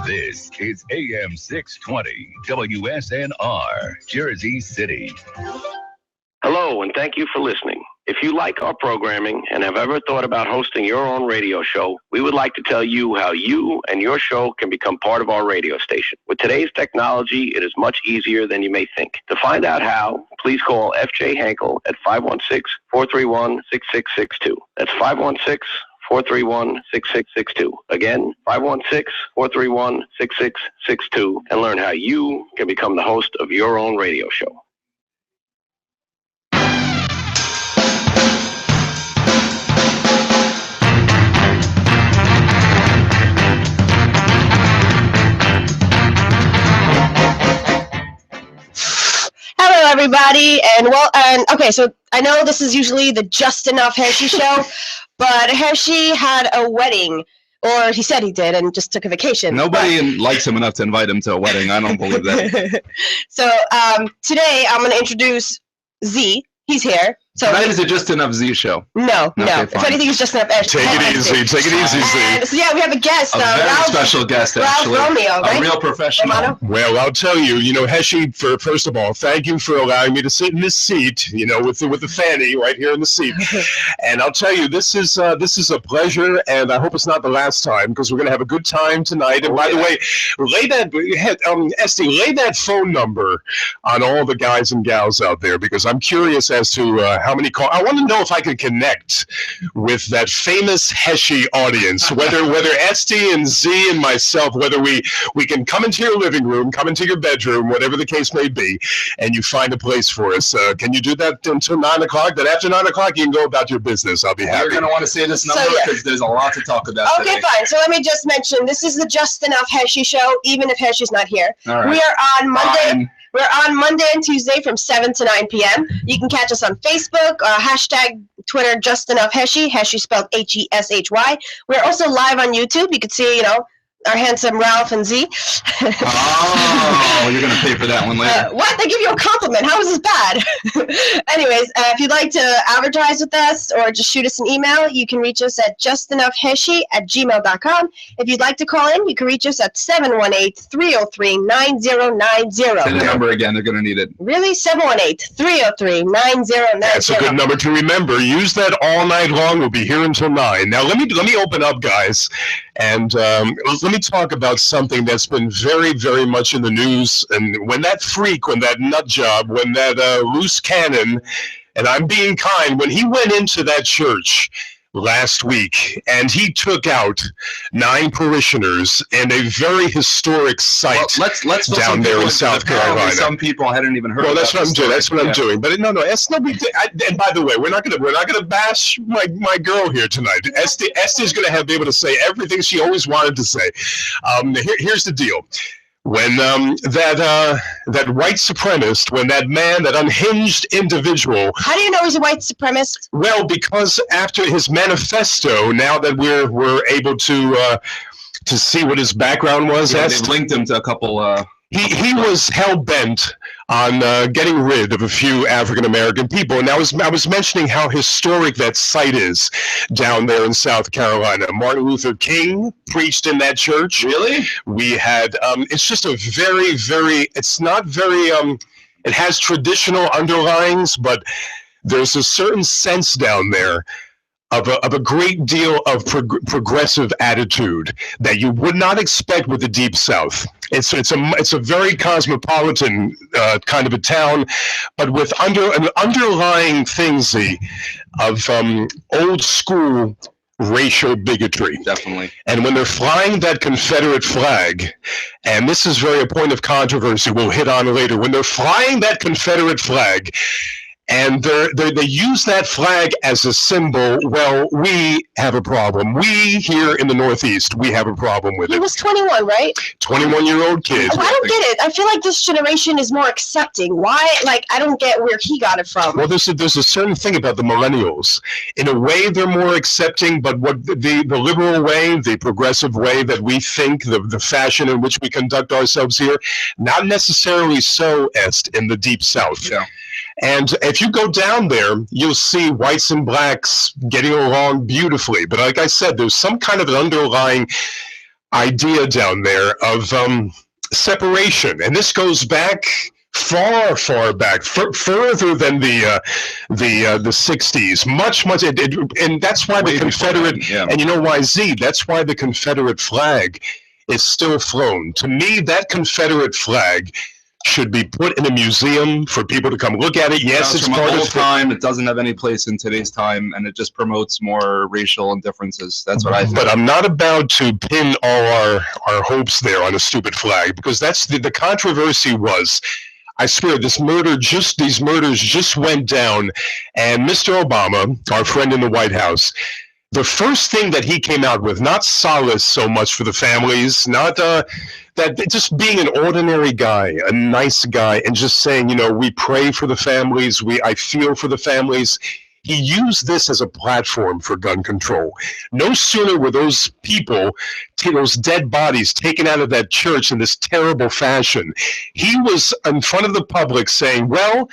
This is AM 620 WSNR, Jersey City. Hello, and thank you for listening. If you like our programming and have ever thought about hosting your own radio show, we would like to tell you how you and your show can become part of our radio station. With today's technology, it is much easier than you may think. To find out how, please call FJ Hankel at 516-431-6662. That's 516-431-6662. Again, 516-431-6662, and learn how you can become the host of your own radio show. Hello, everybody, and okay, so I know this is usually the Just Enough Heshy show, but Heshy had a wedding, or he said he did, and just took a vacation. Nobody likes him enough to invite him to a wedding. I don't believe that. So today I'm going to introduce Z. He's here. So tonight is a Just Enough Z show. No. Okay, if anything, it's Just Enough Heshy. Take it easy, Z. And so yeah, we have a guest. A very special guest, actually. Romeo, right? A real professional. Romano? Well, I'll tell you, Heshy, first of all, thank you for allowing me to sit in this seat, with the fanny right here in the seat. And I'll tell you, this is a pleasure, and I hope it's not the last time, because we're going to have a good time tonight. And by the way, Esty, lay that phone number on all the guys and gals out there, because I'm curious as to how many calls. I want to know if I can connect with that famous Heshy audience, whether Esty and Z and myself, whether we can come into your living room, come into your bedroom, whatever the case may be, and you find a place for us. Can you do that until 9 o'clock? Then after 9 o'clock, you can go about your business. I'll be happy. You're going to want to say this number because there's a lot to talk about Okay, today. Fine. So let me just mention, this is the Just Enough Heshy show, even if Heshy's not here. All right. We are on Monday. We're on Monday and Tuesday from 7 to 9 p.m. You can catch us on Facebook, hashtag Twitter, Just Enough Heshy, Heshy spelled Heshy. We're also live on YouTube. You can see, our handsome Ralph and Z. Oh, you're going to pay for that one later. What? They give you a compliment. How is this bad? Anyways, if you'd like to advertise with us or just shoot us an email, you can reach us at justenoughheshy@gmail.com. If you'd like to call in, you can reach us at 718-303-9090. Say the number again. They're going to need it. Really? 718-303-9090. That's a good number to remember. Use that all night long. We'll be here until 9. Now, let me open up, guys, and let me talk about something that's been very, very much in the news. And when that freak, when that nut job, when that loose cannon, and I'm being kind, when he went into that church last week and he took out 9 parishioners in a very historic site let's down there in South Carolina. Some people hadn't even heard. Well, that's what I'm doing. That's what I'm doing. But no, that's no big deal. And by the way, we're not gonna bash my girl here tonight. Esther's gonna be able to say everything she always wanted to say. Here's the deal. When that white supremacist, when that man, that unhinged individual. How do you know he's a white supremacist? Well, because after his manifesto, now that we're able to see what his background was, they've linked him to a couple. He was hell-bent on getting rid of a few African-American people. And I was mentioning how historic that site is down there in South Carolina. Martin Luther King preached in that church. Really? We had, it's just a very, very, it's not very, it has traditional underlyings, but there's a certain sense down there of a great deal of progressive attitude that you would not expect with the Deep South. It's a very cosmopolitan kind of a town, but with an underlying things of old school racial bigotry. Definitely. And when they're flying that Confederate flag, and this is very a point of controversy we'll hit on later, when they're flying that Confederate flag, and they use that flag as a symbol. Well, we have a problem. We here in the Northeast, we have a problem with it. He was 21, right? 21-year-old kid. Oh, I don't get it. I feel like this generation is more accepting. Why? I don't get where he got it from. Well, there's a certain thing about the millennials. In a way, they're more accepting, but what the liberal way, the progressive way that we think, the fashion in which we conduct ourselves here, not necessarily so, Est, in the Deep South. Yeah. And if you go down there, you'll see whites and blacks getting along beautifully. But like I said, there's some kind of an underlying idea down there of separation. And this goes back far, far back, further than the 60s, much, and that's why the Confederate, and you know why, Z, that's why the Confederate flag is still flown. To me, that Confederate flag should be put in a museum for people to come look at it. Yes, it's part of time. It doesn't have any place in today's time, and it just promotes more racial indifferences. That's what I think. But I'm not about to pin all our hopes there on a stupid flag, because that's the controversy was, I swear, these murders just went down, and Mr. Obama, our friend in the White House, the first thing that he came out with, not solace so much for the families, not that just being an ordinary guy, a nice guy, and just saying, you know, we pray for the families, I feel for the families. He used this as a platform for gun control. No sooner were those people, those dead bodies, taken out of that church in this terrible fashion. He was in front of the public saying, well,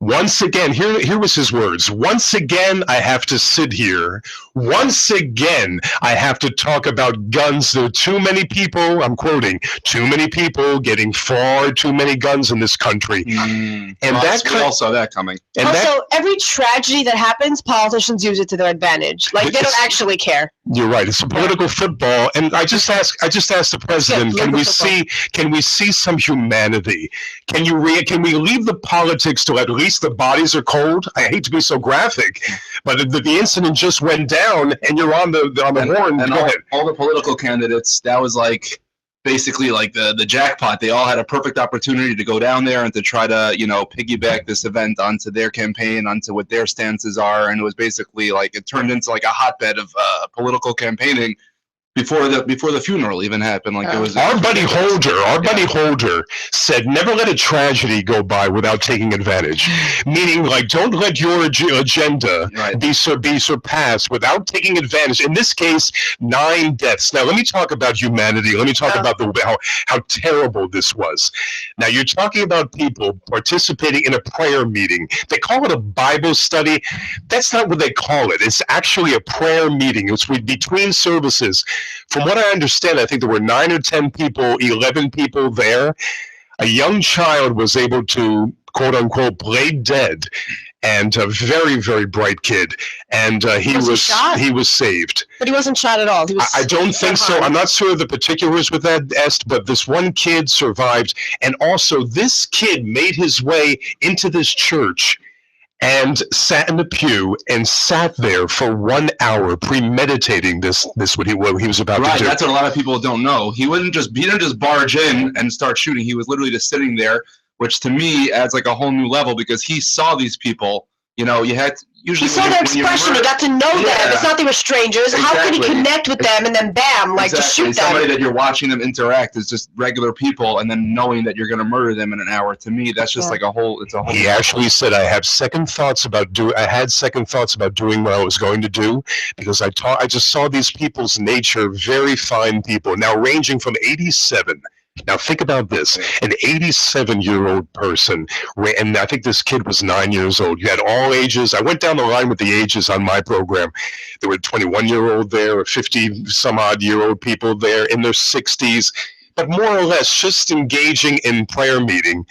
once again, here was his words. Once again, I have to sit here. Once again, I have to talk about guns. There are too many people, I'm quoting, too many people getting far too many guns in this country. And we all saw that coming. And also, every tragedy that happens, politicians use it to their advantage. Like, they don't actually care. You're right. It's a political football. And I just asked the president, can we see some humanity? Can we leave the politics till at least the bodies are cold? I hate to be so graphic, but the incident just went down, and you're on the horn. And all the political candidates, that was like basically like the jackpot. They all had a perfect opportunity to go down there and to try to, you know, piggyback this event onto their campaign, onto what their stances are, and it was basically like it turned into like a hotbed of political campaigning before the funeral even happened. Like it was our buddy Holder said, never let a tragedy go by without taking advantage. Meaning, like, don't let your agenda be surpassed without taking advantage. In this case, 9 deaths. Now, let me talk about humanity. Let me talk about how terrible this was. Now, you're talking about people participating in a prayer meeting. They call it a Bible study. That's not what they call it. It's actually a prayer meeting. It's between services. From what I understand, I think there were 9 or 10 people, 11 people there. A young child was able to, quote unquote, play dead, and a very, very bright kid. And he was saved. But he wasn't shot at all. I don't think so. I'm not sure of the particulars with that, Est, but this one kid survived. And also, this kid made his way into this church and sat in the pew and sat there for 1 hour premeditating what he was about to do. That's what a lot of people don't know. He didn't just barge in and start shooting. He was literally just sitting there, which to me adds like a whole new level, because he saw these people. You know, you had usually he saw their expression. He got to know them. It's not they were strangers. Exactly. How could he connect with them and then bam, like just shoot them? Somebody that you're watching them interact is just regular people, and then knowing that you're going to murder them in an hour. To me, that's just like a whole. It's a whole. He actually said, "I had second thoughts about doing what I was going to do, because I just saw these people's nature, very fine people, now ranging from 87." Now think about this, an 87-year-old person, and I think this kid was 9 years old. You had all ages. I went down the line with the ages on my program. There were 21-year-old there, 50-some-odd-year-old people there in their 60s, but more or less just engaging in prayer meeting.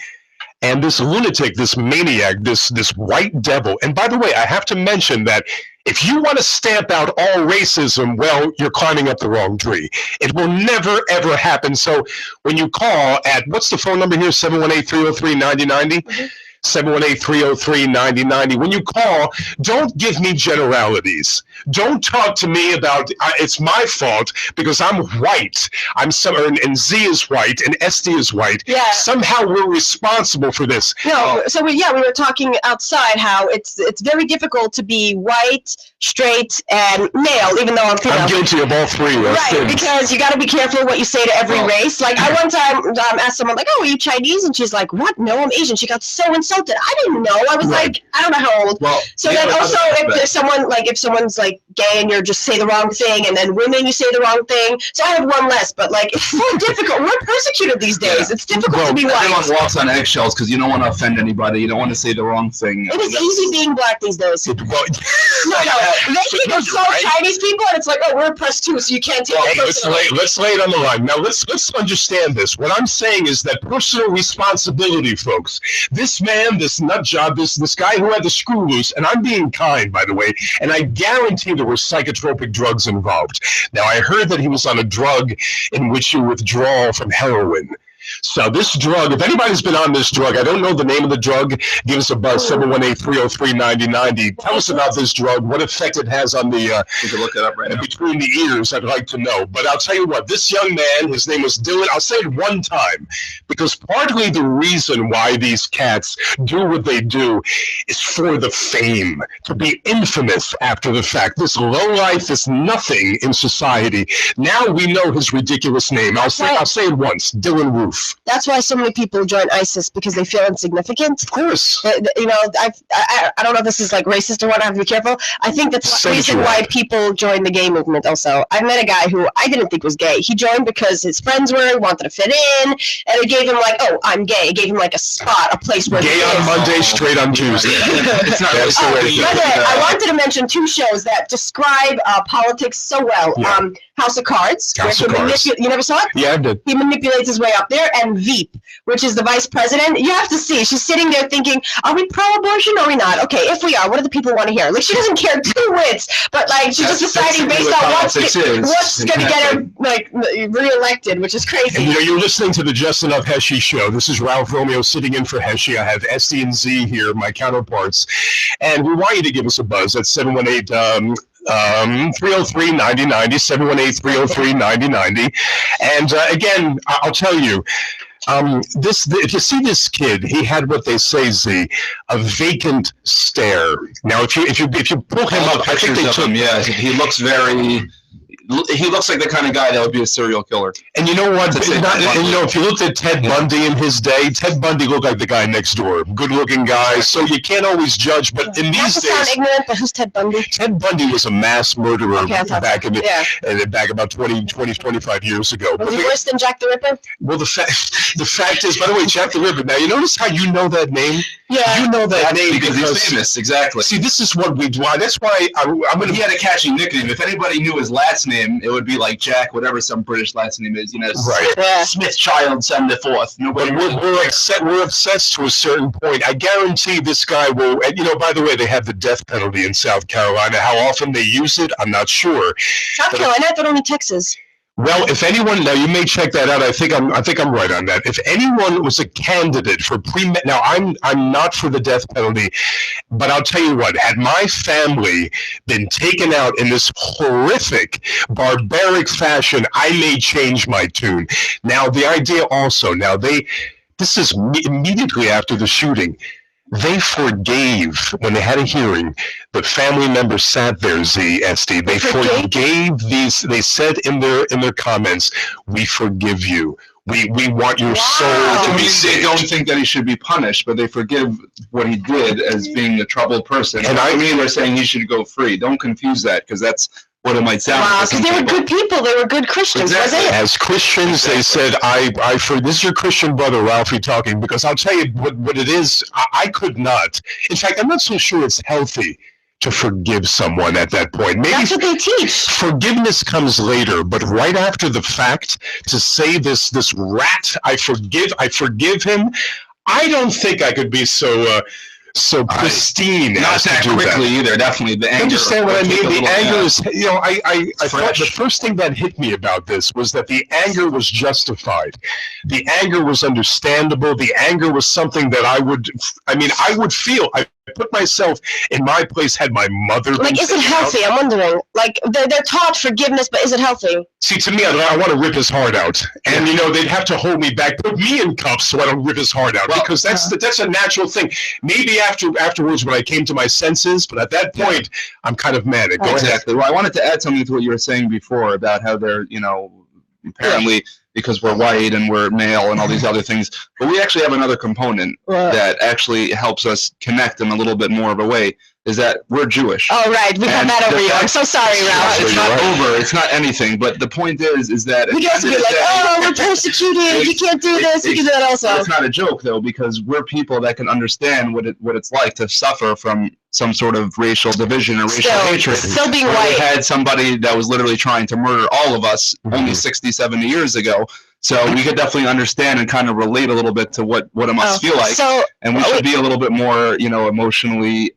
And this lunatic, this maniac, this white devil, and by the way, I have to mention that if you want to stamp out all racism, well, you're climbing up the wrong tree. It will never, ever happen. So when you call at, what's the phone number here, 718-303-9090? 718-303-9090. When you call, don't give me generalities. Don't talk to me about it's my fault because I'm white. And Z is white and SD is white. Yeah. Somehow we're responsible for this. No, so we were talking outside how it's very difficult to be white, straight, and male, even though I'm female. I'm guilty of all three. Right, because you got to be careful what you say to every race. Like I one time asked someone like, "Oh, are you Chinese?" And she's like, "What? No, I'm Asian." She got so insulted. I didn't know. I was like, I don't know how old. Well, so then also if someone's like gay and you just say the wrong thing, and then women, you say the wrong thing. So I have one less, but like it's so difficult. We're persecuted these days. It's difficult to be white. Everyone walks on eggshells because you don't want to offend anybody. You don't want to say the wrong thing. It is easy being black these days. No, they think it's so Chinese people, and it's like, oh, we're oppressed too, so you can't take it personally. Let's lay it on the line. Now, let's understand this. What I'm saying is that personal responsibility, folks. This man, this nut job, this guy who had the screw loose, and I'm being kind, by the way, and I guarantee there were psychotropic drugs involved. Now, I heard that he was on a drug in which you withdraw from heroin. So this drug, if anybody's been on this drug, I don't know the name of the drug, give us a buzz, 718-303-9090. Tell us about this drug, what effect it has on the, we can look it up right now. Between the ears, I'd like to know. But I'll tell you what, this young man, his name was Dylan, I'll say it one time, because partly the reason why these cats do what they do is for the fame, to be infamous after the fact. This lowlife is nothing in society. Now we know his ridiculous name. I'll say it once, Dylan Roof. That's why so many people join ISIS, because they feel insignificant. Of course. You know, I don't know if this is like racist or what. I have to be careful. I think that's the reason why people join the gay movement. Also, I met a guy who I didn't think was gay. He joined because his friends were, wanted to fit in, and it gave him like, oh, I'm gay. It gave him like a spot, a place where gay on Monday, straight on Tuesday. It's not by the way, I wanted to mention two shows that describe politics so well. Yeah. House of Cards. You never saw it? Yeah, I did. He manipulates his way up there, and Veep, which is the vice president. You have to see. She's sitting there thinking, are we pro-abortion or are we not? Okay, if we are, what do the people want to hear? Like, she doesn't care two whits, but like she's just deciding based on what's going to get her like reelected, which is crazy. And, you know, you're listening to the Just Enough Heshy show. This is Ralph Romeo sitting in for Heshy. I have Esty and Z here, my counterparts, and we want you to give us a buzz at 718 303-9090, 718-303-9090. And again, I'll tell you, if you see this kid, he had what they say, Z, a vacant stare. Now, if you pull him up, I think they took him. Yeah, he looks like the kind of guy that would be a serial killer. And you know what? You know, if you looked at Ted Bundy in his day, Ted Bundy looked like the guy next door. Good-looking guy. So you can't always judge. But in these days, sound ignorant, but who's Ted Bundy? Ted Bundy was a mass murderer back about 25 years ago. Was he worse than Jack the Ripper? Well, the fact is, by the way, Jack the Ripper. Now you notice how you know that name. Yeah. You know that name because he's famous. Exactly. See, this is what we do. That's why I'm going to. He had a catchy nickname. If anybody knew his last name, it would be like Jack, whatever some British last name is. You know, right. Smith Child, son the fourth. Nobody. But we're obsessed to a certain point. I guarantee this guy will. And you know, by the way, they have the death penalty in South Carolina. How often they use it, I'm not sure. South Carolina, I thought only Texas. Well, if anyone, now you may check that out. I think I'm right on that. If anyone was a candidate for now I'm not for the death penalty, but I'll tell you what, had my family been taken out in this horrific, barbaric fashion, I may change my tune. Now, the idea also, this is immediately after the shooting. They forgave, when they had a hearing, the family members sat there, ZSD. They forgave these, they said in their comments, we forgive you. We want your soul to be saved. They don't think that he should be punished, but they forgive what he did as being a troubled person. And they're saying he should go free. Don't confuse that, because that's what it might sound like. Because they were good people. They were good Christians, exactly. was it? As Christians, they said, this is your Christian brother, Ralphie, talking, because I'll tell you what it is. I could not. In fact, I'm not so sure it's healthy to forgive someone at that point. Maybe that's what they teach. Forgiveness comes later, but right after the fact, to say this rat, I forgive him, I don't think I could be so pristine. Not that quickly either. Definitely the anger. Understand what I mean? The anger is, you know, I thought the first thing that hit me about this was that the anger was justified. The anger was understandable. The anger was something that I would feel. I put myself in my place had my mother. Like, is it healthy? I'm wondering. Like, they're taught forgiveness, but is it healthy? See, to me, I want to rip his heart out, and you know, they'd have to hold me back, put me in cuffs, so I don't rip his heart out, because that's a natural thing. Maybe afterwards, when I came to my senses, but at that point, I'm kind of manic. Exactly. Well, I wanted to add something to what you were saying before about how they're, you know, apparently because we're white and we're male and all these other things, but we actually have another component that actually helps us connect in a little bit more of a way. is that we're Jewish. Oh, right. We got that over you. I'm so sorry, Ralph. It's not over. It's not anything. But the point is that we guys be like, oh, we're persecuted. You can't do this. You can do that also. It's not a joke though, because we're people that can understand what it's like to suffer from some sort of racial division or racial hatred. Still being white. We had somebody that was literally trying to murder all of us only 60, 70 years ago. So we could definitely understand and kind of relate a little bit to what it must feel like. And we should be a little bit more, emotionally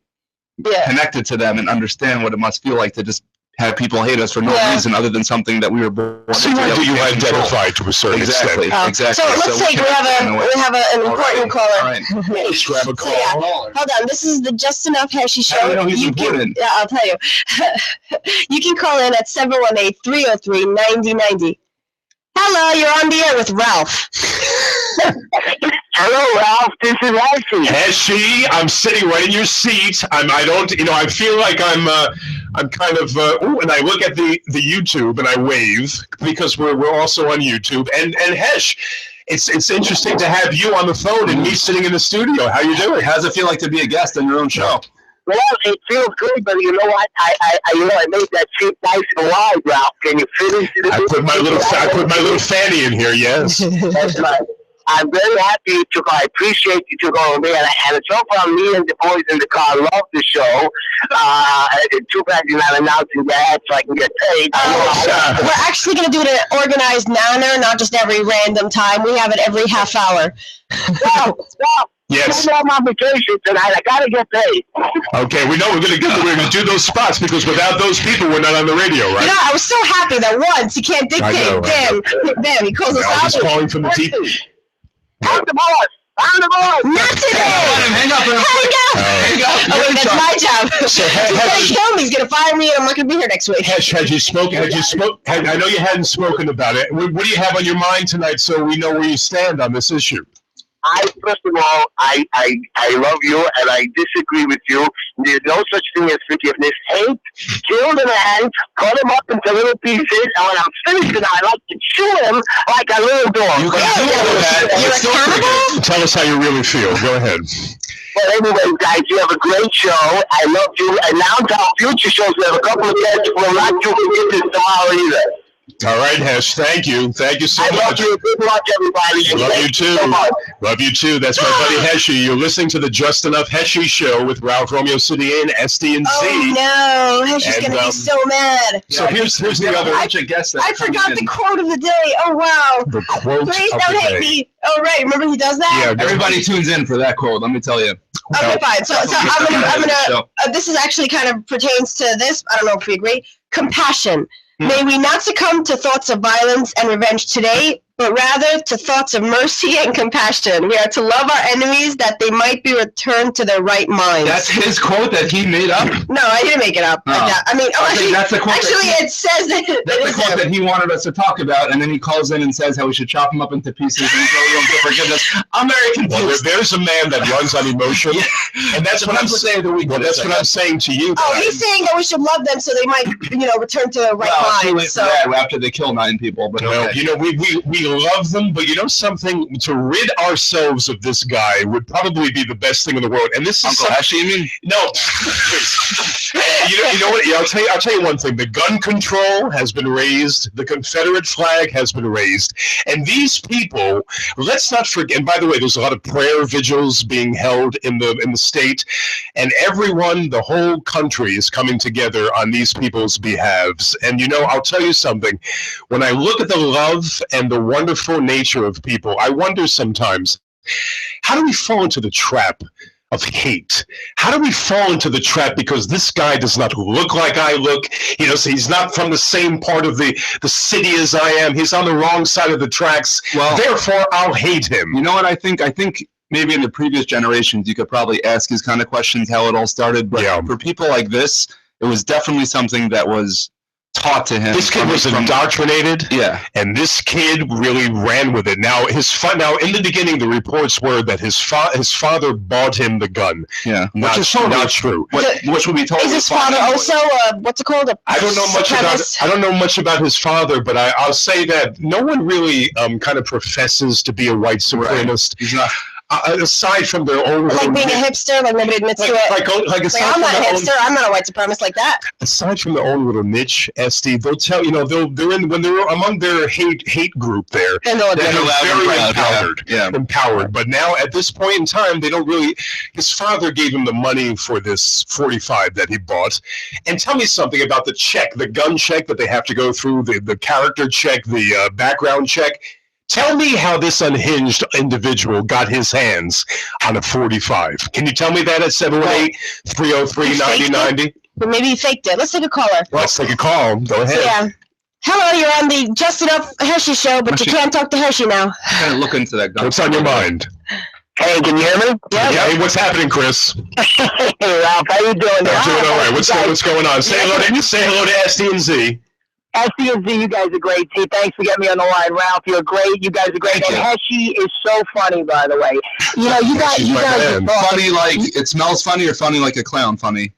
connected to them and understand what it must feel like to just have people hate us for no reason other than something that we were born into. So why do you identify to a certain extent? Exactly. So let's take, we have an important caller. All right. Let's grab a call. Hold on, this is the Just Enough Heshy show. I know he's important. I'll tell you. You can call in at 718-303-9090. Hello, you're on the air with Ralph. Hello, Ralph. This is Heshy. Heshy, I'm sitting right in your seat. I feel like I'm kind of, and I look at the YouTube and I wave because we're also on YouTube. And Hesh, it's interesting to have you on the phone and me sitting in the studio. How you doing? How does it feel like to be a guest on your own show? Well, it feels good, but you know what? I made that seat nice and wide, Ralph. Can you finish it? I put my little fanny in here. Yes. That's right. I'm very happy you took. I appreciate you took over me, and so far, me and the boys in the car love the show. Too bad you're not announcing the ad so I can get paid. We're actually going to do it in an organized manner, not just every random time. We have it every half hour. Stop. Yes. I'm on vacation tonight. I gotta get paid. Okay, we know we're gonna do those spots because without those people, we're not on the radio, right? You know, I was so happy that once he can't dictate. Damn, he calls us out. I was calling from the deep. Hang the boss. Not today. Hang up. Oh, that's my job. So, He's gonna kill me. He's gonna fire me, and I'm not gonna be here next week. Hesh, had you spoken? I know you hadn't spoken about it. What do you have on your mind tonight, so we know where you stand on this issue? First of all, I love you, and I disagree with you. There's no such thing as forgiveness. Hate, kill the man, cut him up into little pieces, and when I'm finished with him, I like to chew him like a little dog. You can do that. You're accountable? Tell us how you really feel. Go ahead. Well, anyway, guys, you have a great show. I love you, and now to our future shows, we have a couple of guests who will not do forgiveness tomorrow either. All right, Hesh. Thank you. Thank you so much. I love you. Good luck, everybody. Love you too. Love you too. That's my buddy Heshy. You're listening to the Just Enough Heshy show with Ralph, Romeo, City and SD and Z. Oh no, Heshy's gonna be so mad. So here's the other. I forgot the quote of the day. Oh wow. The quote. Please of don't the hate day. me. Oh right, remember he does that? Yeah. Everybody tunes in for that quote. Let me tell you. Okay, fine. So I'm gonna. This is actually kind of pertains to this. I don't know if we agree. Compassion. May we not succumb to thoughts of violence and revenge today, but rather to thoughts of mercy and compassion. We are to love our enemies that they might be returned to their right minds. That's his quote that he made up? No, I didn't make it up. No. I mean, that's the quote it says that. That's the quote that he wanted us to talk about, and then he calls in and says how we should chop him up into pieces and so we don't get forgiveness. I'm very confused. Well, there's a man that runs on emotion, and that's what I'm saying. That's what I'm saying to you. Oh, he's saying that we should love them so they might, return to their right minds. So after they kill 9 people, but okay. We love them, but something, to rid ourselves of this guy would probably be the best thing in the world. And this is Uncle Heshy, you mean? No. You know what? Yeah, I'll tell you one thing. The gun control has been raised. The Confederate flag has been raised. And these people, let's not forget. And by the way, there's a lot of prayer vigils being held in the state, and everyone, the whole country, is coming together on these people's behalves. And I'll tell you something. When I look at the love and the wonderful nature of people, I wonder sometimes, how do we fall into the trap of hate? How do we fall into the trap because this guy does not look like I look? So he's not from the same part of the city as I am. He's on the wrong side of the tracks. Well, therefore, I'll hate him. You know what I think? I think maybe in the previous generations, you could probably ask these kind of questions, how it all started. But for people like this, it was definitely something that was taught to him. This kid was indoctrinated, and this kid really ran with it. Now, in the beginning, the reports were that his father bought him the gun. Yeah, which is totally not true. Which would be totally. Is his father also what's it called? I don't know much about his father, but I'll say that no one really kind of professes to be a white supremacist. Right. He's not. aside from their own, like being a hipster, like nobody admits to it. Like I'm not a hipster. I'm not a white supremacist like that. Aside from their own little niche, SD, they'll tell when they're among their hate group there. They're very empowered. But now at this point in time, they don't really. His father gave him the money for this 45 that he bought. And tell me something about the check, the gun check that they have to go through, the character check, the background check. Tell me how this unhinged individual got his hands on a 45. Can you tell me that at 718-303-9090? But maybe he faked it. Let's take a caller. Let's take a call. Go ahead. So, yeah. Hello, you're on the Just Enough Heshy show, but you can't talk to Heshy now. Kind of look into that gun. What's on your mind? Hey, can you hear me? Yeah. Hey, what's happening, Chris? Hey, Ralph, how you doing? I'm doing all right. What's going on? Say hello to SD and Z. SD and Z, you guys are great. See, thanks for getting me on the line, Ralph. You're great. You guys are great. And Heshy is so funny, by the way. You know, you guys are funny like it smells funny, or funny like a clown funny?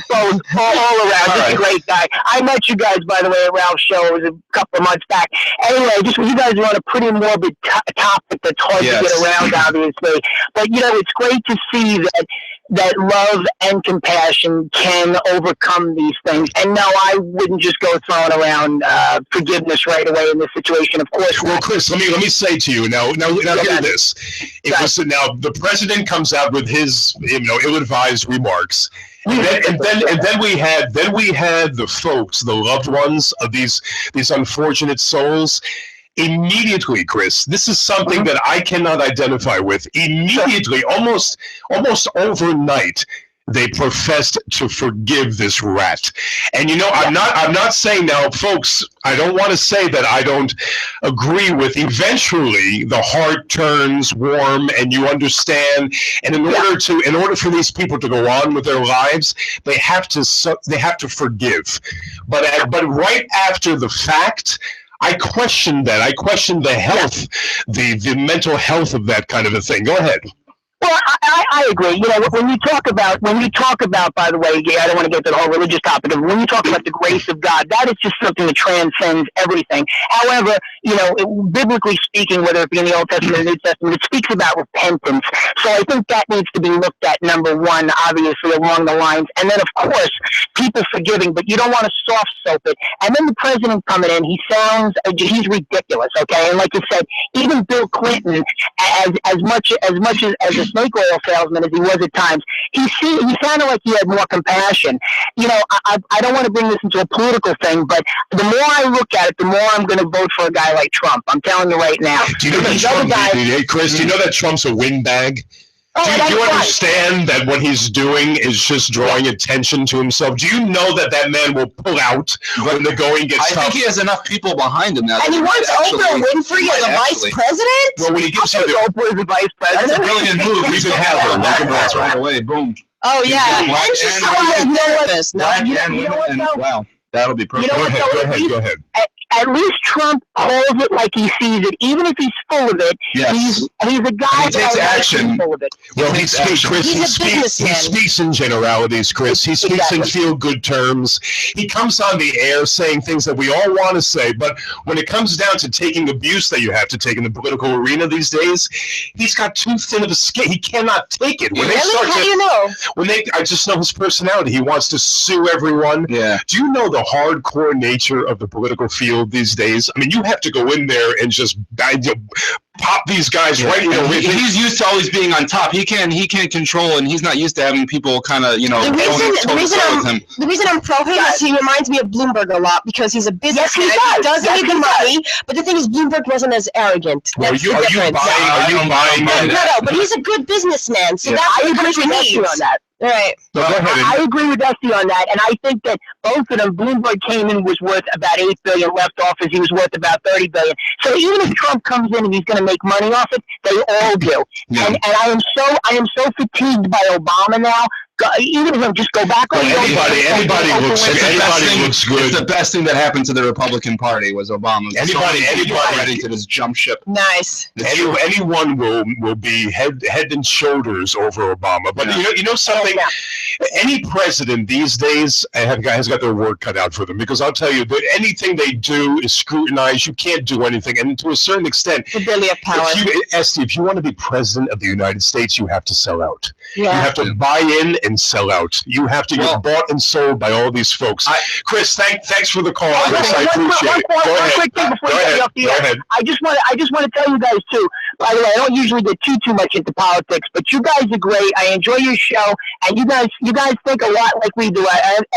Both, all around. He's a great guy. I met you guys, by the way, at Ralph's show. It was a couple of months back. Anyway, just you guys are on a pretty morbid topic that's hard to get around, obviously. But, you know, it's great to see that love and compassion can overcome these things. And no, I wouldn't just go throwing around forgiveness right away in this situation. Of course. Well, Chris, let me say to you now hear this. Now the president comes out with his ill-advised remarks. And then we had the folks, the loved ones of these unfortunate souls. Immediately, Chris, this is something that I cannot identify with. Immediately, almost overnight, they professed to forgive this rat. And I'm not saying now, folks, I don't want to say that I don't agree with eventually the heart turns warm and you understand. And in order for these people to go on with their lives, they have to forgive. But right after the fact, I question that. I question the health, the mental health of that kind of a thing. Go ahead. Well, I agree. You know, when you talk about, by the way, I don't want to get to the whole religious topic, but when you talk about the grace of God, that is just something that transcends everything. However, you know, biblically speaking, whether it be in the Old Testament or the New Testament, it speaks about repentance. So I think that needs to be looked at, number one, obviously, along the lines. And then, of course, people forgiving, but you don't want to soft soap it. And then the president coming in, he's ridiculous, okay? And like you said, even Bill Clinton, as much as a snake oil salesman as he was at times, he sounded like he had more compassion. You know, I don't want to bring this into a political thing, but the more I look at it, the more I'm going to vote for a guy like Trump. I'm telling you right now. Do you know that Chris, do you know that Trump's a windbag? Do you understand that what he's doing is just drawing attention to himself? Do you know that man will pull out when the going gets tough? I think he has enough people behind him now. And he wants Oprah Winfrey as a vice president? Well, when he gives you Oprah as a vice president, that's a brilliant move. You can have her. Welcome right away. Boom. Oh, yeah. And she's wow. That'll be perfect. Go ahead. At least Trump calls it like he sees it, even if he's full of it. Yes. He's a guy that takes action. Full of it. Well, he speaks in generalities, Chris. He speaks in feel-good terms. He comes on the air saying things that we all want to say, but when it comes down to taking abuse that you have to take in the political arena these days, he's got too thin of a skin. He cannot take it. How do you know? I just know his personality. He wants to sue everyone. Yeah. Do you know the hardcore nature of the political field these days? I mean, you have to go in there and just pop these guys right. He's used to always being on top. He can't control, and he's not used to having people kind of The reason I'm pro him is he reminds me of Bloomberg a lot because he's a businessman. He does need the money, but the thing is, Bloomberg wasn't as arrogant. That's the difference. Are you buying? No, but he's a good businessman, so that's what the country needs. On that. All right. I agree with Esty on that, and I think that both of them, Bloomberg came in was worth about $8 billion, left office he was worth about $30 billion. So even if Trump comes in and he's going to make money off it, they all do. Yeah. And I am so fatigued by Obama now. Even if just go back on anybody looks good. It's the best thing that happened to the Republican Party was Obama. Anybody ready to just jump ship. Nice. Anyone will be head and shoulders over Obama. But you know something. any president these days has got their work cut out for them, because I'll tell you that anything they do is scrutinized. You can't do anything, and to a certain extent, the belly of power. Esty, if you want to be president of the United States, you have to sell out. Yeah. You have to buy in and sell out. You have to get bought and sold by all these folks. Chris, thanks for the call. Chris, I appreciate it. Go ahead. Quick thing before you get off the air. I just want to tell you guys too. By the way, I don't usually get too much into politics, but you guys are great. I enjoy your show, and you guys think a lot like we do.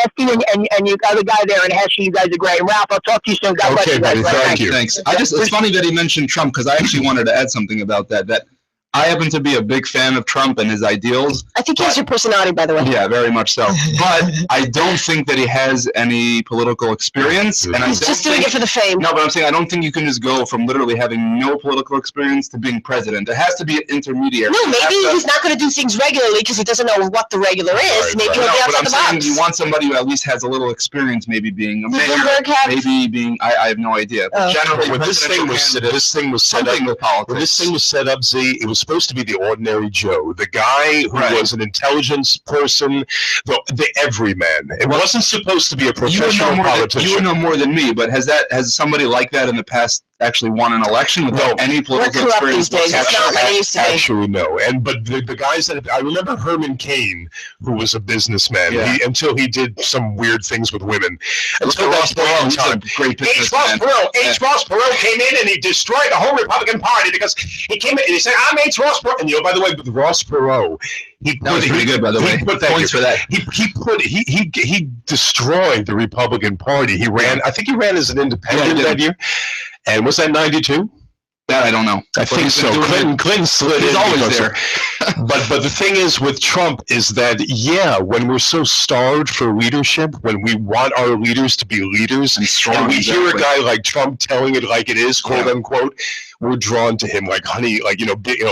Esty and you other guy there, and Heshy, you guys are great. And Ralph, I'll talk to you soon. God bless you guys. Thank you. Thanks. It's funny that he mentioned Trump, because I actually wanted to add something about that I happen to be a big fan of Trump and his ideals. I think he has your personality, by the way. Yeah, very much so. But I don't think that he has any political experience. And He's just doing it for the fame. No, but I'm saying I don't think you can just go from literally having no political experience to being president. There has to be an intermediary. No, maybe he's not going to do things regularly because he doesn't know what the regular is. Maybe he'll be outside the box. You want somebody who at least has a little experience, maybe being a mayor, maybe being, I have no idea. But generally, when this thing was set up, Z, it was supposed to be the ordinary Joe, the guy who was an intelligence person, the everyman. It wasn't supposed to be a professional politician. You would know more than me, but has somebody like that in the past actually won an election without any political experience? Actually, no. But the guys that I remember, Herman Cain, who was a businessman, until he did some weird things with women. Until that point in time, H. Ross Perot came in and he destroyed the whole Republican Party because he came in and he said, "I'm H. Ross Perot." And by the way, with Ross Perot, that was pretty good, by the way. Points for that. He destroyed the Republican Party. He ran. I think he ran as an independent that year. And was that 92? That I don't know. I think so. Clinton slid in. He's always there. But the thing is with Trump is that, when we're so starved for leadership, when we want our leaders to be leaders, and we hear a guy like Trump telling it like it is, quote unquote, we're drawn to him like honey,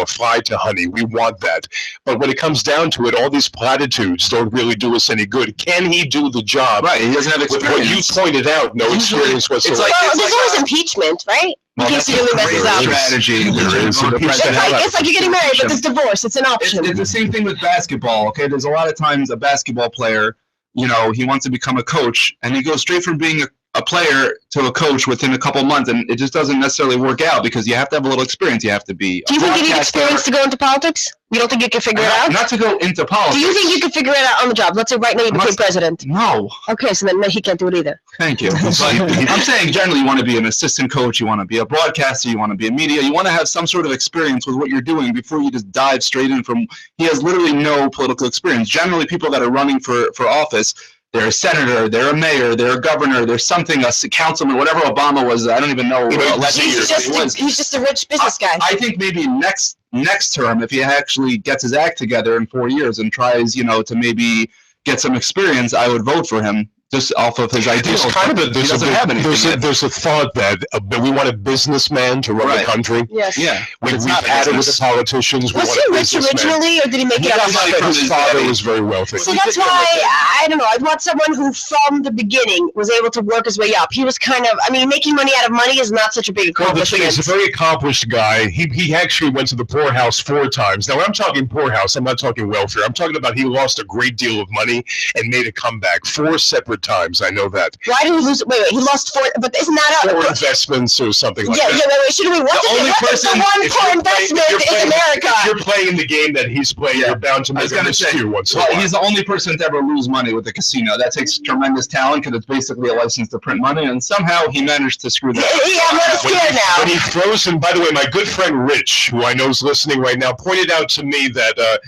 fly to honey. We want that. But when it comes down to it, all these platitudes don't really do us any good. Can he do the job? Right. He doesn't have experience. What you pointed out, no experience whatsoever. There's always impeachment, right? In case he really messes up. Strategy. It's like you're getting married, but there's divorce. It's an option. It's the same thing with basketball. Okay, there's a lot of times a basketball player, he wants to become a coach, and he goes straight from being a player to a coach within a couple months, and it just doesn't necessarily work out because you have to have a little experience. You have to be. Do you think you need experience to go into politics? You don't think you can figure it out? Not to go into politics. Do you think you can figure it out on the job? Let's say right now you became president. No. Okay, so then he can't do it either. Thank you. But I'm saying generally you want to be an assistant coach, you want to be a broadcaster, you want to be a media, you want to have some sort of experience with what you're doing before you just dive straight in from. He has literally no political experience. Generally, people that are running for office, they're a senator, they're a mayor, they're a governor, they're something, a councilman, whatever Obama was. I don't even know. He's just a rich business guy. I think maybe next term, if he actually gets his act together in 4 years and tries, to maybe get some experience, I would vote for him. Just off of his ideals. There's a thought that we want a businessman to run the country. Yes. Yeah. We've had it with the politicians. Was he rich originally, or did he make it up? His father was very wealthy. So that's why, I don't know, I'd want someone who from the beginning was able to work his way up. He was making money out of money is not such a big accomplishment. He's a very accomplished guy. He actually went to the poorhouse 4 times. Now, when I'm talking poorhouse, I'm not talking welfare. I'm talking about he lost a great deal of money and made a comeback 4 separate times. I know that. Why did he lose? Wait, he lost 4, but isn't that 4 investments or something like that? Wait, should we? What's the one poor investment in America? If you're playing the game that he's playing, you're bound to make a miscue once in a while. He's the only person to ever lose money with the casino. That takes tremendous talent because it's basically a license to print money, and somehow he managed to screw that up. I'm not scared now. When he throws, and by the way, my good friend Rich, who I know is listening right now, pointed out to me that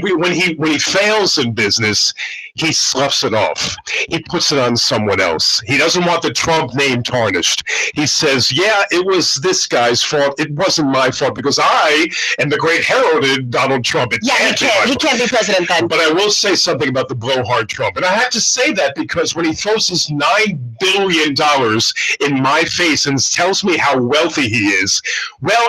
when he fails in business, he sloughs it off. He puts it on someone else. He doesn't want the Trump name tarnished. He says, it was this guy's fault. It wasn't my fault because I am the great heralded Donald Trump. He can't be president then. But I will say something about the blowhard Trump. And I have to say that because when he throws his $9 billion in my face and tells me how wealthy he is,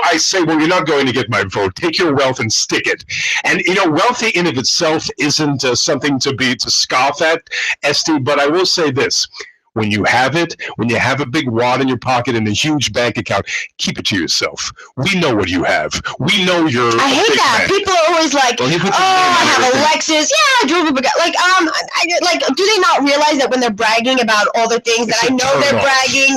I say, you're not going to get my vote. Take your wealth and stick it. And, wealthy in of itself isn't something to scoff at, Esty, but I will say this. When you have it, when you have a big wad in your pocket and a huge bank account, keep it to yourself. We know what you have. We know you're. I hate that. People are always like, "Oh, I have a Lexus. Yeah, I drove a Bugatti." Like, do they not realize that when they're bragging about all the things that I know they're bragging?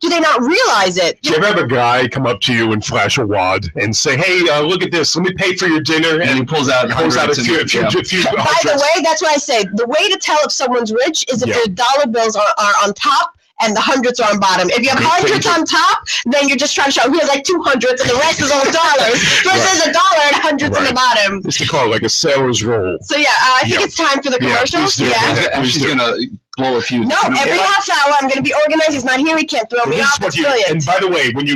Do they not realize it? Do you ever have a guy come up to you and flash a wad and say, "Hey, look at this. Let me pay for your dinner," and he pulls out a few. By the way, that's why I say the way to tell if someone's rich is if their dollar bills are on top and the hundreds are on bottom. If you have hundreds on top, then you're just trying to show he has like 200s and the rest is all dollars versus $1 and hundreds on the bottom. It's to call it like a sailor's roll. So yeah, I think it's time for the commercials. She's gonna blow a few. No, every half hour I'm gonna be organized. He's not here. He can't throw me off. It's brilliant. And by the way, when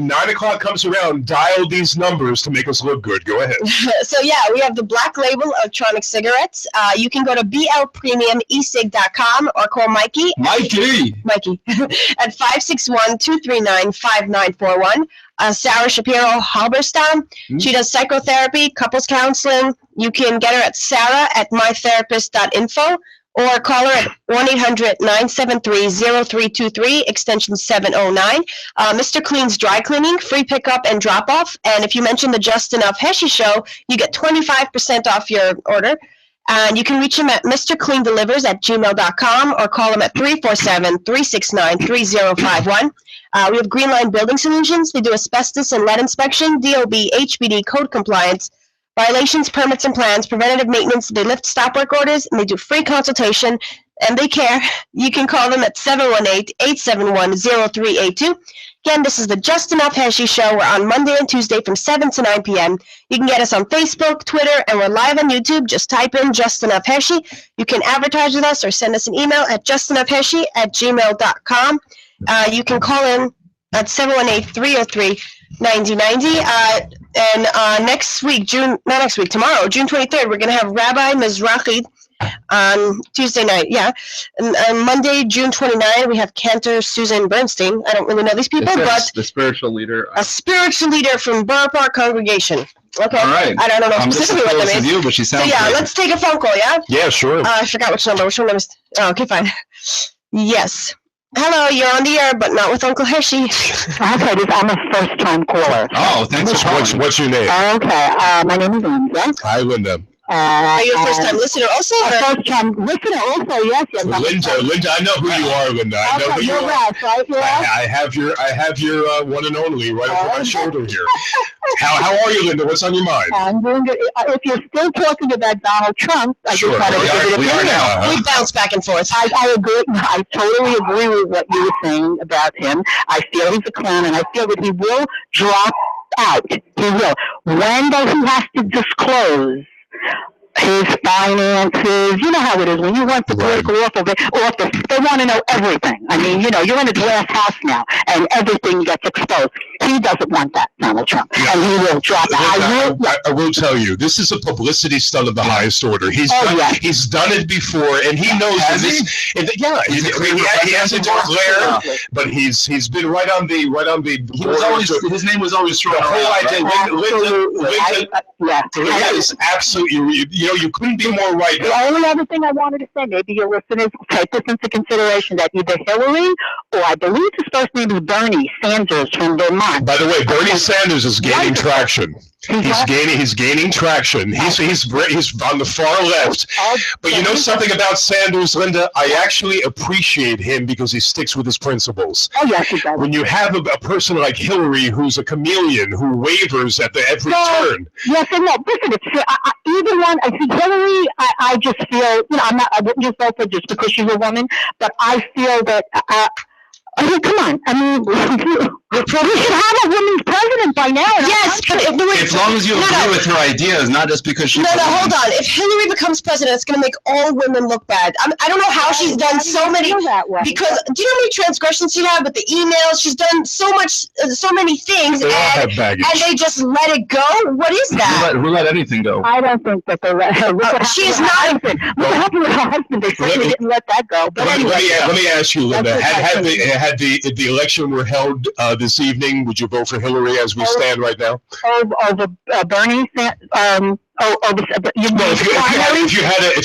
9 o'clock comes around, dial these numbers to make us look good. Go ahead. So yeah, we have the Black Label electronic cigarettes. You can go to blpremiumesig.com or call Mikey at 561-239-5941. Sarah Shapiro Halberstam. She does psychotherapy, couples counseling. You can get her at sarah@mytherapist.info or call her at 1-800-973-0323, extension 709. Mr. Clean's Dry Cleaning, free pickup and drop-off. And if you mention the Just Enough Heshy Show, you get 25% off your order. And you can reach him at mrcleandelivers@gmail.com or call him at 347-369-3051. We have Green Line Building Solutions. They do asbestos and lead inspection, DOB, HBD, code compliance, violations, permits, and plans, preventative maintenance. They lift stop work orders, and they do free consultation, and they care. You can call them at 718-871-0382. Again, this is the Just Enough Heshy Show. We're on Monday and Tuesday from 7 to 9 p.m. You can get us on Facebook, Twitter, and we're live on YouTube. Just type in Just Enough Heshy. You can advertise with us or send us an email at justenoughheshy@gmail.com. You can call in at 718-303-9090. And tomorrow, June 23rd, we're going to have Rabbi Mizrahi on Tuesday night. Yeah. And on Monday, June 29th, we have Cantor Susan Bernstein. I don't really know these people, but the spiritual leader. A spiritual leader from Borough Park Congregation. Okay. All right. I don't know specifically what that means. But she sounds let's take a phone call, yeah? Yeah, sure. I forgot which number. Which one was... Oh, okay, fine. Yes. Hello, you're on the air, but not with Uncle Heshy. Okay, I'm a first-time caller. Oh, thanks for calling. What's your name? Okay, my name is Linda. Hi, Linda. Are you a first-time listener also? A first-time listener also, yes. Linda, I know who you are, Linda. I know who you are. I have your one and only right over my shoulder here. How are you, Linda? What's on your mind? I'm doing good. If you're still talking about Donald Trump, I just want to give it a opinion. We bounce back and forth. I agree. I totally agree with what you were saying about him. I feel he's a clown, and I feel that he will drop out. He will. When does he have to disclose his finances? You know how it is when you want the political office, they want to know everything. I mean, you're in a glass house now, and everything gets exposed. He doesn't want that, Donald Trump, and he will drop it. I will tell you, this is a publicity stunt of the highest order. He's done it before, and he knows this. He hasn't declared, but he's been right on the. His name was always thrown around. Linda is absolutely. You couldn't be more right. The only other thing I wanted to say, maybe your listeners take this into consideration, that either Hillary or I believe his first name is Bernie Sanders from Vermont. By the way, Bernie Sanders is gaining traction. He's gaining traction. He's on the far left. But you know something about Sanders, Linda? I actually appreciate him because he sticks with his principles. Oh, yes, he does. When you have a person like Hillary who's a chameleon who wavers at every turn. Yes and no. Listen, either one. I think Hillary, I just feel, I wouldn't just vote for just because she's a woman, but I feel that, come on. I mean, we should have a women's president by now. Yes, but as long as you agree with her ideas, not just because she's hold on. If Hillary becomes president, it's going to make all women look bad. I don't know how she's done so many. Because do you know how many transgressions she had with the emails? She's done so many things, and they just let it go. What is that? Who let anything go? I don't think that they let her. She is not. What happened with her husband? They certainly didn't let that go. But anyway, let me ask you, Linda. Had the election were held this evening, would you vote for Hillary as we stand right now? Over Bernie? If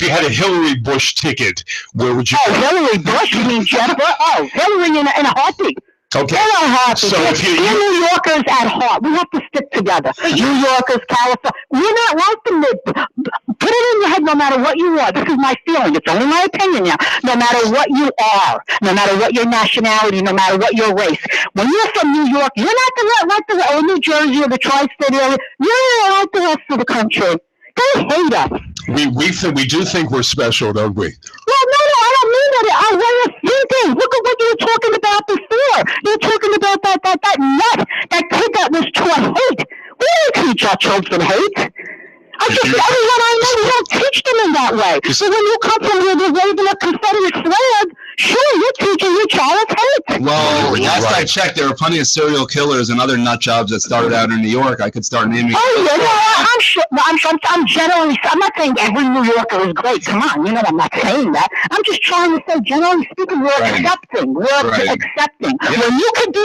you had a Hillary Bush ticket, where would you? Oh, Hillary Bush? You mean Jeff? Oh, Hillary in a heartbeat. Okay. In a heartbeat. So if we're New Yorkers at heart. We have to stick together. New Yorkers, California. We're not like the mid. Put it in your head. No matter what you are, this is my feeling. It's only my opinion now. No matter what you are, no matter what your nationality, no matter what your race. When you're from New York, you're not like the New Jersey or the tri-state area. You're like the rest of the country. They hate us. We do think we're special, don't we? Well, no, I don't mean that. Our way of thinking. Look at what you were talking about before. You were talking about that nut, that kid that was taught hate. We don't teach our children hate. Everyone I know, we don't teach them in that way. So when you come from here, they're waving a Confederate flag, sure, you're teaching your child hate. Well, last I checked, there were plenty of serial killers and other nut jobs that started out in New York. I could start naming. Oh, yeah, I'm sure. I'm generally. I'm not saying every New Yorker is great. Come on, you know I'm not saying that. I'm just trying to say, generally speaking, we're accepting. We're accepting. Yeah. When you could be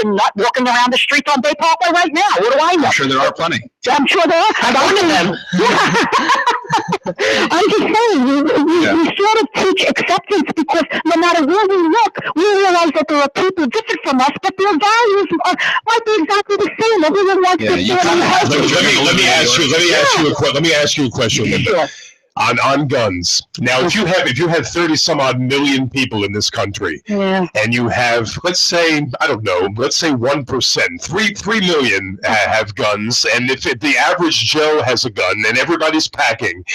a nut walking around the streets on Bay Parkway right now. What do I know? I'm sure there are plenty. I'm sure there are. I don't know them. I'm just saying, we sort of teach acceptance because no matter where we look, we realize that there are people different from us, but their values might be exactly the same. Everyone wants to Let me ask you a question, Linda. Sure. On guns. Now, if you have 30 some odd million people in this country, and you have, let's say 1%, 3 million have guns, and if the average Joe has a gun and everybody's packing,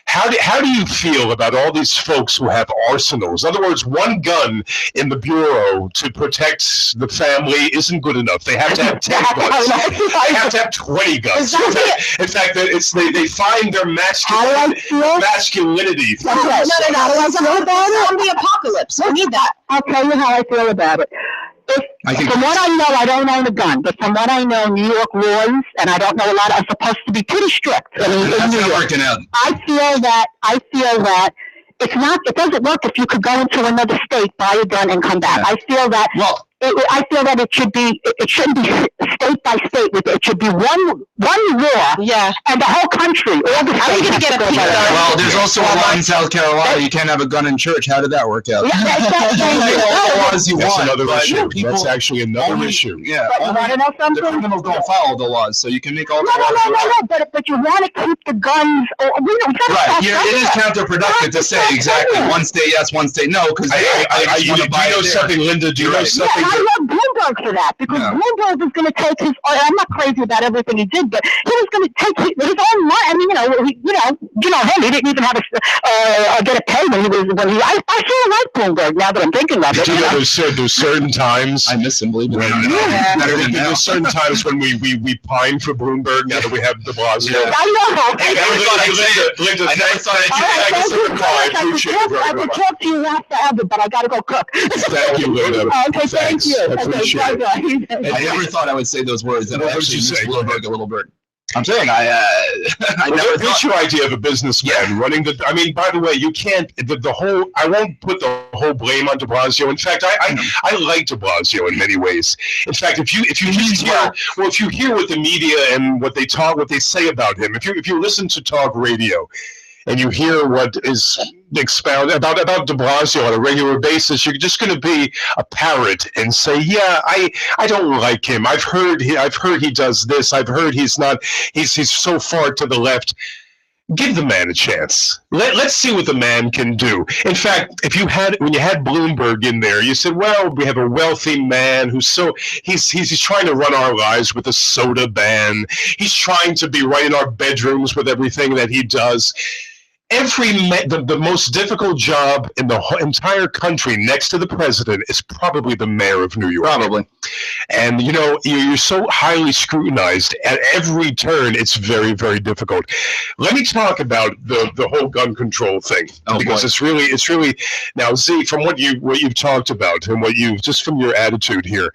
how do you feel about all these folks who have arsenals? In other words, one gun in the bureau to protect the family isn't good enough. They have to have 10 guns. They have to have 20 guns. In fact, they find their masculinity. No. Zombie apocalypse. We need that. I'll tell you how I feel about it. From what I know, I don't own a gun, but from what I know, New York laws, and I don't know a lot, are supposed to be pretty strict. That's not working out. I feel that it doesn't work if you could go into another state, buy a gun, and come back. Yeah. I feel that it shouldn't be state by state. It should be one law. Yeah. And the whole country, all the states have to go by that. Well, there's also a law in South Carolina. You can't have a gun in church. How did that work out? That's another issue. That's actually another issue. Yeah. But you want to know something? The criminals don't follow the laws, so you can make all the laws. No. But you want to keep the guns. Right. It is counterproductive to say exactly one state yes, one state no, because I want to buy it. Do you know something, Linda? Do you know something? I love Bloomberg for that because Bloomberg is going to take his. I'm not crazy about everything he did, but he was going to take his own money. I mean, you know him. He didn't even have get a pay when he. I sort of like Bloomberg now that I'm thinking of it. You know, there's certain times. I miss him. Believe me. There's certain times when we pine for Bloomberg now that we have de Blasio. I know. Linda, I never thought I'd appreciate it very much. I could talk to you last forever, but I got to go cook. Thank you, Linda. Okay, thank you. I appreciate it. I never thought I would say those words. That actually makes Bloomberg a little bit. I'm saying I never thought. What's your idea of a businessman running the? I mean, by the way, you can't. The whole. I won't put the whole blame on de Blasio. In fact, I like de Blasio in many ways. In fact, if you just hear what the media and what they say about him, if you listen to talk radio, and you hear what is expounded about de Blasio on a regular basis, you're just going to be a parrot and say, "Yeah, I don't like him. I've heard he does this. I've heard he's so far to the left." Give the man a chance. Let's see what the man can do. In fact, when you had Bloomberg in there, you said, "Well, we have a wealthy man he's trying to run our lives with a soda ban. He's trying to be right in our bedrooms with everything that he does." The most difficult job in the entire country next to the president is probably the mayor of New York. Probably. And, you're so highly scrutinized at every turn, it's very, very difficult. Let me talk about the whole gun control thing. Because it's really, now, Z, from what you've talked about and just from your attitude here,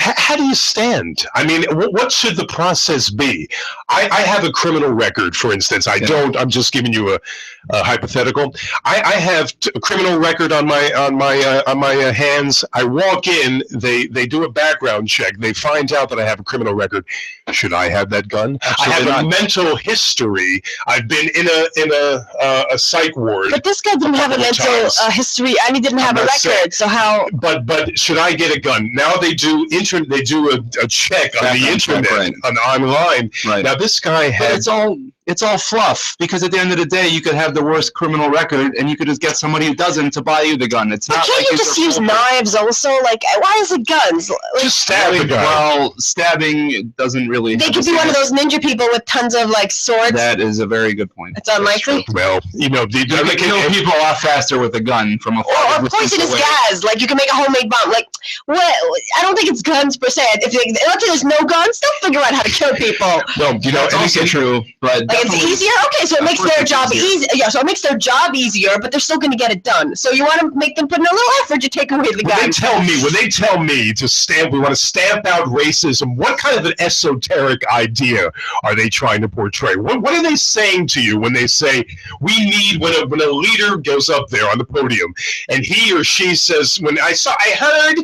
How do you stand? I mean, what should the process be? I have a criminal record, for instance. I don't. I'm just giving you a hypothetical. I have a criminal record on my hands. I walk in. They do a background check. They find out that I have a criminal record. Should I have that gun? Absolutely I have not. a mental history. I've been in a psych ward. But this guy didn't have a mental history, and he didn't have a record. So how? But should I get a gun? Now they do a check on the internet, right. online. Right. Now this guy had. But it's all fluff, because at the end of the day, you could have the worst criminal record, and you could just get somebody who doesn't to buy you the gun. It's not. Can't you just use knives also? Like, why is it guns? Like, Just stab the guy. Well, stabbing doesn't really. They could be one of those ninja people with tons of like swords. That is a very good point. It's unlikely. Well, you know, You can kill people a lot faster with a gun from a Or poisonous gas. Like you can make a homemade bomb. Like what? I don't think it's guns per se. If let's say there's no guns, they'll figure out how to kill people. No, you know, It's also true, but Like it's easier. Okay, so it makes their job easy. Yeah, so it makes their job easier, but they're still going to get it done. So you want to make them put in a little effort to take away the When guns. they tell me we want to stamp out racism, what kind of an esoteric idea are they trying to portray? What are they saying to you when they say we need, when a leader goes up there on the podium and he or she says, I heard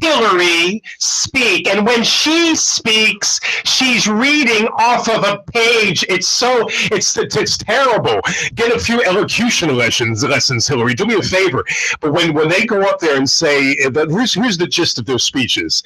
Hillary speak, and when she speaks, she's reading off of a page. It's terrible. Get a few elocution lessons, Hillary. Do me a favor. But when they go up there and say, here's the gist of their speeches.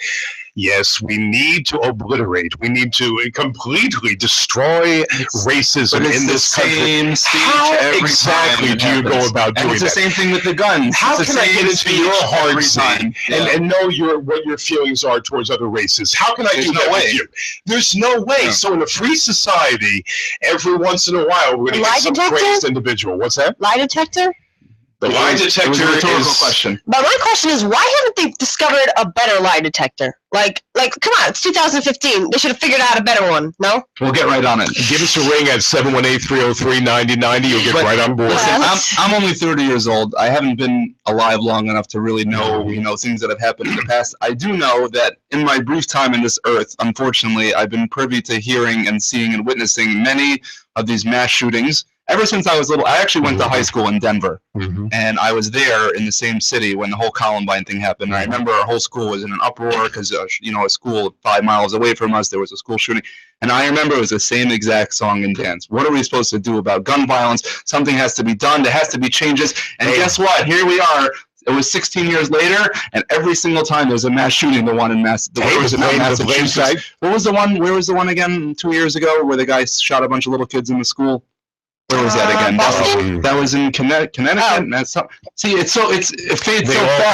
Yes, we need to obliterate. We need to completely destroy racism in this country. How exactly do you go about doing that? It's the same thing with the guns. How can I get into your heart scene and know what your feelings are towards other races? How can I do that with you? There's no way. No. So in a free society, every once in a while, we're going to get some crazed individual. What's that? Lie detector? The lie detector was a rhetorical is... question. But my question is, why haven't they discovered a better lie detector? Like, come on, it's 2015. They should have figured out a better one. No? We'll get right on it. Give us a ring at 718-303-9090. You'll get right on board. Listen, I'm only 30 years old. I haven't been alive long enough to really know, things that have happened in the past. I do know that in my brief time in this earth, unfortunately, I've been privy to hearing and seeing and witnessing many of these mass shootings. Ever since I was little, I actually went to high school in Denver, and I was there in the same city when the whole Columbine thing happened. I remember our whole school was in an uproar because, a school 5 miles away from us, there was a school shooting. And I remember it was the same exact song and dance. What are we supposed to do about gun violence? Something has to be done. There has to be changes. And guess what? Here we are. It was 16 years later, and every single time there's a mass shooting. The one in Massachusetts. What was the one? Where was the one again 2 years ago where the guy shot a bunch of little kids in the school? Where was that again? Boston? That was in Connecticut. Oh. It fades so fast.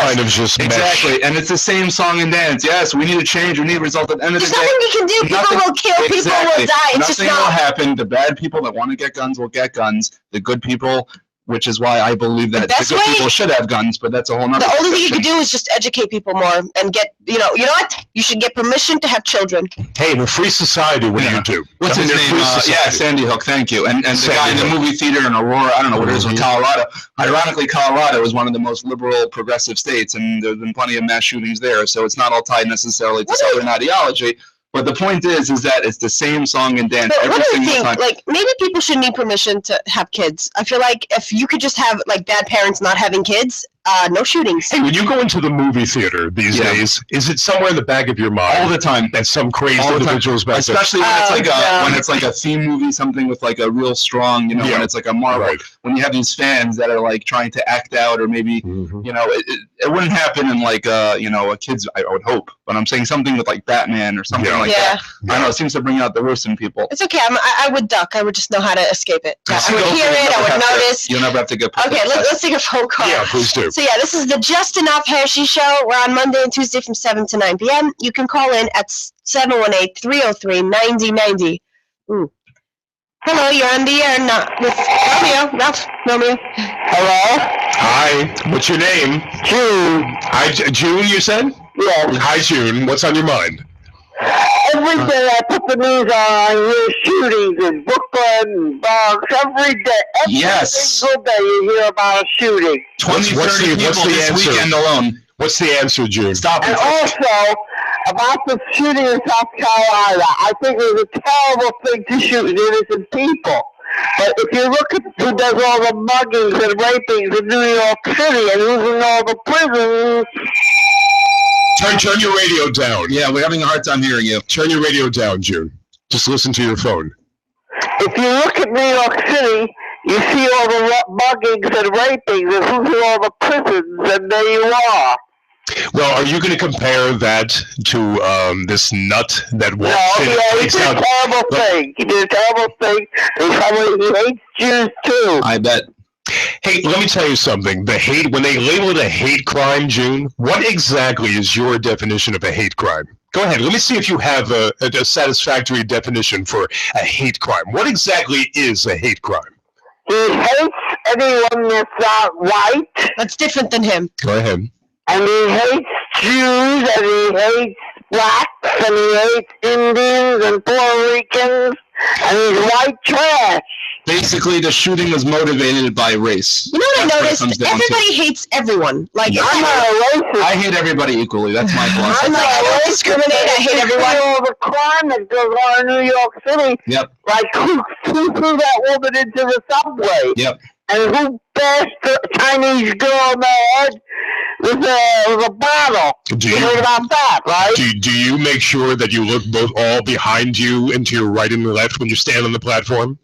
Kind of just exactly, and it's the same song and dance. Yes, we need a change. We need a result. At the end of the day, there's nothing you can do. People will kill. People will die. It's nothing will happen. The bad people that want to get guns will get guns. The good people, which is why I believe that the good people should have guns, but that's a whole nother. The only thing you can do is just educate people more and get, you know what? You should get permission to have children. Hey, in a free society, what do you do? What's his name? Sandy Hook. Thank you. And the guy in the movie theater in Aurora, I don't know what it is in Colorado. Ironically, Colorado is one of the most liberal, progressive states, and there's been plenty of mass shootings there. So it's not all tied necessarily to Southern ideology. But the point is that it's the same song and dance every single time. Like, maybe people should need permission to have kids. I feel like if you could just have, like, bad parents not having kids, no shootings. Hey, when you go into the movie theater these days, is it somewhere in the back of your mind? All the time. That some crazy individuals back there? Especially when it's like a theme movie, something with like a real strong, when it's like a Marvel. Right. When you have these fans that are like trying to act out, or maybe, it wouldn't happen in like a kid's, I would hope. But I'm saying something with like Batman or something like that. I don't know, it seems to bring out the worst in people. It's okay. I would duck. I would just know how to escape it. I would hear it. I would notice. You'll never have to get. Okay, let's take a phone call. Yeah, please do. So yeah, this is the Just Enough Heshy Show. We're on Monday and Tuesday from 7 to 9 p.m. You can call in at 718-303-9090. Hello, you're on the air with Romeo. Hello? Hi, what's your name? June. Hi, June, you said? Yes. Hi, June. What's on your mind? Every day I put the news on, hear shootings in Brooklyn and Bronx. Every day. Every single day you hear about a shooting. 20, 30 people this weekend alone. What's the answer, June? Stop it. And also, about the shooting in South Carolina. I think it was a terrible thing to shoot innocent people. But if you look at who does all the muggings and rapings in New York City and who's in all the prisons... Turn your radio down. Yeah, we're having a hard time hearing you. Turn your radio down, June. Just listen to your phone. If you look at New York City, you see all the muggings and rapings and who's in all the prisons, and there you are. Well, are you going to compare that to this nut that walks in? No, he did a terrible thing. He did a terrible thing. He hates Jews, too. I bet. Hey, let me tell you something. The hate, when they label it a hate crime, June, what exactly is your definition of a hate crime? Go ahead. Let me see if you have a satisfactory definition for a hate crime. What exactly is a hate crime? He hates anyone that's not white. That's different than him. Go ahead. And he hates Jews, and he hates blacks, and he hates Indians and Puerto Ricans, and he's white trash. Basically, the shooting was motivated by race. You know what I noticed? Everybody hates everyone. Like, I'm not a racist. I hate everybody equally. That's my philosophy. I'm like, I don't discriminate. I hate everyone. All the crime that goes on in New York City. Yep. Like, who threw that woman into the subway? Yep. And who bashed the Chinese girl in the head with a bottle? You heard about that, right? Do you make sure that you look both all behind you and to your right and left when you stand on the platform?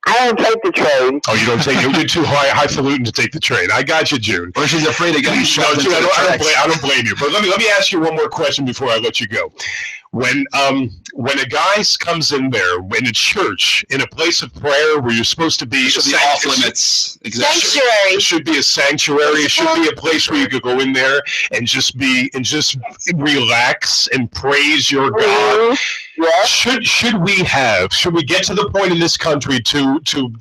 I don't take the train. Oh, you don't take it? You're too highfalutin to take the train. I got you, June. Or she's afraid of getting shot. No, June, I don't blame you. But let me ask you one more question before I let you go. When a guy comes in there in a church, in a place of prayer where you're supposed to be, it should be off limits. Exactly. Sanctuary. It should be a sanctuary. It should be a place where you could go in there and just relax and praise your God. Yeah. Should we get to the point in this country to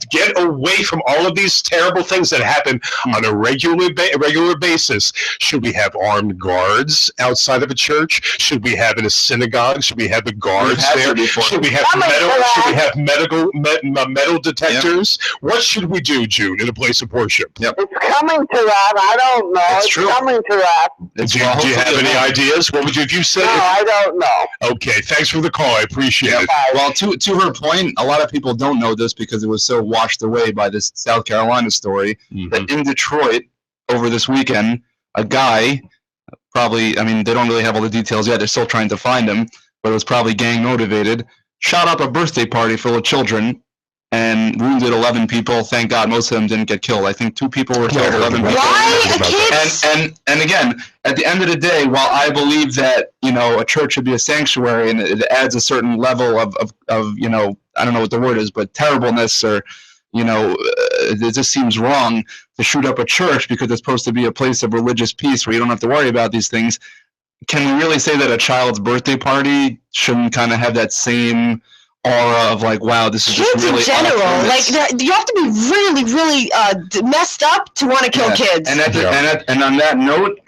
get away from all of these terrible things that happen on a regular basis? Should we have armed guards outside of a church? Should we have in a synagogue? Should we have the guards there? Should we have metal detectors? Yep. What should we do, June, in a place of worship? Yep. It's coming to that. I don't know. It's true. Coming to that. Do you have any ideas? What would you, if you said? No, I don't know. Okay, thanks for the call. I appreciate it. Well, to her point, a lot of people don't know this because it was so washed away by this South Carolina story. That in Detroit over this weekend, a guy, probably, I mean, they don't really have all the details yet. They're still trying to find him, but it was probably gang motivated. Shot up a birthday party full of children and wounded 11 people. Thank God most of them didn't get killed. I think 2 people were killed, 11 people. Why? Kids? And again, at the end of the day, while I believe that, you know, a church should be a sanctuary and it adds a certain level of you know, I don't know what the word is, but terribleness or, you know, it just seems wrong to shoot up a church because it's supposed to be a place of religious peace where you don't have to worry about these things. Can we really say that a child's birthday party shouldn't kind of have that same aura of like, wow, this is kids just really in general? Like, you have to be really, really messed up to want to kill kids. And on that note,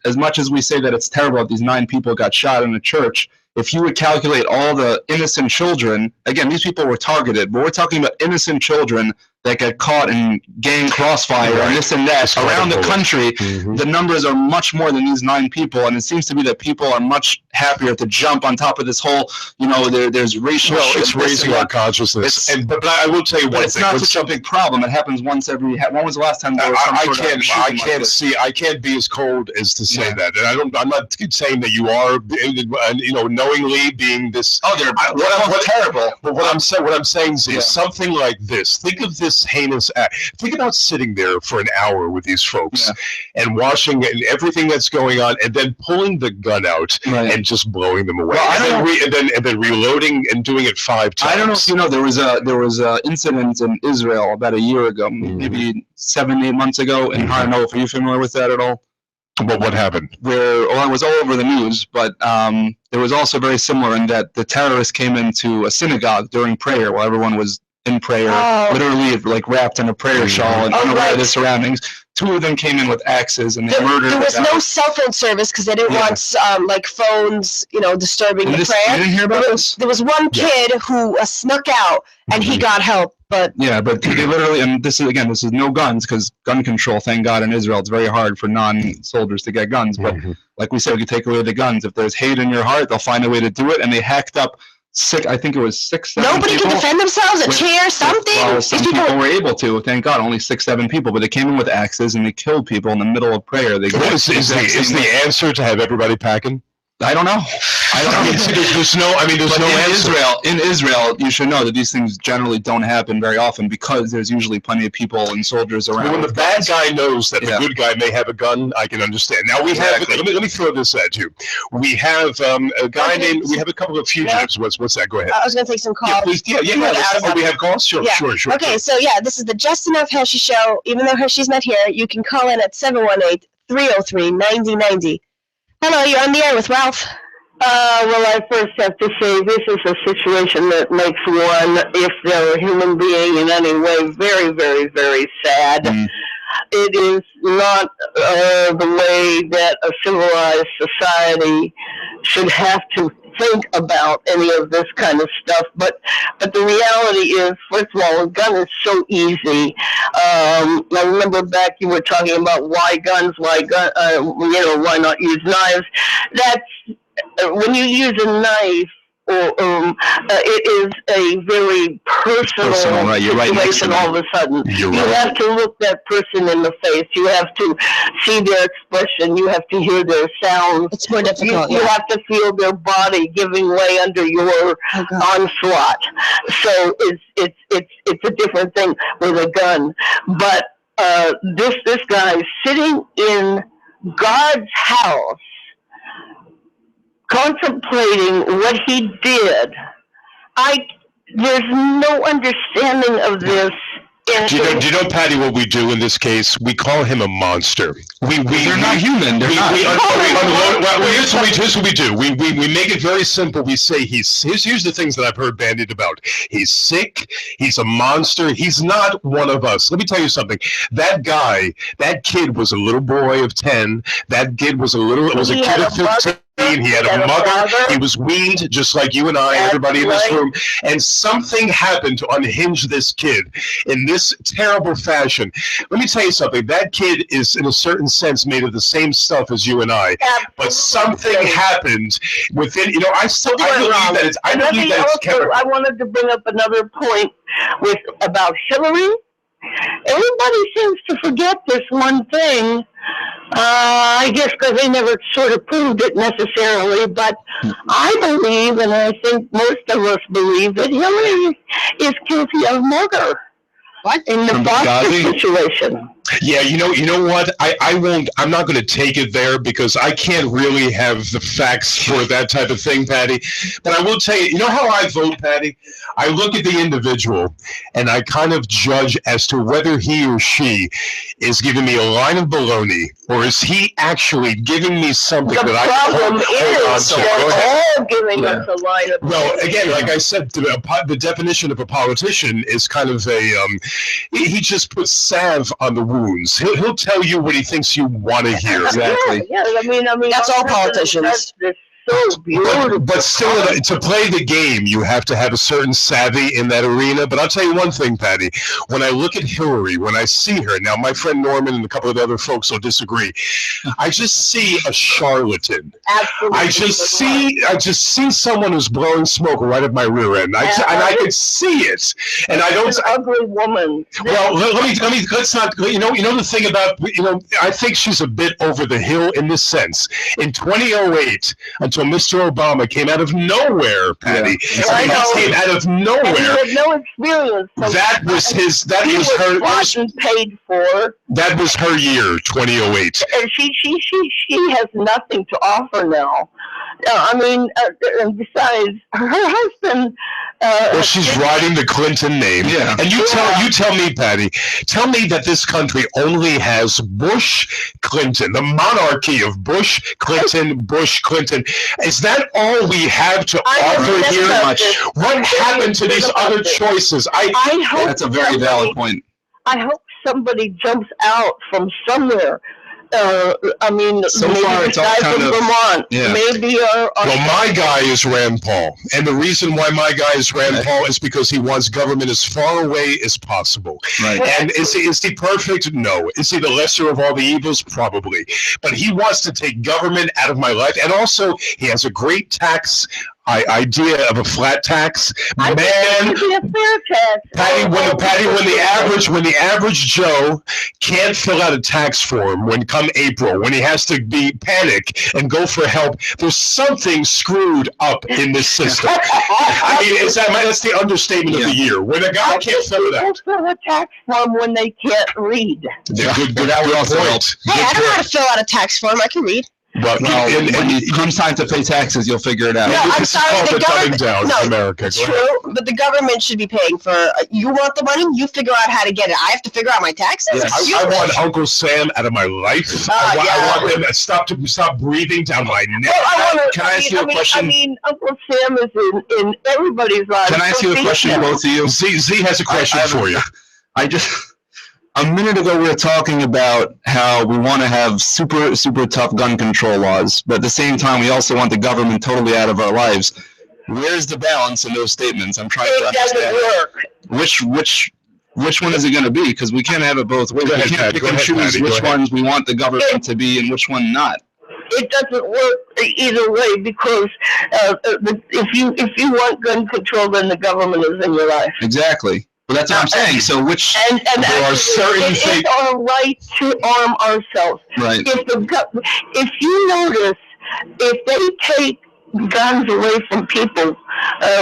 as much as we say that it's terrible that these 9 people got shot in a church, if you would calculate all the innocent children, again, these people were targeted, but we're talking about innocent children that got caught in gang crossfire and this and that around the country. The numbers are much more than these 9 people, and it seems to be that people are much happier to jump on top of this whole, you know, there's racial shit. It's raising our consciousness. But I will tell you one thing. It's not such a big problem. It happens once every. When was the last time there was some sort of shooting? I can't be as cold as to say that, and I'm not saying that you are, you know, knowingly being this. Oh, they're terrible. But what I'm saying is something like this. Think of this heinous act. Think about sitting there for an hour with these folks and watching everything that's going on, and then pulling the gun out and just blowing them away, and then reloading and doing it 5 times. I don't know if you know, there was a incident in Israel about a year ago, maybe 7-8 months ago in Hanover. Are you familiar with that at all? But what happened? It was all over the news, but there was also very similar in that the terrorists came into a synagogue during prayer while everyone was in prayer, literally like wrapped in a prayer shawl and unaware of the surroundings. 2 of them came in with axes and they murdered. There was no cell phone service because they didn't want like phones, you know, disturbing the prayer. You didn't hear about this? There was one kid who snuck out and he got help. But yeah, but they literally, and this is no guns, because gun control, thank God, in Israel, it's very hard for non-soldiers to get guns. But like we said, we could take away the guns. If there's hate in your heart, they'll find a way to do it. And they hacked up I think it was 6, 7 nobody people. can defend themselves, a chair, something. Well, some people were able to, thank God, only 6, 7 people, but they came in with axes and they killed people in the middle of prayer. They Is the answer to have everybody packing? I don't know. There's no answer. In Israel, you should know that these things generally don't happen very often, because there's usually plenty of people and soldiers around. When the bad guy knows that the good guy may have a gun, I can understand. Now we have. Let me throw this at you. We have a guy named. We have a couple of fugitives. What's that? Go ahead. I was going to take some calls. Yeah, please. Yeah. We have calls. Sure. Okay, so this is the Just Enough Heshy show. Even though Heshy's not here, you can call in at 718-303-9090. Hello, you're on the air with Ralph. Well, I first have to say this is a situation that makes one, if they're a human being in any way, very, very, very sad. It is not the way that a civilized society should have to think about any of this kind of stuff. But the reality is, first of all, a gun is so easy. I remember back you were talking about why guns, why not use knives. That's when you use a knife, it is a very personal right. situation all of a sudden. You have to look that person in the face. You have to see their expression. You have to hear their sounds. It's more difficult. You have to feel their body giving way under your onslaught. So it's a different thing with a gun. But this guy sitting in God's house, contemplating what he did, there's no understanding of this. Do you know, Patty, what we do in this case? We call him a monster. They're not human. They're not. Here's what we do. We make it very simple. We say here's the things that I've heard bandied about. He's sick. He's a monster. He's not one of us. Let me tell you something. That kid was a little boy of 10. That kid was a kid of 15. He had a mother. He was weaned, just like you and I, everybody in this room. And something happened to unhinge this kid in this terrible fashion. Let me tell you something. That kid is, in a certain sense, made of the same stuff as you and I. But something happened within. I believe that it's chemical. I wanted to bring up another point about Hillary. Everybody seems to forget this one thing. I guess because they never sort of proved it necessarily, but I believe, and I think most of us believe, that Hillary is guilty of murder. What? In the Foster situation. Yeah, you know what? I'm not going to take it there, because I can't really have the facts for that type of thing, Patty. But I will tell you, you know how I vote, Patty? I look at the individual and I kind of judge as to whether he or she is giving me a line of baloney, or is he actually giving me something that I can hold on to. They're all giving us a line of baloney. Well, again, like I said, the definition of a politician is kind of he just puts salve on the wounds. He'll tell you what he thinks you want to hear. Exactly. Yeah, I mean, that's all politicians. That's so beautiful. But still, to play the game, you have to have a certain savvy in that arena. But I'll tell you one thing, Patty. When I look at Hillary, when I see her, now my friend Norman and a couple of the other folks will disagree, I just see a charlatan. Absolutely. I just see someone who's blowing smoke right at my rear end. And I can see it. And I don't. An ugly woman. Well, let's not. You know the thing about. I think she's a bit over the hill in this sense. In 2008, until Mr. Obama came out of nowhere, Patty. Yeah. He came out of nowhere. And he had no experience. So that was his. That was her. Paid for. That was her year, 2008. And she has nothing to offer now. And besides, her husband. Well, she's riding the Clinton name. Yeah. And you tell me, Patty. Tell me that this country only has Bush, Clinton, the monarchy of Bush, Clinton, Bush, Clinton. Is that all we have to offer here? What happened to these other choices? I hope that's a very valid point. I hope somebody jumps out from somewhere I mean, So maybe far, the it's all guy kind from of- Vermont. yeah. Maybe Well, my guy is Rand Paul. And the reason why my guy is Rand Paul is because he wants government as far away as possible. Right. And is he perfect? No. Is he the lesser of all the evils? Probably. But he wants to take government out of my life. And also, he has a great tax idea of a flat tax. I think it should be a fair tax. Patty, when the average Joe can't fill out a tax form when come April, when he has to be panic and go for help, there's something screwed up in this system. I mean, that's the understatement of the year. When a guy can't fill it out. Fill a tax form when they can't read. Good That would also help. point. Hey, I don't know how to fill out a tax form. I can read. But Well, when it comes time to pay taxes, you'll figure it out. No, I'm this sorry, is called the the dumbing government- down no, of America. Go ahead. True, but the government should be paying for. You want the money? You figure out how to get it. I have to figure out my taxes. Yes. Excuse I me? want Uncle Sam out of my life. Ah, I want him to stop breathing down my neck. Well, Can I ask you a question? I mean, Uncle Sam is in everybody's life. Can I ask you a question, both of you? Z has a question for you. A minute ago, we were talking about how we want to have super, super tough gun control laws, but at the same time, we also want the government totally out of our lives. Where's the balance in those statements? I'm trying to It doesn't understand. work. Which one is it going to be? Because we can't have it both ways. Go We ahead, can't Pat. pick Go and ahead, choose Patty. Go which ahead. ones we want the government to be and which one not. It doesn't work either way because if you want gun control, then the government is in your life. Exactly. But that's what I'm saying. So which And There are certain it is things- our right to arm ourselves. right? If you notice, if they take guns away from people,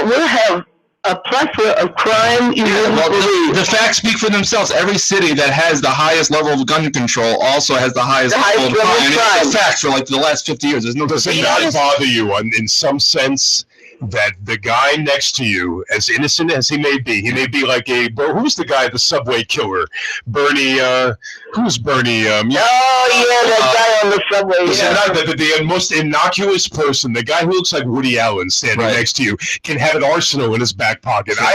we'll have a plethora of crime. You wouldn't Well, believe. the facts speak for themselves. Every city that has the highest level of gun control also has the highest level of crime. And it's a fact for like the last 50 years. There's no Does it not bother you in some sense that the guy next to you, as innocent as he may be like who's the guy, the subway killer? Bernie, who's Bernie? Oh, yeah, that guy on the subway. The most innocuous person, the guy who looks like Woody Allen standing Right. next to you, can have an arsenal in his back pocket. I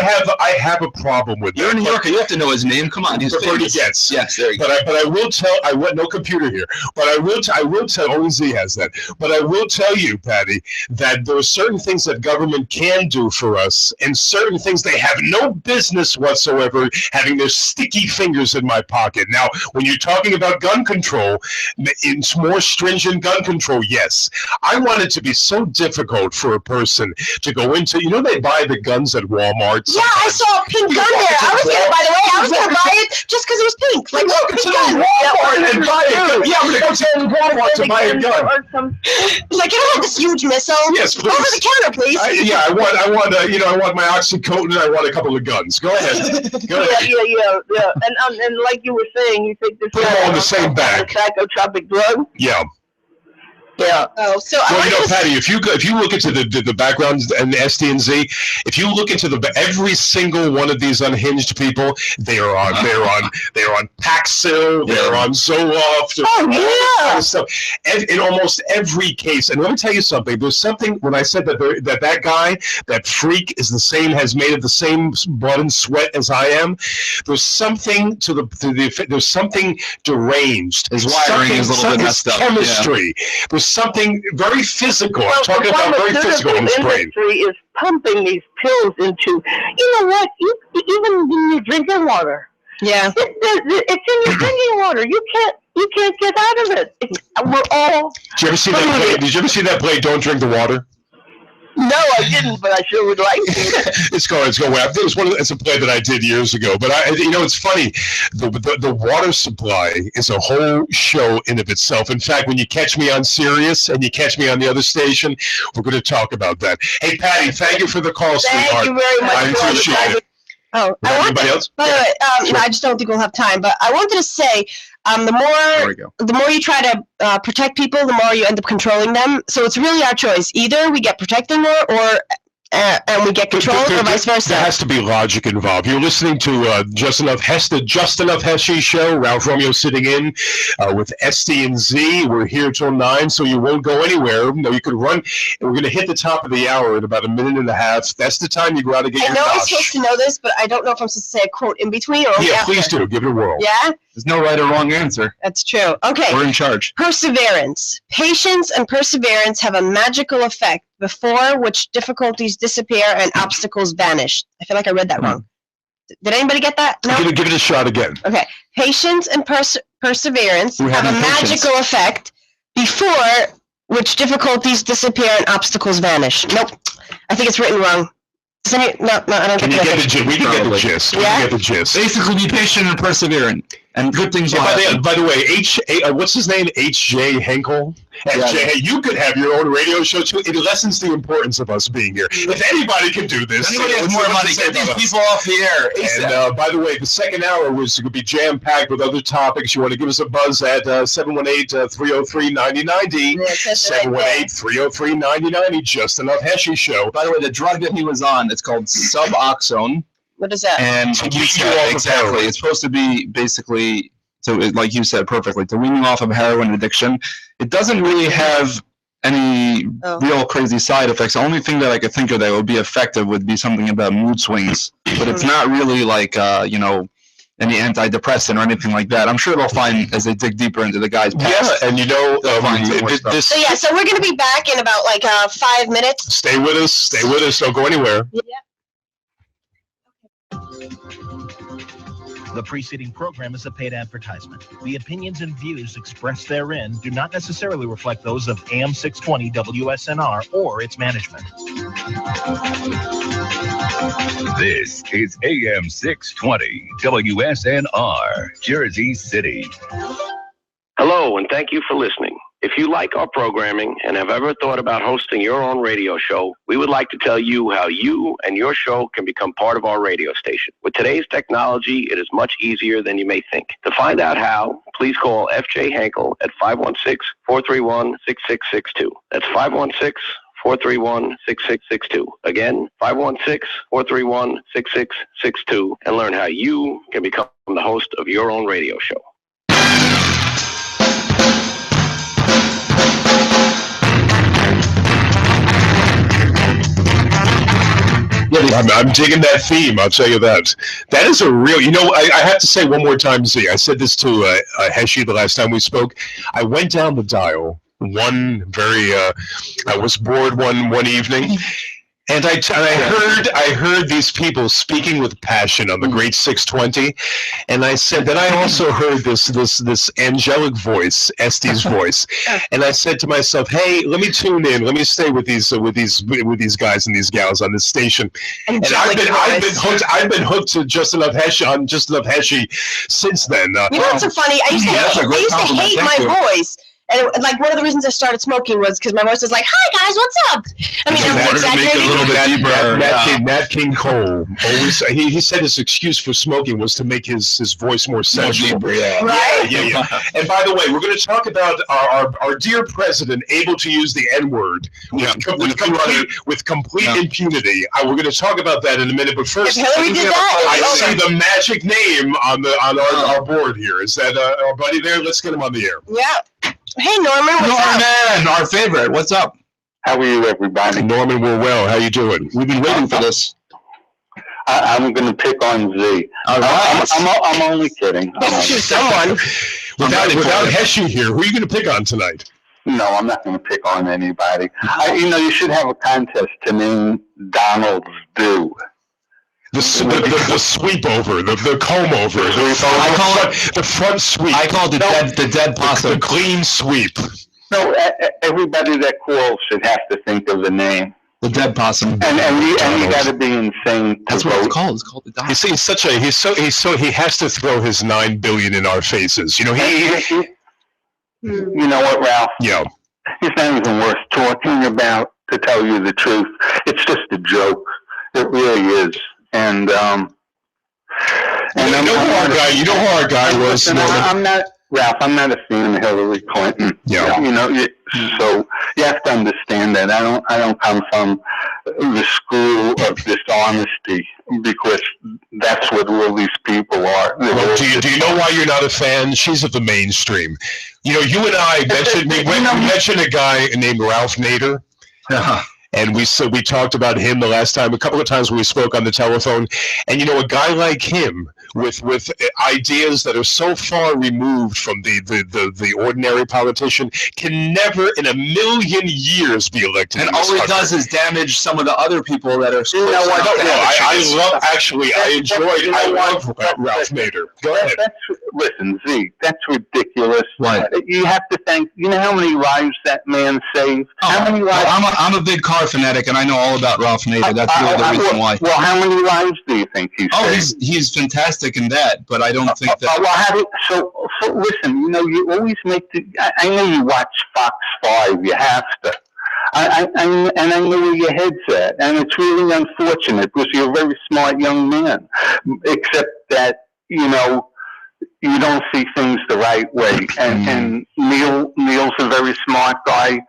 have a problem with that. You're a New Yorker. You have to know his name. Come on, he's Prefer famous. he gets. Yes, there you go. But I will tell. I want no computer here. But I will tell. Only Z has that. But I will tell you, Patty, that there are certain things that government can do for us, and certain things they have no business whatsoever having their sticky fingers in my pocket. Now, when you're talking about gun control, it's more stringent gun control. Yes, I want it to be so difficult for a person to go into. You know, they buy the guns at Walmart. Yeah, I saw a pink gun there. I was gonna buy it just because it was pink. Like, oh, pink gun. Walmart and buy it. Yeah, I'm gonna go to Walmart to buy a gun. Like, can I have this huge missile? Yes, please. Over the counter, please. I want my oxycodone and I want a couple of guns. Go ahead. Go ahead. Yeah. And like you were saying, you think this Put them all in the same is bag. a psychotropic drug? Yeah. Yeah. Oh, so Well, I you know, wanted to Patty, if you look into the backgrounds and the SD and Z, if you look into every single one of these unhinged people, they are on Paxil, they're on Zoloft, kind of stuff. In almost every case, and let me tell you something. There's something when I said that guy, that freak, has made of the same blood and sweat as I am. There's something there's something deranged. His wiring is a little bit messed up. Chemistry. There's something very physical. I'm Well, talking the about very physical in his brain. industry is pumping these pills into. You know what? Even in your drinking water, yeah. it's in your drinking water. You can't get out of it. We're all. Did you ever see that play? Did you ever see that play? Don't drink the water. No, I didn't, but I sure would like to. It's going way up. It's a play that I did years ago. But it's funny. The water supply is a whole show in of itself. In fact, when you catch me on Sirius and you catch me on the other station, we're going to talk about that. Hey, Patty, thank you for the call, sweetheart. Thank you very much. I appreciate it. Oh, Anybody else? By the way, no, I just don't think we'll have time. But I wanted to say, the more you try to protect people, the more you end up controlling them. So it's really our choice. Either we get protected more, or and we get control, or vice versa? There has to be logic involved. You're listening to Just Enough Hesh, the Just Enough Heshy show. Ralph Romeo sitting in with SD and Z. We're here till 9, so you won't go anywhere. No, you could run, and we're going to hit the top of the hour in about a minute and a half. That's the time you go out to get your I know I'm nosh. supposed to know this, but I don't know if I'm supposed to say a quote in between or Yeah, after. please do. Give it a whirl. Yeah? There's no right or wrong answer. That's true. Okay. We're in charge. Perseverance. Patience and perseverance have a magical effect before which difficulties disappear and obstacles vanish. I feel like I read that wrong. Did anybody get that? No? Give it a shot again. Okay. Patience and perseverance We have a have impatience. magical effect before which difficulties disappear and obstacles vanish. Nope. I think it's written wrong. Does any, no, I don't Can get you the get the gist? We can get the gist. We Yeah? can get the gist. Basically, be patient and perseverant, and good things will happen. By the way, what's his name? H.J. Henkel? Hey, you could have your own radio show too. It lessens the importance of us being here. If anybody can do this, Anybody has more money, get these people off the air. And by the way, the second hour was going to be jam-packed with other topics. You want to give us a buzz at 718-303-9090. 718-303-9090. Just Enough Heshy show. By the way, the drug that he was on, it's called Suboxone. What is that? And To you wean you said, off of exactly, heroin. it's supposed to be basically, like you said perfectly, to wean you off of heroin addiction. It doesn't really have any real crazy side effects. The only thing that I could think of that would be effective would be something about mood swings. But it's not really like, any antidepressant or anything like that. I'm sure they'll find as they dig deeper into the guy's past. Yeah, and find some more stuff. So yeah, so we're going to be back in about 5 minutes. Stay with us. Don't go anywhere. Yeah. The preceding program is a paid advertisement. The opinions and views expressed therein do not necessarily reflect those of AM 620 WSNR or its management. This is AM 620 WSNR, Jersey City. Hello, and thank you for listening. If you like our programming and have ever thought about hosting your own radio show, we would like to tell you how you and your show can become part of our radio station. With today's technology, it is much easier than you may think. To find out how, please call FJ Henkel at 516-431-6662. That's 516-431-6662. Again, 516-431-6662, and learn how you can become the host of your own radio show. I'm digging that theme, I'll tell you that. That is a real, I have to say one more time, Z. I said this to Heshy the last time we spoke. I went down the dial I was bored one evening, and I heard these people speaking with passion on the great 620, and I said, then I also heard this angelic voice, Este's voice, and I said to myself, hey, let me tune in, let me stay with these guys and these gals on this station, and I've been hooked to Just Enough Hesh on Just Enough Heshy since then. You know what's so funny? I used to hate my voice. And one of the reasons I started smoking was because my voice was like, "Hi guys, what's up?" I mean, I'm exaggerating. A little bit deeper. Nat King Cole always he said his excuse for smoking was to make his voice more sensual. Right? Yeah. And by the way, we're going to talk about our dear president able to use the N-word with complete impunity. We're going to talk about that in a minute. But first, if Hillary did that, I see the magic name on our board here. Is that our buddy there? Let's get him on the air. Yeah. Hey, Norman, what's up? Norman, our favorite. What's up? How are you, everybody? Norman, we're well. How you doing? We've been waiting for this. I'm going to pick on Z. All right. I'm only kidding. Someone. Without Heshy here, who are you going to pick on tonight? No, I'm not going to pick on anybody. You should have a contest to name Donald's do. The sweep over, the comb over, the front sweep. I call it the dead possum. The clean sweep. No, everybody that calls should have to think of the name. The dead possum. And you got to be insane. That's what it's called. It's called the Donald. He has to throw his $9 billion in our faces. You know what, Ralph? Yeah. It's not even worth talking about, to tell you the truth. It's just a joke. It really is. And you know who our guy was. I'm not. Ralph, I'm not a fan of Hillary Clinton. Yeah. So you have to understand that I don't come from the school of dishonesty, because that's what all these people are. Well, do you know why you're not a fan? She's of the mainstream. You and I mentioned we mentioned a guy named Ralph Nader. And we talked about him the last time, a couple of times when we spoke on the telephone. And a guy like him with ideas that are so far removed from the ordinary politician can never in a million years be elected. And all he does is damage some of the other people that are. I love Ralph Nader. Go ahead. Listen, Z, that's ridiculous. Right. You have to thank. You know how many lives that man saved? How many lives? I'm a big car fanatic, and I know all about Ralph Nader. That's really the reason why. Well, how many lives do you think he saved? He's fantastic in that, but I don't think that. So listen. You always make the. I know you watch Fox 5. You have to. And I know where your head's at, and it's really unfortunate because you're a very smart young man, except that you don't see things the right way. And Neil's a very smart guy.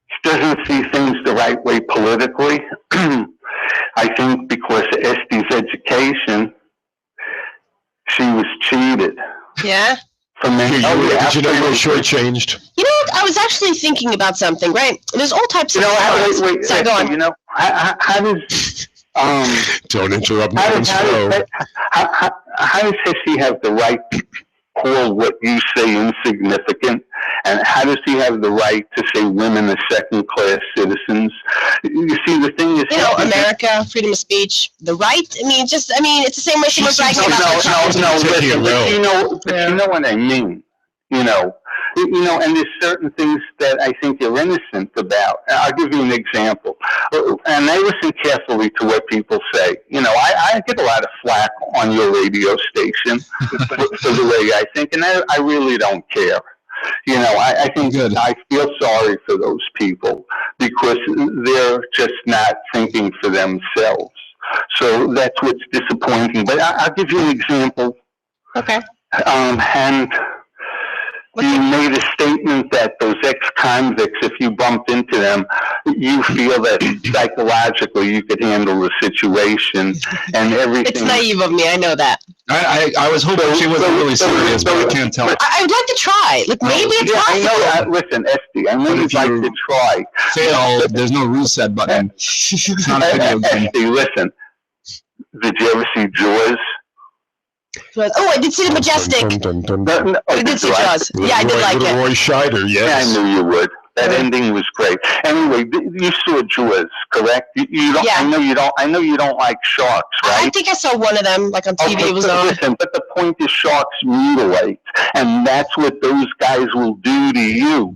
He doesn't see things the right way politically. I think because of Estie's education, she was cheated. Yeah? Did you know you were shortchanged? You know what? I was actually thinking about something, right? There's all types of... Wait, sorry, go on. How does... Don't interrupt Nathan's flow. How does Heshy have the right to call what you say insignificant? And how does he have the right to say women are second-class citizens? You see, the thing is... America, freedom of speech, the right. It's the same way she was bragging about... You know what I mean. And there's certain things that I think you're innocent about. I'll give you an example. And I listen carefully to what people say. I get a lot of flack on your radio station for the way I think, and I really don't care. I think I feel sorry for those people because they're just not thinking for themselves. So that's what's disappointing. But I'll give you an example. Okay. And you made a statement that those ex-convicts, if you bumped into them, you feel that psychologically you could handle the situation and everything. It's naive of me, I know that. I was hoping she wasn't really serious, but I can't tell. I would like to try. Maybe it's possible. I know. Listen, Esty, I know you'd like to try. Fail, there's no reset button. It's not a video game. Esty, listen. Did you ever see Jaws? Oh, I did see The Majestic. I did see Jaws. Yeah, I did like it. Roy Scheider, yes. Yeah, I knew you would. That ending was great. Anyway, you saw Jaws, correct? You don't. Yeah. I know you don't like sharks, right? I think I saw one of them, like on TV. It was on. Listen, but the point is, sharks mutilate, and that's what those guys will do to you.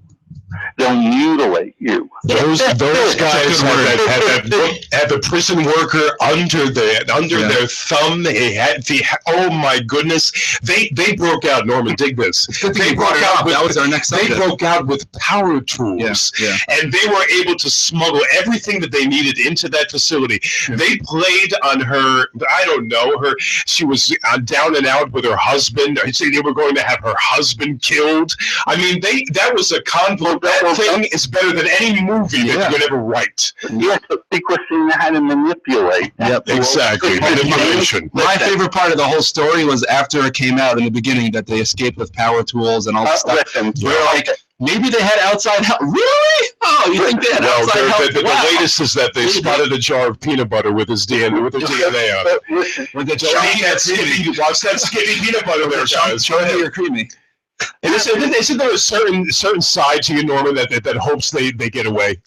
They'll mutilate you. Those guys have the prison worker under their thumb. They had oh my goodness! They broke out. Norman, dig this. They broke out. That was our next subject. They broke out with power tools, and they were able to smuggle everything that they needed into that facility. Yeah. They played on her. I don't know her. She was down and out with her husband. They were going to have her husband killed. I mean, that was a convo. That thing is better than any movie that you could ever write. Yes, because they know how to manipulate. Yep, exactly. Manipulation. My favorite part of the whole story was after it came out in the beginning that they escaped with power tools and all that stuff. We're like, maybe they had outside help. Really? Oh, you think they had outside help? The latest is that they spotted a jar of peanut butter with his DNA on it. Watch that skinny peanut butter there, guys. Chunky or creamy? And isn't there a certain side to you, Norman, that hopes they get away?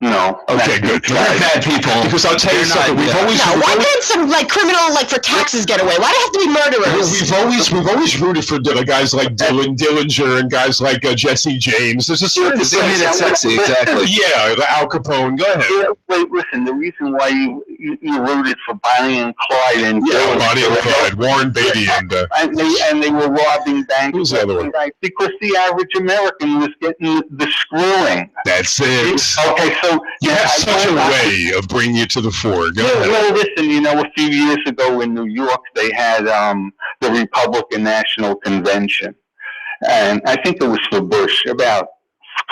No. Okay, good. They're bad people. Because I'll tell you something. Why can't some criminal for taxes get away? Why do they have to be murderers? We've always rooted for guys like Dillinger and guys like Jesse James. There's a certain they made it sexy, exactly. Yeah, Al Capone. Go ahead. Yeah, wait, listen. The reason why you rooted for Bonnie and Clyde and Bonnie and Clyde, Warren Beatty, and they were robbing banks. Who's the other one? Right, because the average American was getting the screwing. That's it. Okay, so you have such a way of bringing you to the fore. Well, listen, a few years ago in New York, they had the Republican National Convention, and I think it was for Bush about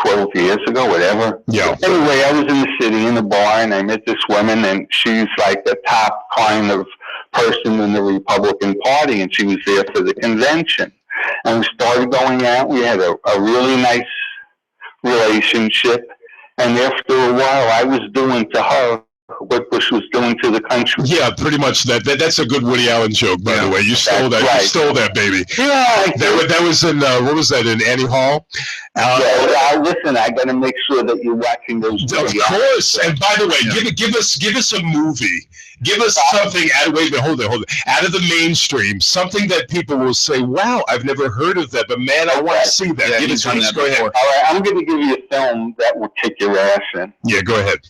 12 years ago, whatever. Yeah. Anyway, I was in the city in a bar, and I met this woman, and she's like the top kind of person in the Republican Party, and she was there for the convention. And we started going out. We had a really nice relationship. And after a while, I was doing to her what Bush was doing to the country. Yeah, pretty much that. That's a good Woody Allen joke, by the way. You stole that. Right. You stole that, baby. Yeah. That was in, what was that, in Annie Hall? Listen, I got to make sure that you're watching those videos. Of course. And by the way, give us a movie. Give us something, hold it. Out of the mainstream, something that people will say, wow, I've never heard of that, but man, I want to see that. Yeah, give us that. Go ahead. All right, I'm going to give you a film that will kick your ass in. Yeah, go ahead.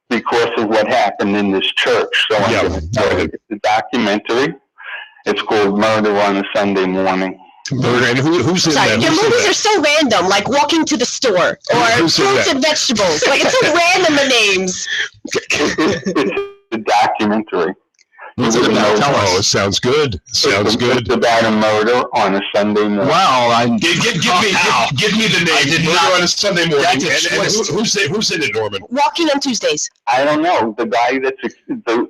Because of what happened in this church. So I'm going to tell you. It's a documentary. It's called Murder on a Sunday Morning. Murder, and who's in that? Your movies are so random, like walking to the store or fruits and vegetables. Like, it's so random, the names. It's a documentary. What's it about? Tell us. Oh, it sounds good. It's about a murder on a Sunday morning. Wow. Give me the name. Murder on a Sunday morning. And who's in it, Norman? Walking on Tuesdays. I don't know. The guy that's the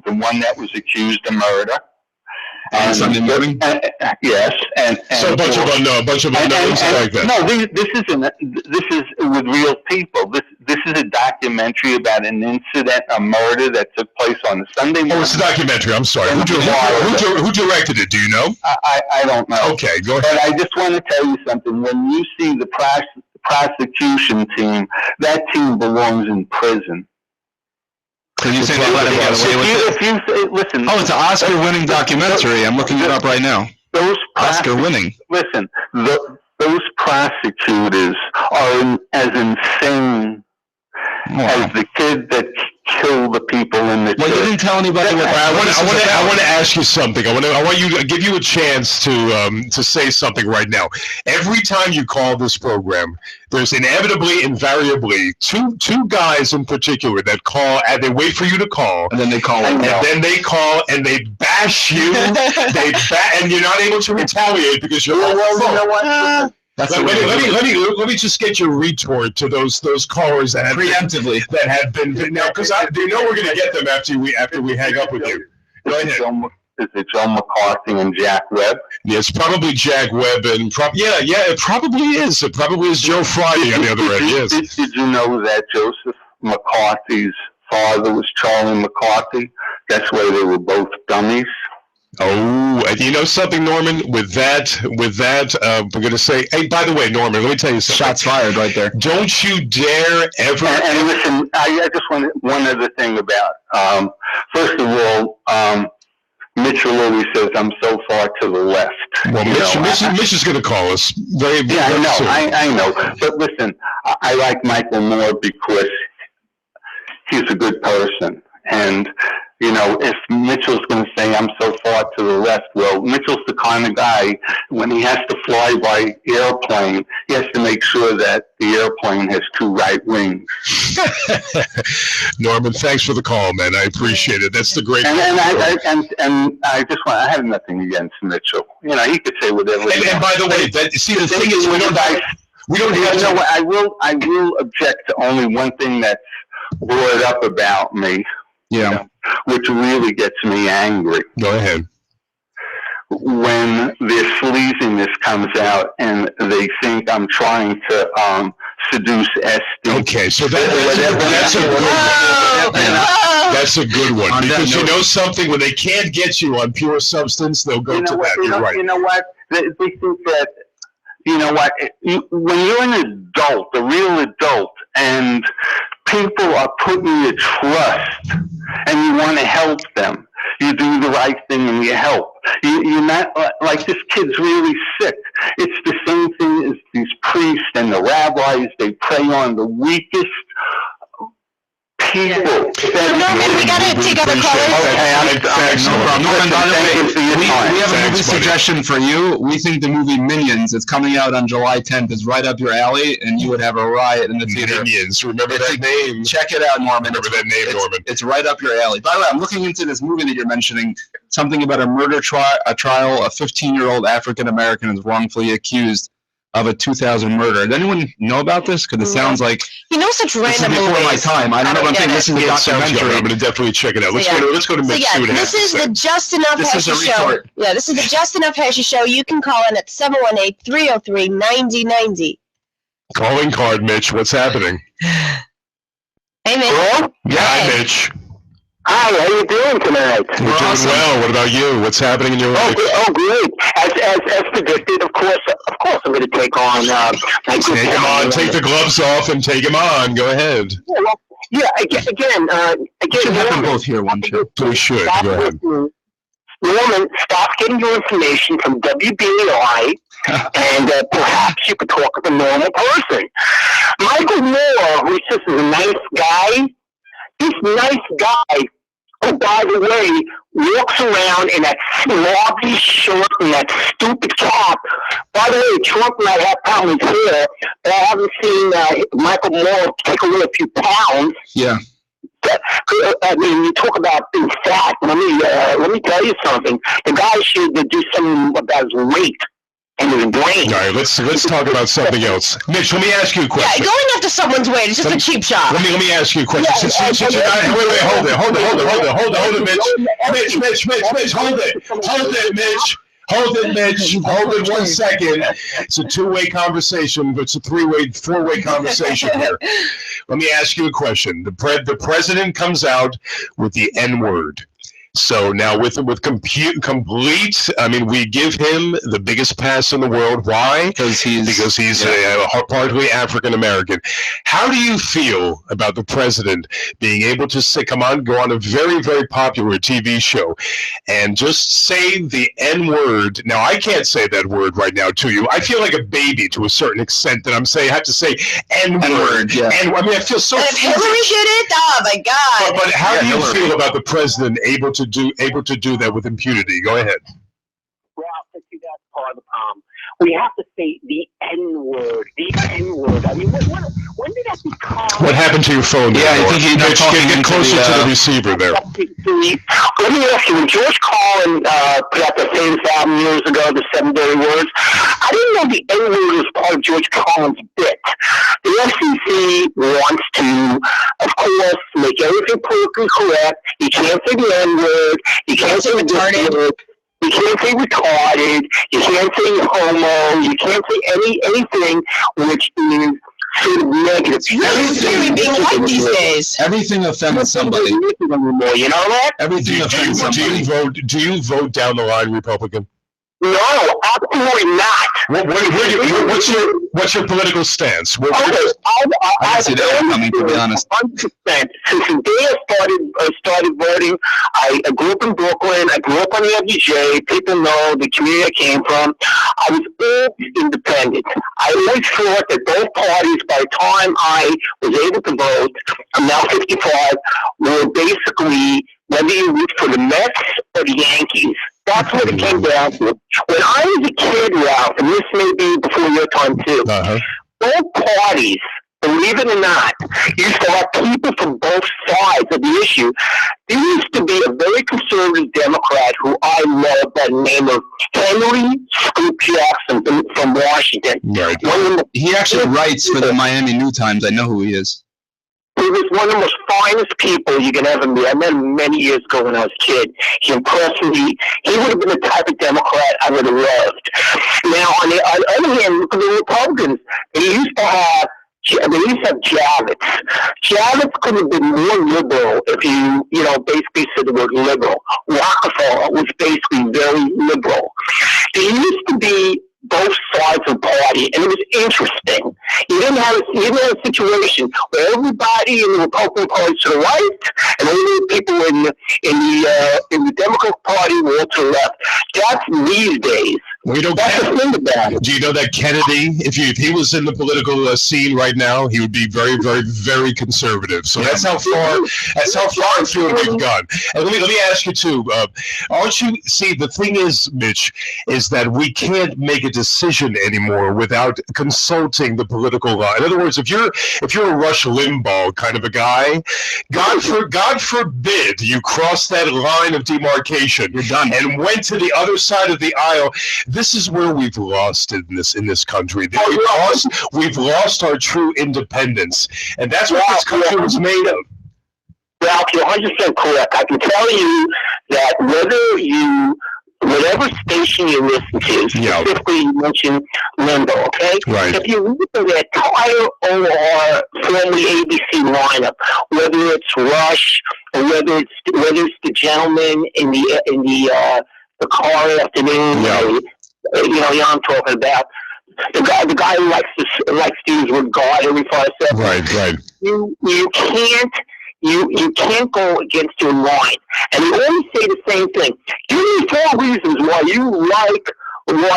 one that was accused of murder. On Sunday morning? Yes. And so a bunch of unknowns like that. No, this is with real people. This is a documentary about an incident, a murder that took place on a Sunday morning. Oh, it's a documentary. I'm sorry. Who directed it? Do you know? I don't know. Okay, go ahead. But I just want to tell you something. When you see the prosecution team, that team belongs in prison. Can you say they let him get away with it? Listen. Oh, it's an Oscar-winning documentary. I'm looking it up right now. Oscar-winning. Listen, those prosecutors are as insane as the kid that killed the people in the church. You didn't tell anybody what I want to ask you something. I want you to give you a chance to say something right now. Every time you call this program, there's invariably two guys in particular that call and they wait for you to call, and then they call, and then they call and they bash you. And you're not able to retaliate because you're on the phone. You know what? Let me just get your retort to those callers that have preemptively that have been now, because they know we're going to get them after we hang up with you. Go ahead. Is it Joe McCarthy and Jack Webb? Yeah, it's probably Jack Webb and it probably is. It probably is Joe Friday on the other end. Yes. Did you know that Joseph McCarthy's father was Charlie McCarthy? That's why they were both dummies. Oh, and you know something, Norman? With that, we're going to say, hey, by the way, Norman, let me tell you something. Shots fired right there. Don't you dare ever... And listen, I just want one other thing about, first of all, Mitchell always says, I'm so far to the left. Well, Mitch is going to call us. I know. But listen, I like Michael Moore because he's a good person. And, if Mitchell's going to say, I'm so far to the left, well, Mitchell's the kind of guy, when he has to fly by airplane, he has to make sure that the airplane has two right wings. Norman, thanks for the call, man. I appreciate it. That's the great and I have nothing against Mitchell. He could say whatever. And by the way, the thing is, we don't have to. I will object to only one thing that's brought up about me. Yeah. Which really gets me angry. Go ahead. When their sleaziness comes out and they think I'm trying to seduce SD. Okay, so that's a good one. Because you know something, when they can't get you on pure substance, they'll go to that. You're right. You know what? They think that, when you're an adult, a real adult, and people are putting your trust and you want to help them, you do the right thing and you help. You're not like, this kid's really sick. It's the same thing as these priests and the rabbis. They prey on the weakest people. So Norman, we gotta take other callers. We have a movie suggestion for you. We think the movie Minions is coming out on July 10th. Is right up your alley, and you would have a riot in the theater. Minions, remember that name? Check it out, Norman. Remember that name, Norman. It's right up your alley. By the way, I'm looking into this movie that you're mentioning. Something about a murder trial. A 15-year-old African American is wrongfully accused of a 2000 murder. Does anyone know about this? Because it sounds like such random this is before my time. I don't know. I'm saying this is a documentary. I'm going to definitely check it out. Let's go to Mitch. This is the Just Enough Heshy Show. Yeah, this is the Just Enough Heshy Show. You can call in at 718-303-9090. Calling card, Mitch. What's happening? Hey, Mitch. Hello? Yeah, hi, Mitch. Hi, how you doing tonight? We're doing well. What about you? What's happening in your life? Oh, great. As predicted, of course, I'm going to take on. Take him on. Take the gloves off and take him on. Go ahead. Again. Should have them both here, one too. We should. Go ahead. Norman, stop getting your information from WBAI, and perhaps you could talk with a normal person. Michael Moore, who says is a nice guy. This nice guy, who, by the way, walks around in that snobby shirt and that stupid cap. By the way, Trump might have problems here, but I haven't seen Michael Moore take away a few pounds. Yeah. I mean, you talk about being fat. Let me tell you something. The guy should do something about his weight and his brain. All right, let's talk about something else. Mitch, let me ask you a question. Yeah, going after someone's weight is just a cheap shot. Let me ask you a question. Wait, hold it, Mitch. Mitch, hold it, Mitch. Hold it 1 second. It's a two-way conversation, but it's a four-way conversation here. Let me ask you a question. The president comes out with the N-word. So now with complete, I mean, we give him the biggest pass in the world. Why? Because he's partly African American. How do you feel about the president being able to go on a very, very popular TV show and just say the N-word? Now, I can't say that word right now to you. I feel like a baby to a certain extent that I have to say N-word. Yeah. I mean, I feel so. And if Hillary did it, oh my God. But how do you feel about the president able to do that with impunity? Go ahead. Well, that's part of the problem. We have to say the N-word. I mean, when did that become? What happened to your phone? Yeah, I think you're talking get closer to the receiver there. Let me ask you, when George Carlin put out the famous album years ago, The 7 Dirty Words, I didn't know the N-word was part of George Carlin's bit. The FCC wants to, of course, make everything politically correct. You can't say the N-word. You can't say retarded. You can't say retarded. You can't say homo. You can't say anything which is sort of negative. It's really being like these days. Everything offends somebody. You know that? Everything offends somebody. Do you vote down the line Republican? No, absolutely not. What's your political stance? Okay, I see that coming, to be honest. 100%. Since the day I started voting, I grew up in Brooklyn. I grew up on the FDJ. People know the community I came from. I was always independent. I always thought that both parties, by the time I was able to vote, I'm now 55, were basically whether you root for the Mets or the Yankees. That's what it came down to. When I was a kid, Ralph, and this may be before your time too, both parties, believe it or not, used to have people from both sides of the issue. There used to be a very conservative Democrat who I love by the name of Henry Scoop Jackson from Washington. Right. He actually writes for the Miami New Times. I know who he is. He was one of the most finest people you can ever meet. I met him many years ago when I was a kid. He impressed me. He would have been the type of Democrat I would have loved. Now, on the other hand, look at the Republicans. They used to have Javits. Javits could have been more liberal if you basically said the word liberal. Rockefeller was basically very liberal. There used to be both sides of the party, and it was interesting. You didn't have a situation where everybody in the Republican Party to the right, and only people in the Democratic Party were to the left. That's these days. We don't. That's the thing about it. Do you know that Kennedy, if he was in the political scene right now, he would be very, very, very conservative. So that's how far afield we've gone. And let me ask you too. Aren't you? See, the thing is, Mitch, is that we can't make a decision anymore without consulting the political law. In other words, if you're a Rush Limbaugh kind of a guy, God forbid you cross that line of demarcation, you're done, and went to the other side of the aisle. This is where we've lost in this country. We've lost our true independence, and that's what this country was made of. Ralph, you're 100% correct. I can tell you that whatever station you listen to, specifically you mentioned Limbo, okay? Right. If you look at that entire OR formerly ABC lineup, whether it's Rush or whether it's the gentleman in the car afternoon, you know I'm talking about. The guy who likes to use regard every 5 seconds. Right. You can't go against your line. And you always say the same thing. Give me 4 reasons why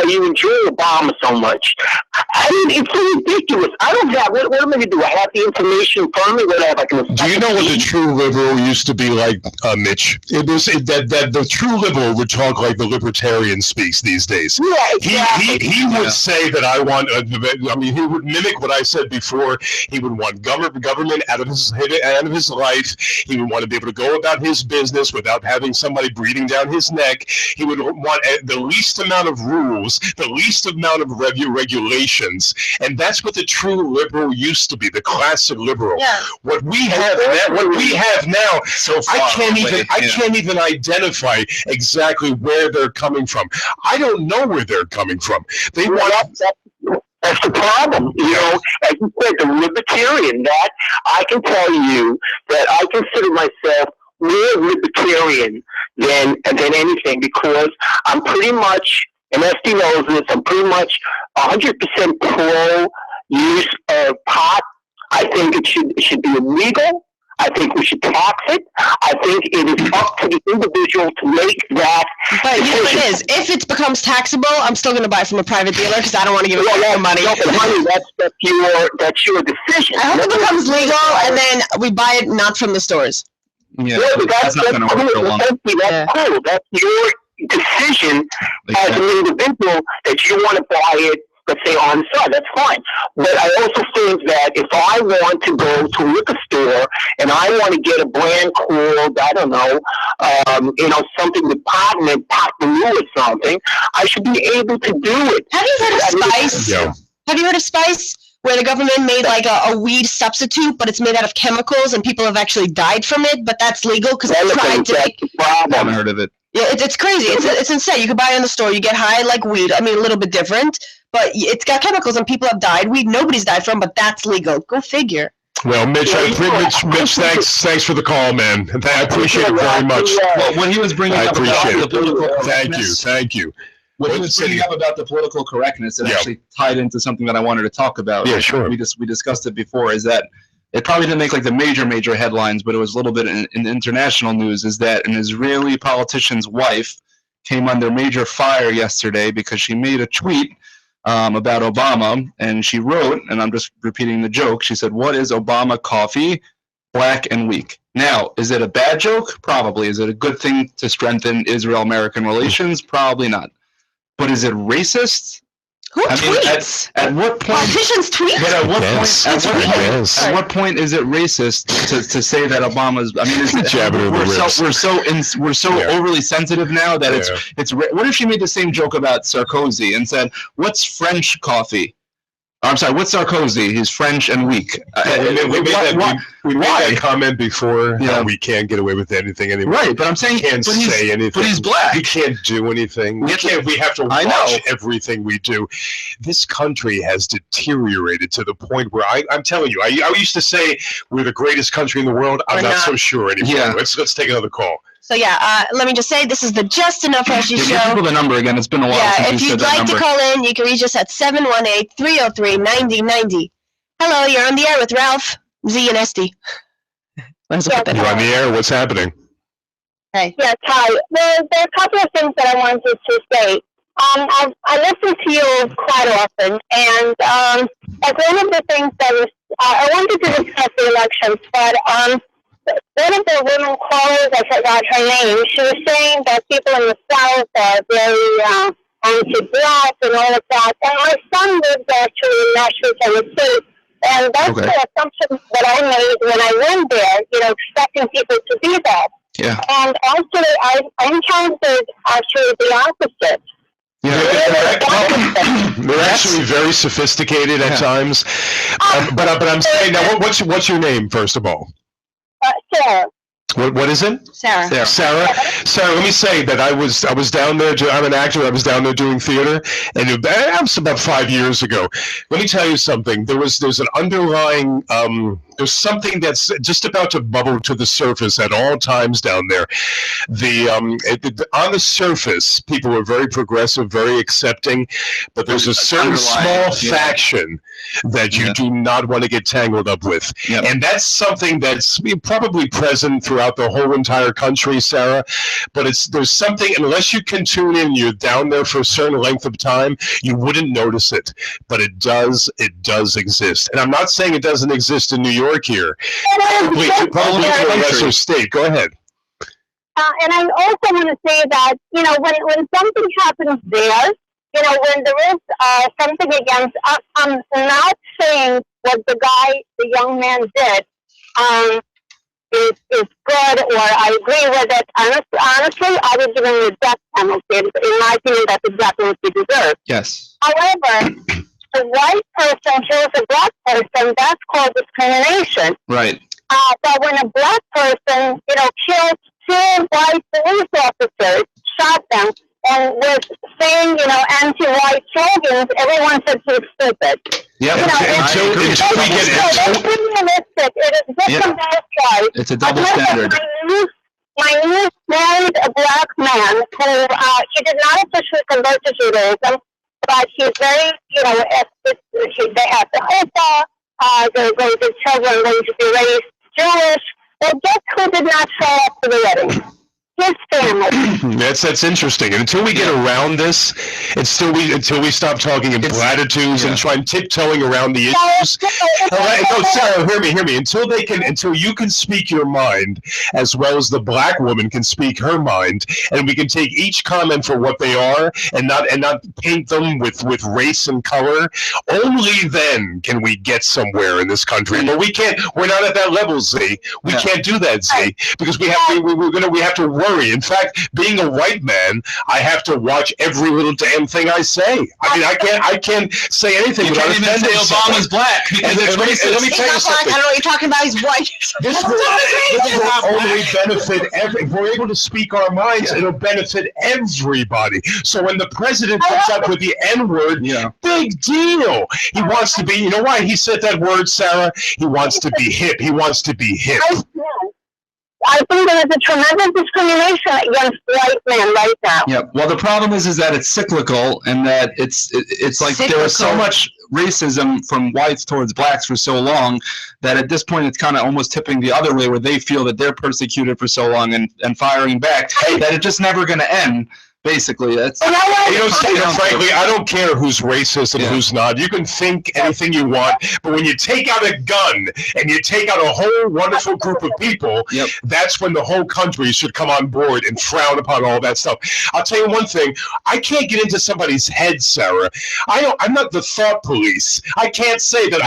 you enjoy Obama so much. I mean, it's so ridiculous. I don't have, what am I going to do? I have the information in front of me. What I have? Do you know what the true liberal used to be like, Mitch? It was that the true liberal would talk like the libertarian speaks these days. Yeah, exactly. He would say that I want, he would mimic what I said before. He would want government out of his life. He would want to be able to go about his business without having somebody breathing down his neck. He would want the least amount of rules, the least amount of regulations, and that's what the true liberal used to be, the classic liberal. Yeah. What we have now, so far, I can't even identify exactly where they're coming from. I don't know where they're coming from. They want. That's the problem. You know, as you said, the libertarian, that I can tell you that I consider myself more libertarian than anything, because I'm pretty much, and SD knows this, I'm pretty much 100% pro use of pot. I think it should be illegal. I think we should tax it. I think it is up to the individual to make that But decision. you know what it is? If it becomes taxable, I'm still going to buy from a private dealer because I don't want to give away money. No, but honey, that's your decision. I hope it becomes legal and then we buy it not from the stores. Yeah, But that's not going to work for long. That's cool. That's your decision as an individual that you want to buy it, let's say, on site. That's fine. But I also think that if I want to go to a liquor store and I want to get a brand called, I don't know, something with pot in it, pot the or something, I should be able to do it. Have you heard of Spice? Yeah. Have you heard of Spice? Where the government made like a weed substitute, but it's made out of chemicals and people have actually died from it, but that's legal because they tried to make... I haven't heard of it. Yeah, it's crazy. It's insane. You can buy it in the store. You get high like weed. I mean, a little bit different, but it's got chemicals and people have died. Weed nobody's died from, but that's legal. Go figure. Well, Mitch, thanks for the call, man. I appreciate it very much. Well, when he was bringing up about the political correctness, Thank you. When he was bringing up about the political correctness, it actually tied into something that I wanted to talk about. Yeah, sure. We discussed it before. Is that it probably didn't make like the major headlines, but it was a little bit in the international news. Is that an Israeli politician's wife came under major fire yesterday because she made a tweet about Obama, and she wrote, and I'm just repeating the joke. She said, "What is Obama coffee? Black and weak." Now, is it a bad joke? Probably. Is it a good thing to strengthen Israel-American relations? Probably not. But is it racist? Who tweets? At what point? Politicians tweet? But at what point is it racist to say that Obama's? I mean, we're so overly sensitive now that it's. What if she made the same joke about Sarkozy and said, "What's French coffee?" I'm sorry, what's Sarkozy? He's French and weak. We made that comment before. Yeah. We can't get away with anything anymore. Right, but I'm saying he can't say anything. But he's black. He can't do anything. We have to watch everything we do. This country has deteriorated to the point where I'm telling you, I used to say we're the greatest country in the world. I'm not so sure anymore. Yeah. Let's take another call. So let me just say, this is the Just Enough Heshy Show. Give people the number again. It's been a while since you said that number. If you'd like to call in, you can reach us at 718-303-9090. Hello, you're on the air with Ralph, Z, and SD. You're on the air. What's happening? Hey. Yes, hi. There are a couple of things that I wanted to say. I listen to you quite often, and as one of the things that was, I wanted to discuss the elections, but one of the women callers, I forgot her name, she was saying that people in the South are very anti-black and all of that. And my son lives actually in Nashville, Tennessee, and that's the assumption that I made when I went there, you know, expecting people to be that. Yeah. And actually, I encountered actually the opposite. They're actually very sophisticated at times. But I'm saying now, what's your name first of all? Sarah. What is it? Sarah. Sarah, let me say that I was down there. I'm an actor. I was down there doing theater, and that was about 5 years ago. Let me tell you something. There's an underlying there's something that's just about to bubble to the surface at all times down there. On the surface, people are very progressive, very accepting, but there's a certain small faction that you do not want to get tangled up with, and that's something that's probably present throughout the whole entire country, Sarah. But there's something, unless you can tune in, you're down there for a certain length of time, you wouldn't notice it, but it does exist. And I'm not saying it doesn't exist in New York here. Probably to a lesser state. Go ahead. And I also want to say that, you know, when something happens there, you know, when there is something against, I'm not saying what the young man did is good, or I agree with it. Honestly, I would give him the death penalty. In my opinion, that's exactly what he deserves. Yes. However, a white person kills a black person, that's called discrimination. Right. But when a black person, you know, kills 2 white police officers, shot them, and was saying, you know, anti-white slogans, everyone said he was stupid. Yeah, until we get it's unrealistic. It is just a bad choice. It's a double standard. My niece married a black man who he did not officially convert to Judaism, but he's very, you know, they have the chuppah, the children are going to be raised Jewish. Well, guess who did not show up to the wedding? His family. That's interesting. And until we get around this, until we stop talking in platitudes and try and tiptoeing around the issues. All right, no, Sarah, hear me. Until you can speak your mind, as well as the black woman can speak her mind, and we can take each comment for what they are, and not paint them with race and color. Only then can we get somewhere in this country. But we can't. We're not at that level, Z. We can't do that, Z, because we have to worry. In fact, being a white man, I have to watch every little damn thing I say. I mean, I can't say anything without offending someone. Obama's black. And let me tell you something. I don't know what you're talking about. He's white. This will only benefit if we're able to speak our minds, it'll benefit everybody. So when the president comes up with the N-word, big deal. He wants to be, you know why he said that word, Sarah? He wants to be hip. He wants to be hip. I think there is a tremendous discrimination against white men right now. Yeah. Well, the problem is that it's cyclical, and that it's like there was so much racism from whites towards blacks for so long that at this point it's kind of almost tipping the other way, where they feel that they're persecuted for so long and firing back that it's just never going to end. Basically, that's frankly, I don't care who's racist and who's not. You can think anything you want, but when you take out a gun and you take out a whole wonderful group of people, that's when the whole country should come on board and frown upon all that stuff. I'll tell you one thing: I can't get into somebody's head, Sarah. I'm not the thought police. I can't say that.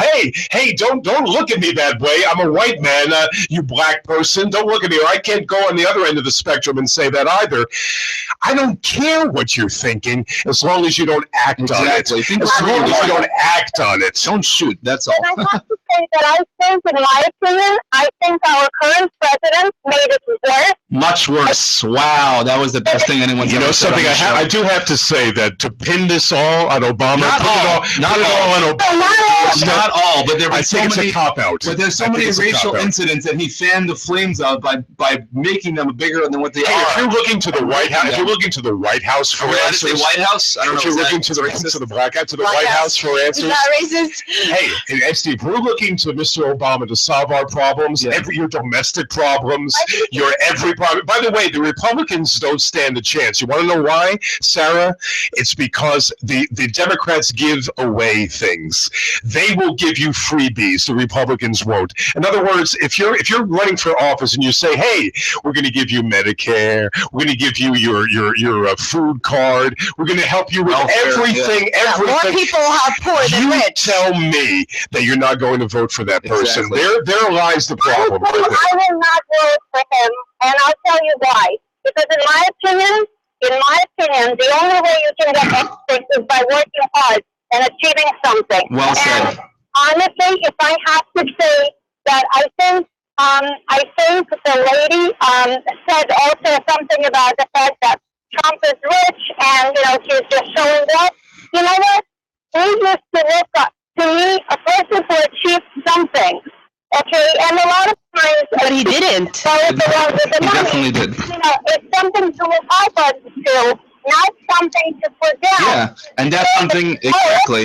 Hey, don't look at me that way. I'm a white man. You black person, don't look at me. Or I can't go on the other end of the spectrum and say that either. I don't care what you're thinking, as long as you don't act on it. As long as you don't act on it. Don't shoot, that's all. And I have to say that I think, in my opinion, I think our current president made it worse. Much worse. Wow, that was the best thing anyone's ever said. You know something, I do have to say that to pin this all on Obama, not all, but there were so many, it's a cop-out. But there's so many racial incidents that he fanned the flames of by making them bigger than what they are. If you're looking to the White House, White House for answers. White House? I don't know. If you're looking to the Black House, to the White House for answers. Is that racist? Hey, Steve, we're looking to Mr. Obama to solve our problems, your domestic problems, your every Republicans. By the way, the Republicans don't stand a chance. You want to know why, Sarah? It's because the Democrats give away things. They will give you freebies. The Republicans won't. In other words, if you're running for office and you say, "Hey, we're going to give you Medicare. We're going to give you your food card. We're going to help you with everything." More people are poor than rich. Tell me that you're not going to vote for that person. Exactly. There lies the problem. I will not vote for him, and I'll tell you why. Because in my opinion, the only way you can get anything is by working hard and achieving something. Well said. And honestly, if I have to say that, I think the lady said also something about the fact that Trump is rich and, she's just showing off. You know what? We used to look up, to me, a person to achieve something. Okay, and a lot of times... But he didn't. He definitely did. It's something to look up to, not something to put down. Yeah, and that's something, exactly.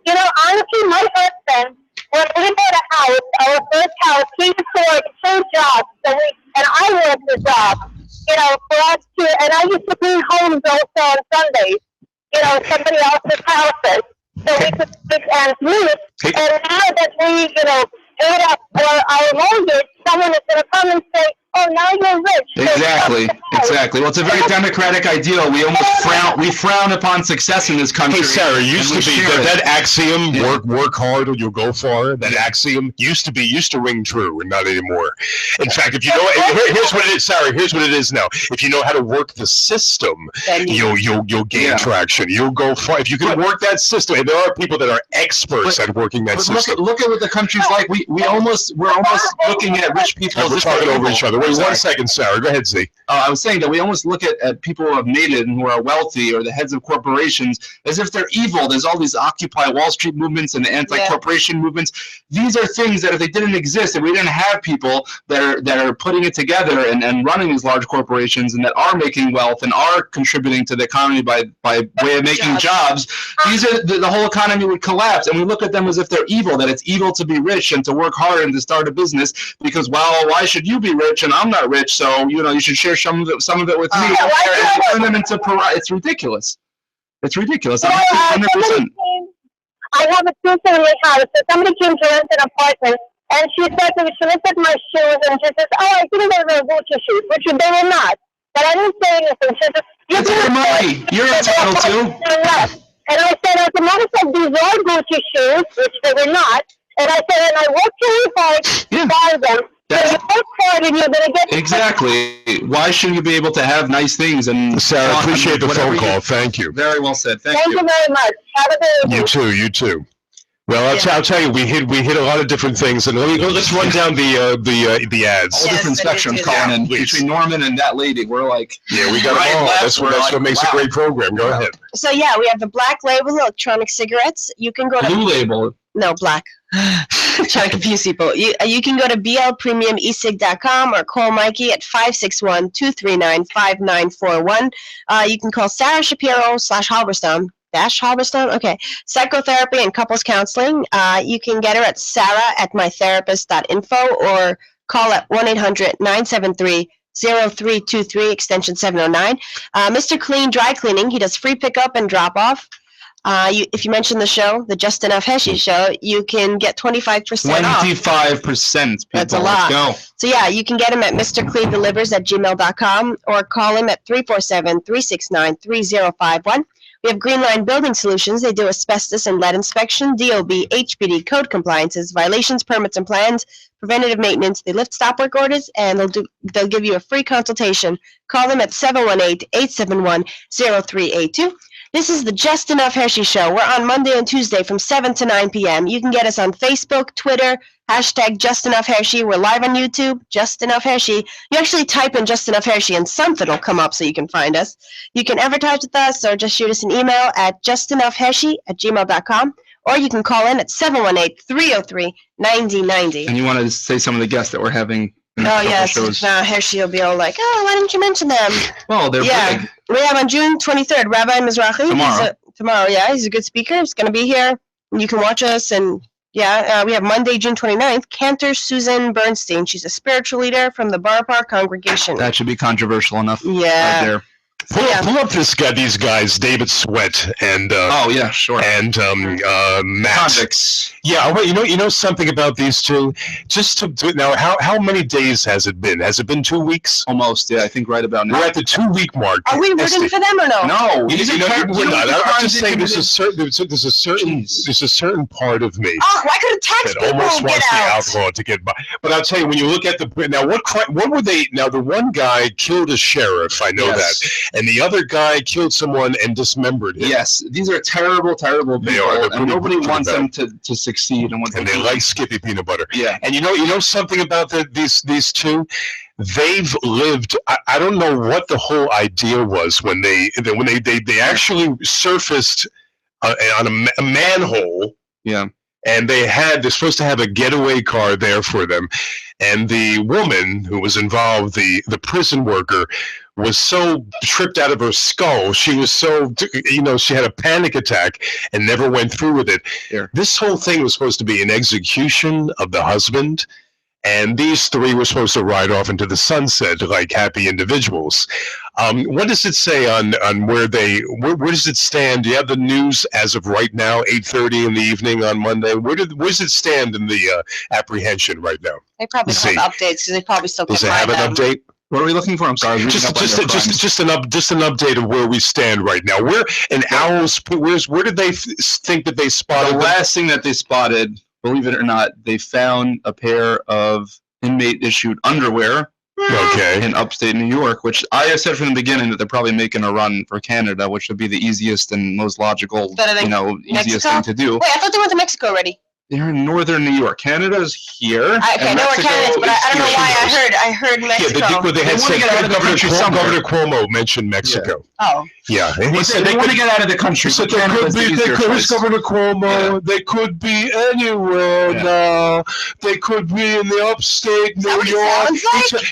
Honestly, my husband, when we bought a house, our first house, he used to work 2 jobs, and I worked a job, for us to, and I used to clean homes also on Sundays, somebody else's houses, so we could make ends meet. And now that we, paid up for our mortgage, someone is going to come and say, "Oh, now you're rich." Exactly. Well, it's a very democratic ideal. We frown upon success in this country. Hey, Sarah, used to be that axiom, work hard or you'll go far. That axiom used to ring true, and not anymore. In fact, if you know, here's what it is, Sarah. Here's what it is now. If you know how to work the system, you'll gain traction. You'll go far. If you can work that system, and there are people that are experts at working that system. Look at what the country's like. We're almost looking at rich people. We're talking over each other. Wait 1 second, Sarah. Go ahead, Z. I was saying that we almost look at people who have made it and who are wealthy or the heads of corporations as if they're evil. There's all these Occupy Wall Street movements and anti-corporation movements. These are things that if they didn't exist, if we didn't have people that are putting it together and running these large corporations and that are making wealth and are contributing to the economy by way of making jobs, the whole economy would collapse. And we look at them as if they're evil, that it's evil to be rich and to work hard and to start a business because, well, why should you be rich and I'm not rich? So, you should share some of it with me. And turn them into It's ridiculous. It's ridiculous. 100%. I have a 2-family house. So somebody came to rent an apartment, and she said to me, she looked at my shoes, and she says, "Oh, I think they were Gucci shoes," which they were not. But I didn't say anything. She said, "It's your money. You're entitled to." And I said, as a matter of fact, these are Gucci shoes, which they were not. And I said, and I worked really hard to buy them. So you work hard and you're going to get... Exactly. Why shouldn't you be able to have nice things? And Sarah, I appreciate the phone call. Thank you. Very well said. Thank you very much. Have a good evening. You too. Well, I'll tell you, we hit a lot of different things, and let's run down the ads. All different spectrums calling in between Norman and that lady. We're like, we got them all. That's what makes a great program. Go ahead. So we have the Black Label electronic cigarettes. You can go to Blue Label. No, black. Trying to confuse people. You can go to blpremiumesig.com or call Mikey at 561-239-5941. You can call Sarah Shapiro /Halberstam. Halberstam? Okay. Psychotherapy and couples counseling. You can get her at sarah@mytherapist.info or call at 1-800-973-0323, extension 709. Mr. Clean Dry Cleaning. He does free pickup and drop off. If you mention the show, the Just Enough Heshy show, you can get 25% off. 25%, people. That's a lot. Let's go. So you can get him at mrcleandelivers@gmail.com or call him at 347-369-3051. We have Green Line Building Solutions. They do asbestos and lead inspection, DOB, HPD, code compliances, violations, permits, and plans, preventative maintenance. They lift stop work orders, and they'll give you a free consultation. Call them at 718-871-0382. This is the Just Enough Hershey Show. We're on Monday and Tuesday from 7 to 9 p.m. You can get us on Facebook, Twitter, #Just Enough Hershey. We're live on YouTube, Just Enough Hershey. You actually type in Just Enough Hershey and something will come up so you can find us. You can advertise with us or just shoot us an email at justenoughhershey@gmail.com, or you can call in at 718-303-9090. And you want to say some of the guests that we're having? Oh, yes. Hershey will be all like, oh, why didn't you mention them? Well, they're big. We have on June 23rd, Rabbi Mizrahi. Tomorrow. He's a good speaker. He's going to be here. You can watch us and Yeah, we have Monday, June 29th, Cantor Susan Bernstein. She's a spiritual leader from the Bar Park congregation. That should be controversial enough. Yeah. Right there. Pull up these guys, David Sweat and oh yeah, sure, and Matt. Convicts. Yeah, well, you know something about these two. Just to now, how many days has it been? Has it been 2 weeks? Almost, yeah. I think right about now. We're at the 2 week mark. Are we rooting for them or no? No, we're not. I'm just saying there's a certain part of me why couldn't tax that people almost get wants out? the alcohol to get by. But I'll tell you, when you look at now, what were they? Now, the one guy killed a sheriff. I know that. And the other guy killed someone and dismembered him. Yes, these are terrible, terrible people. They are. And nobody wants them to succeed. And they like Skippy peanut butter. Yeah. And you know something about these two? They've lived. I don't know what the whole idea was when they actually surfaced on a manhole. Yeah. And they're supposed to have a getaway car there for them. And the woman who was involved, the prison worker, was so tripped out of her skull. She was so, she had a panic attack and never went through with it. Yeah. This whole thing was supposed to be an execution of the husband. And these three were supposed to ride off into the sunset like happy individuals. What does it say on where does it stand? Do you have the news as of right now, 8:30 in the evening on Monday? Where does it stand in the apprehension right now? They probably don't have updates because they probably still can't Does it have an update? What are we looking for? I'm sorry. Just an update of where we stand right now. Where did they think that they spotted? The last thing that they spotted, believe it or not, they found a pair of inmate-issued underwear. Okay. In upstate New York, which I have said from the beginning that they're probably making a run for Canada, which would be the easiest and most logical, easiest thing to do. Wait, I thought they went to Mexico already. They're in northern New York. Canada's here. Okay, I know where Canada is, but I don't know why I heard Mexico. Yeah, they had said Governor Cuomo mentioned Mexico. Yeah. Oh. Yeah, and he said they want to get out of the country. So they could be Governor Cuomo. Yeah. They could be anywhere now. They could be in the upstate New York.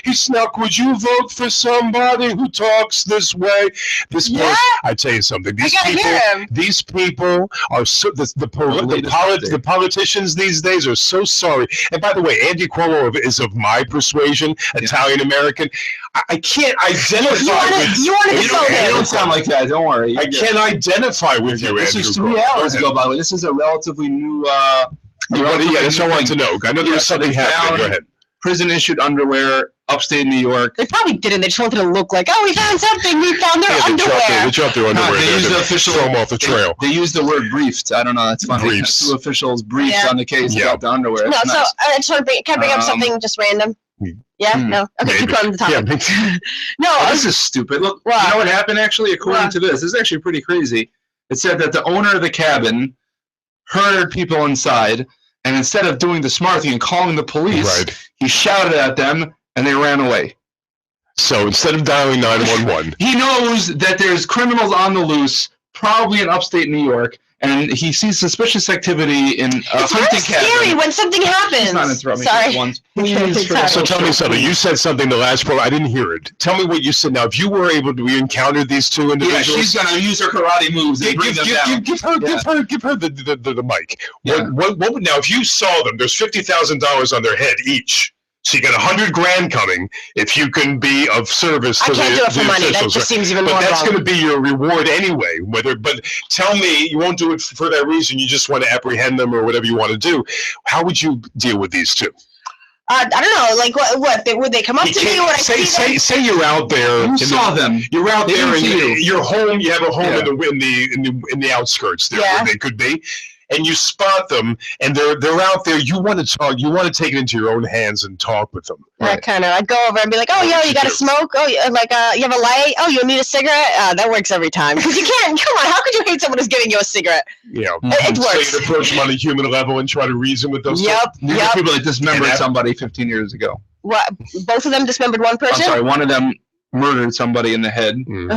He snuck. Would you vote for somebody who talks this way? This person. I tell you something. These people are so the politicians these days are so sorry. And by the way, Andy Cuomo is of my persuasion, Italian American. I can't identify with you. You don't sound like that. Don't worry. I can't identify with you, This Andrew. is 3 hours ago, by the way. This is a relatively new. That's what I want to know. I know there was something happening. Go ahead. Prison-issued underwear, upstate New York. They probably didn't. They just wanted to look like, we found something. We found their underwear. They dropped their underwear. They used the official. Throw them off the trail. They used the word briefed. I don't know. That's funny. Briefs. 2 officials briefed on the case about the underwear. No, so I just want to bring up something just random. Yeah? No? Okay, keep on the topic. No, this is stupid. Look, you know what happened actually? According to this is actually pretty crazy. It said that the owner of the cabin heard people inside, and instead of doing the smart thing and calling the police, he shouted at them, and they ran away. So instead of dialing 911, he knows that there's criminals on the loose, probably in upstate New York, and he sees suspicious activity in a hunting cabin. It's scary when something happens. He's not interrupting Sorry. once. So tell me something. You said something the last program. I didn't hear it. Tell me what you said. Now, if you were able to encounter these two individuals, she's gonna use her karate moves and bring them down. Give her the mic. Yeah. What now? If you saw them, there's $50,000 on their head each. So you got $100,000 coming if you can be of service to the officials. I can't do it for money. That just seems even more wrong. But that's going to be your reward anyway. But tell me, you won't do it for that reason. You just want to apprehend them or whatever you want to do. How would you deal with these two? I don't know. Like what? Would they come up to me? Would I see them? Say you're out there. You saw them. You're out there in your home. You have a home in the outskirts there where they could be. And you spot them, and they're out there. You want to talk. You want to take it into your own hands and talk with them. Right. I'd go over and be like, you got to smoke? Oh, you have a light? Oh, you need a cigarette? That works every time. Because you can't. Come on, how could you hate someone who's giving you a cigarette? Yeah, it works. So you approach them on a human level and try to reason with those. Yep. People that dismembered somebody 15 years ago. What? Both of them dismembered one person? I'm sorry, one of them murdered somebody in the head, and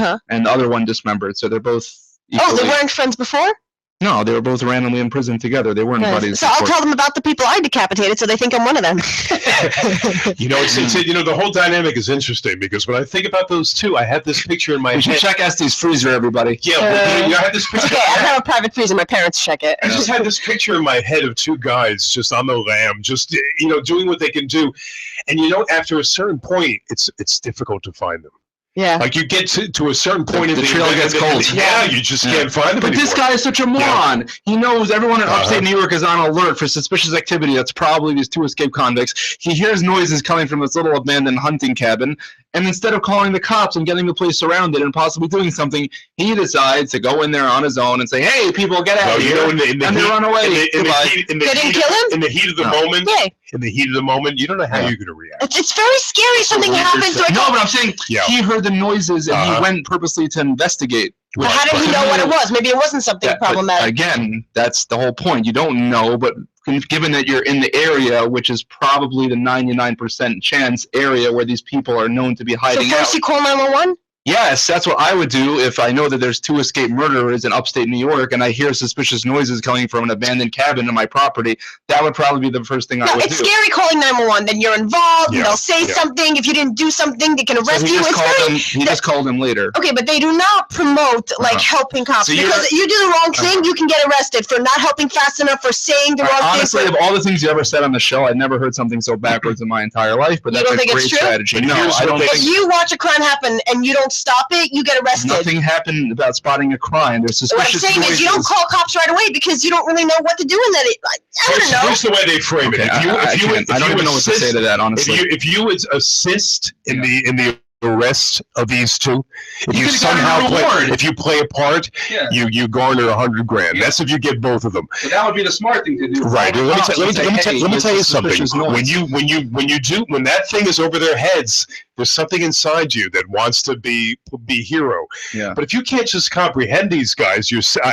the other one dismembered. So they're both. Equally. Oh, they weren't friends before? No, they were both randomly imprisoned together. They weren't buddies. So I'll tell them about the people I decapitated, so they think I'm one of them. The whole dynamic is interesting because when I think about those two, I have this picture in my head. You should check Estes' freezer, everybody. Yeah, I had this picture. Okay, I have a private freezer. My parents check it. I just had this picture in my head of two guys just on the lam, just doing what they can do, and after a certain point, it's difficult to find them. Yeah. Like you get to a certain point in the trail gets cold. Yeah, you just can't find them But anymore. this guy is such a moron. Yeah. He knows everyone in upstate New York is on alert for suspicious activity. That's probably these two escaped convicts. He hears noises coming from this little abandoned hunting cabin. And instead of calling the cops and getting the place surrounded and possibly doing something, he decides to go in there on his own and say, "Hey, people, get out of here!" And they run away. They didn't kill him? In the heat of the moment. Yeah. In the heat of the moment, you don't know how you're going to react. It's very scary. Something happens. No, but I'm saying he heard the noises and he went purposely to investigate. But how did he know what it was? Maybe it wasn't something problematic. Again, that's the whole point. You don't know, but given that you're in the area, which is probably the 99% chance area where these people are known to be hiding out. So first you call 911? Yes, that's what I would do if I know that there's two escaped murderers in upstate New York and I hear suspicious noises coming from an abandoned cabin in my property. That would probably be the first thing I would do. It's scary calling 911. Then you're involved. They'll say something. If you didn't do something, they can arrest you. He just called him later. Okay, but they do not promote helping cops. So because you do the wrong thing, you can get arrested for not helping fast enough, for saying the wrong thing. Honestly, of all the things you ever said on the show, I've never heard something so backwards in my entire life. But that's a great strategy. No, I don't think. If you watch a crime happen and you don't stop it, you get arrested. Nothing happened about spotting a crime. There's suspicious What I'm saying is you don't call cops right away because you don't really know what to do in that. I don't know. Here's the way they frame it. I don't even know what to say to that, honestly. If you would assist in the arrest of these two, if you play a part, you garner $100,000. That's if you get both of them. So that would be the smart thing to do. Right. Let me tell you something. When that thing is over their heads, there's something inside you that wants to be hero. Yeah. But if you can't just apprehend these guys yourself,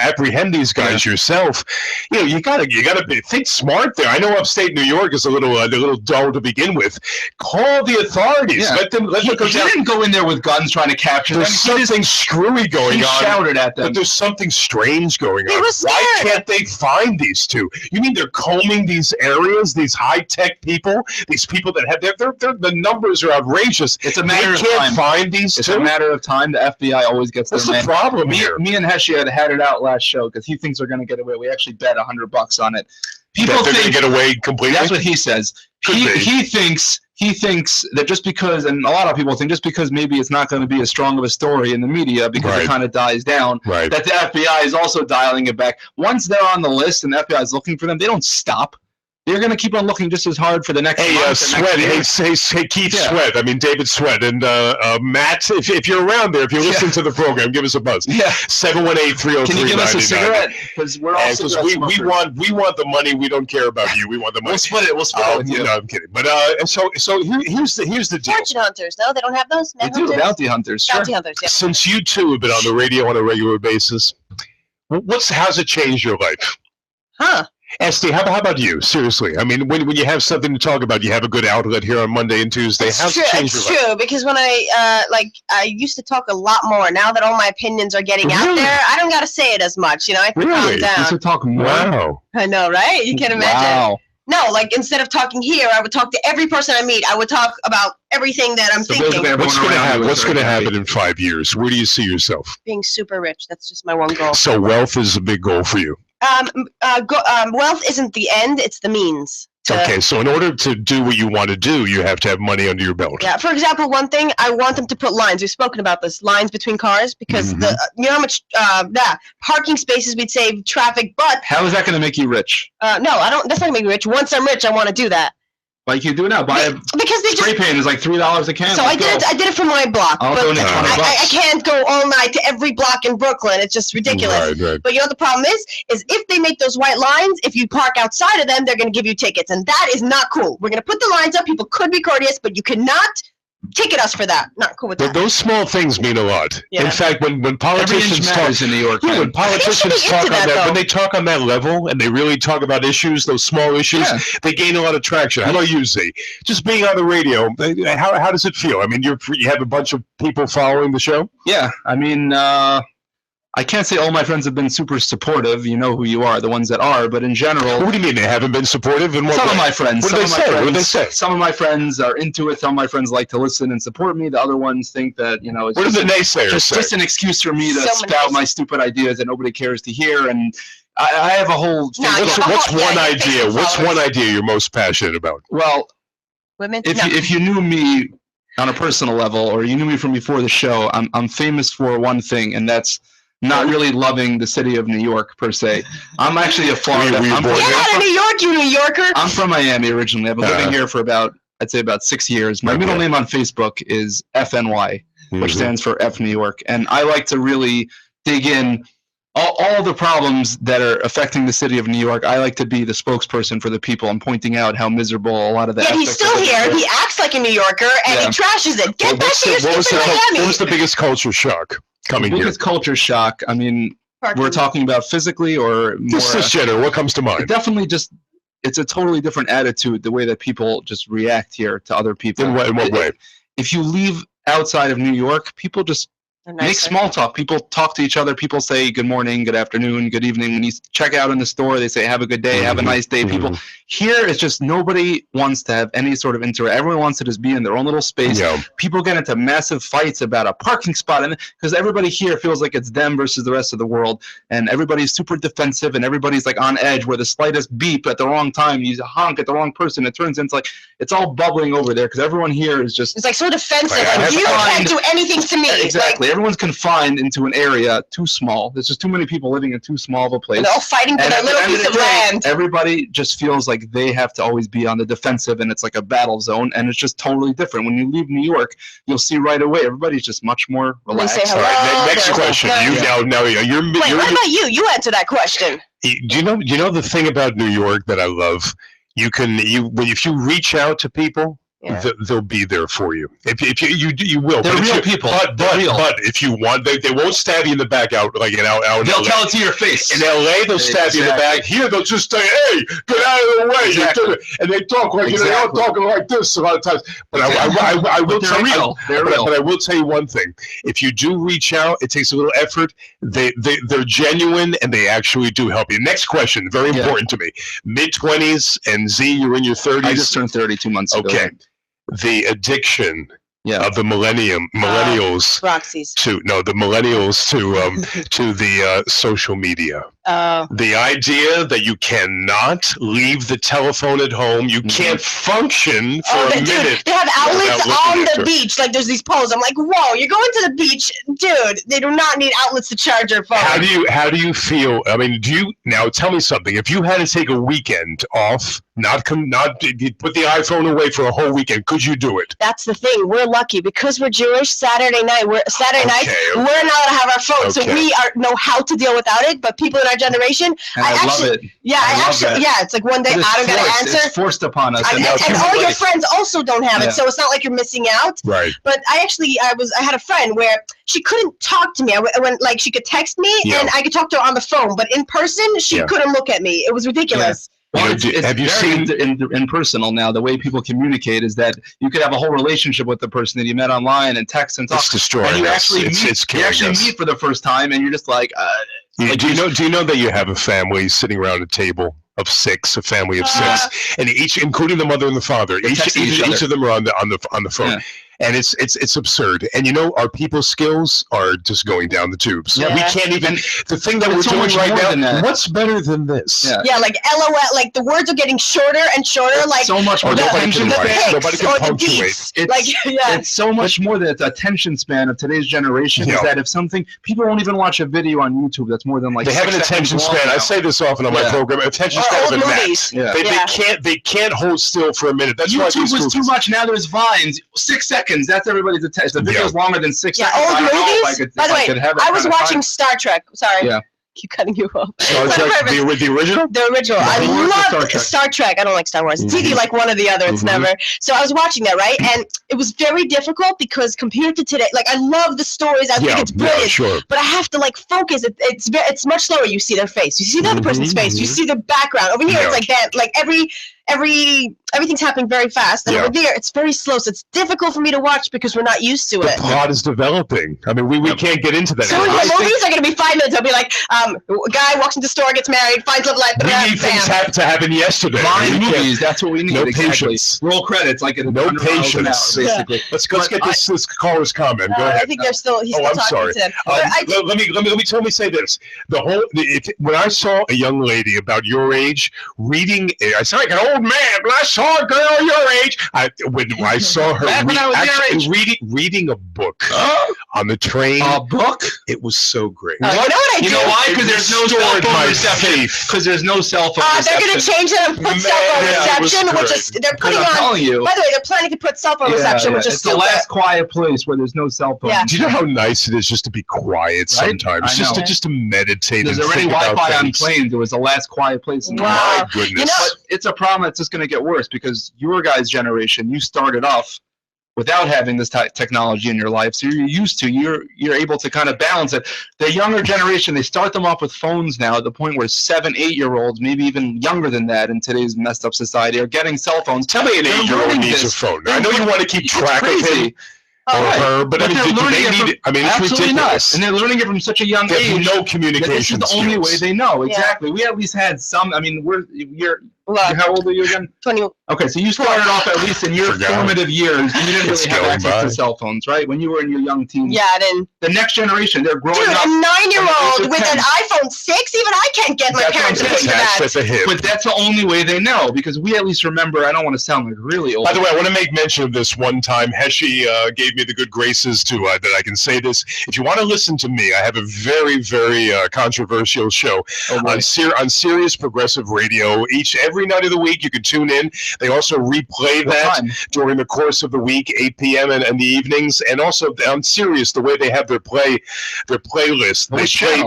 you gotta think smart there. I know upstate New York is a little dull to begin with. Call the authorities. Yeah. Let them go down. He didn't go in there with guns trying to capture them. There's something screwy going on. He shouted at them. But there's something strange going on. Why can't they find these two? You mean they're combing these areas? These high-tech people? These people that have the numbers are outrageous. It's a matter of time. They can't find these two? It's a matter of time. The FBI always gets their man. What's the problem here? Me and Heshy had it out last show because he thinks they're going to get away. We actually bet $100 on it. People think they're going to get away completely? That's what he says. He thinks that just because, and a lot of people think just because maybe it's not going to be as strong of a story in the media because it kind of dies down, that the FBI is also dialing it back. Once they're on the list and the FBI is looking for them, they don't stop. They're going to keep on looking just as hard for the next month. Sweat. Hey, Keith Sweat. I mean, David Sweat. And Matt, if you're around there, if you're listening to the program, give us a buzz. Yeah. 718-303-99. Can you give us a cigarette? Because we're all we want the money. We don't care about you. We want the money. We'll split it with you. No, I'm kidding. But so here's the deal. Fortune hunters. No, they don't have those. They do. Bounty hunters. Sure. Bounty hunters. Yeah. Since you two have been on the radio on a regular basis, how's it changed your life? Huh. Esty, how about you? Seriously, I mean, when you have something to talk about, you have a good outlet here on Monday and Tuesday. How's it changed your life? It's true, because when I used to talk a lot more. Now that all my opinions are getting out there, I don't got to say it as much. I can calm down. You used to talk more. Wow. I know, right? You can imagine. Wow. No, instead of talking here, I would talk to every person I meet. I would talk about everything that I'm thinking. What's going to happen in 5 years? Where do you see yourself? Being super rich. That's just my one goal. So wealth is a big goal for you. Wealth isn't the end; it's the means. Okay, so in order to do what you want to do, you have to have money under your belt. Yeah. For example, one thing I want them to put lines. We've spoken about this, lines between cars, because you know how much parking spaces we'd save traffic. But how is that going to make you rich? No, I don't. That's not going to make me rich. Once I'm rich, I want to do that. Like you do now, because spray paint is like $3 a can. So I did it for my block, but I can't go all night to every block in Brooklyn. It's just ridiculous. Right. But you know what the problem is if they make those white lines, if you park outside of them, they're going to give you tickets, and that is not cool. We're going to put the lines up. People could be courteous, but you cannot ticket us for that. Not cool with that. Those small things mean a lot. Yeah. In fact, when politicians talk in New York, when politicians talk on that, when they talk on that level and they really talk about issues, those small issues, they gain a lot of traction. How about you, Z? Just being on the radio, how does it feel? I mean, you have a bunch of people following the show. Yeah, I mean, I can't say all my friends have been super supportive. You know who you are, the ones that are. But in general, what do you mean they haven't been supportive? In what some way? of my friends. What do they say? Some of my friends are into it. Some of my friends like to listen and support me. The other ones think that it's what do the naysayers say? Just an excuse for me to spout my stupid ideas that nobody cares to hear. And I have a whole. What's one idea? What's one idea you're most passionate about? Well, women. If you knew me on a personal level, or you knew me from before the show, I'm famous for one thing, and that's not really loving the city of New York per se. I'm actually a Florida. Get out of New York, you New Yorker. I'm from Miami originally. I've been living here for about 6 years. My middle name on Facebook is FNY, which stands for F New York, and I like to really dig in all the problems that are affecting the city of New York. I like to be the spokesperson for the people and pointing out how miserable a lot of the. Yeah, he's still here. He acts like a New Yorker, and he trashes it. Get back to your stupid Miami. What was the biggest culture shock coming here? Biggest culture shock. I mean, we're talking about physically or more. Just general. What comes to mind? Definitely just. It's a totally different attitude, the way that people just react here to other people. In what way? If you leave outside of New York, people just make small talk. People talk to each other. People say good morning, good afternoon, good evening. When you check out in the store, they say have a good day, have a nice day. People here, it's just nobody wants to have any sort of interaction. Everyone wants to just be in their own little space. Yeah. People get into massive fights about a parking spot, and because everybody here feels like it's them versus the rest of the world, and everybody's super defensive, and everybody's like on edge. Where the slightest beep at the wrong time, you honk at the wrong person, it turns into it's all bubbling over there because everyone here is just. It's like so defensive. Like you can't do anything to me. Exactly. Everyone's confined into an area too small. There's just too many people living in too small of a place. They're all fighting for their little piece of land. Everybody just feels like they have to always be on the defensive, and it's like a battle zone, and it's just totally different. When you leave New York, you'll see right away everybody's just much more relaxed. They say hello. All right, next question. Wait, what about you? You answer that question. Do you know the thing about New York that I love? If you reach out to people. Yeah. They'll be there for you. If you will. They're real people. But if you want, they won't stab you in the back out they'll tell it to your face. In LA, they'll stab you in the back. Here, they'll just say, "Hey, get out of the way!" Exactly. And they talk like they're not talking like this a lot of times. But I will tell you, but I will tell you one thing: if you do reach out, it takes a little effort. They're genuine and they actually do help you. Next question, very important to me: mid-20s and Z, you're in your 30s. I just turned 30 2 months ago. Okay. The addiction of the millennials to the social media. The idea that you cannot leave the telephone at home, you can't function for a minute. They have outlets on the beach. Like there's these poles. I'm like, whoa, you're going to the beach, dude. They do not need outlets to charge your phone. How do you feel? I mean, now tell me something. If you had to take a weekend off, not put the iPhone away for a whole weekend, could you do it? That's the thing. We're lucky because we're Jewish. Saturday night, we're not allowed to have our phone, so we know how to deal without it. But people in our generation, I love it. Yeah, it's like one day I don't get an answer. It's forced upon us, and all your friends also don't have it, so it's not like you're missing out. Right. But I had a friend where she couldn't talk to me. Like she could text me and I could talk to her on the phone, but in person she couldn't look at me. It was ridiculous. Well, have you seen in personal now? The way people communicate is that you could have a whole relationship with the person that you met online and text and talk. It's destroying us. And you actually meet for the first time, and you're just like. Do you know that you have a family sitting around a table of six, a family of six, and including the mother and the father, each of them are on the phone. Yeah. And it's absurd. And our people skills are just going down the tubes. Yeah. We can't even. The thing that we're doing right now. What's better than this? Yeah, like LOL. Like the words are getting shorter and shorter. Like so much more. Nobody can punctuate. It's so much more that the attention span of today's generation is that if something people won't even watch a video on YouTube that's more than like. They have an attention span. I say this often on my program. Attention span of a gnat. Yeah. They can't hold still for a minute. That's why YouTube was too much. Now there's Vines. 6 seconds. That's everybody's attention. The video's longer than 6 seconds. Old movies. By the way, I was watching Star Trek. Sorry. Yeah. Keep cutting you off. Star Trek, the original? The original. I love Star Trek. I don't like Star Wars. It's either like one or the other. It's never. So I was watching that, right? And it was very difficult because compared to today, like I love the stories. I think it's brilliant. Yeah, sure. But I have to like focus. It's much slower. You see their face. You see the other person's face. You see the background. Over here, it's like that. Like every everything's happening very fast, and over there it's very slow, so it's difficult for me to watch because we're not used to it. The plot is developing. I mean, we can't get into that. So the movies are going to be 5 minutes. It'll be like, a guy walks into the store, gets married, finds love life. We need things to happen yesterday. Line movies, that's what we need. No exactly. patience. Roll credits, like in no patience. Basically. Let's get this caller's comment. Go ahead. I think he's still talking to them. Let me say this. When I saw a young lady about your age reading, I sound like an old man, but I saw a girl your age. When I saw her reading a book on the train. A book? It was so great. You know why? Because there's no cell phone reception. Because there's no cell phone reception. They're going to change it and put cell phone reception, which is they're putting on. By the way, they're planning to put cell phone reception, which is it's the last quiet place where there's no cell phone. Yeah. Do you know how nice it is just to be quiet sometimes? Just to meditate. There's already Wi-Fi on planes. It was the last quiet place in the world. My goodness. But it's a problem that's just going to get worse because your guys' generation, you started off without having this technology in your life, so you're used to, you're able to kind of balance it. The younger generation, they start them off with phones now, at the point where 7, 8-year-olds, maybe even younger than that in today's messed up society, are getting cell phones. Tell me an 8-year-old needs a phone. I know you want to keep track of him. Her, but I mean, they're learning it from, it's absolutely ridiculous. not. And they're learning it from such a young they age. Have no communication. This is the only way they know. Exactly. We at least had some. I mean, how old are you again? 21. Okay, so you started off at least in your formative years. You didn't really have access to cell phones, right? When you were in your young teens. Yeah, I didn't. The next generation, they're growing up. Dude, a 9-year-old with an iPhone 6, even I can't get my parents to pay for that. But that's the only way they know, because we at least remember. I don't want to sound like really old. By the way, I want to make mention of this one time. Heshy gave me the good graces to that I can say this. If you want to listen to me, I have a very, very controversial show on Sirius Progressive Radio. Every night of the week, you can tune in. They also replay that during the course of the week, 8 p.m. and the evenings, and also on Sirius, the way they have their playlist.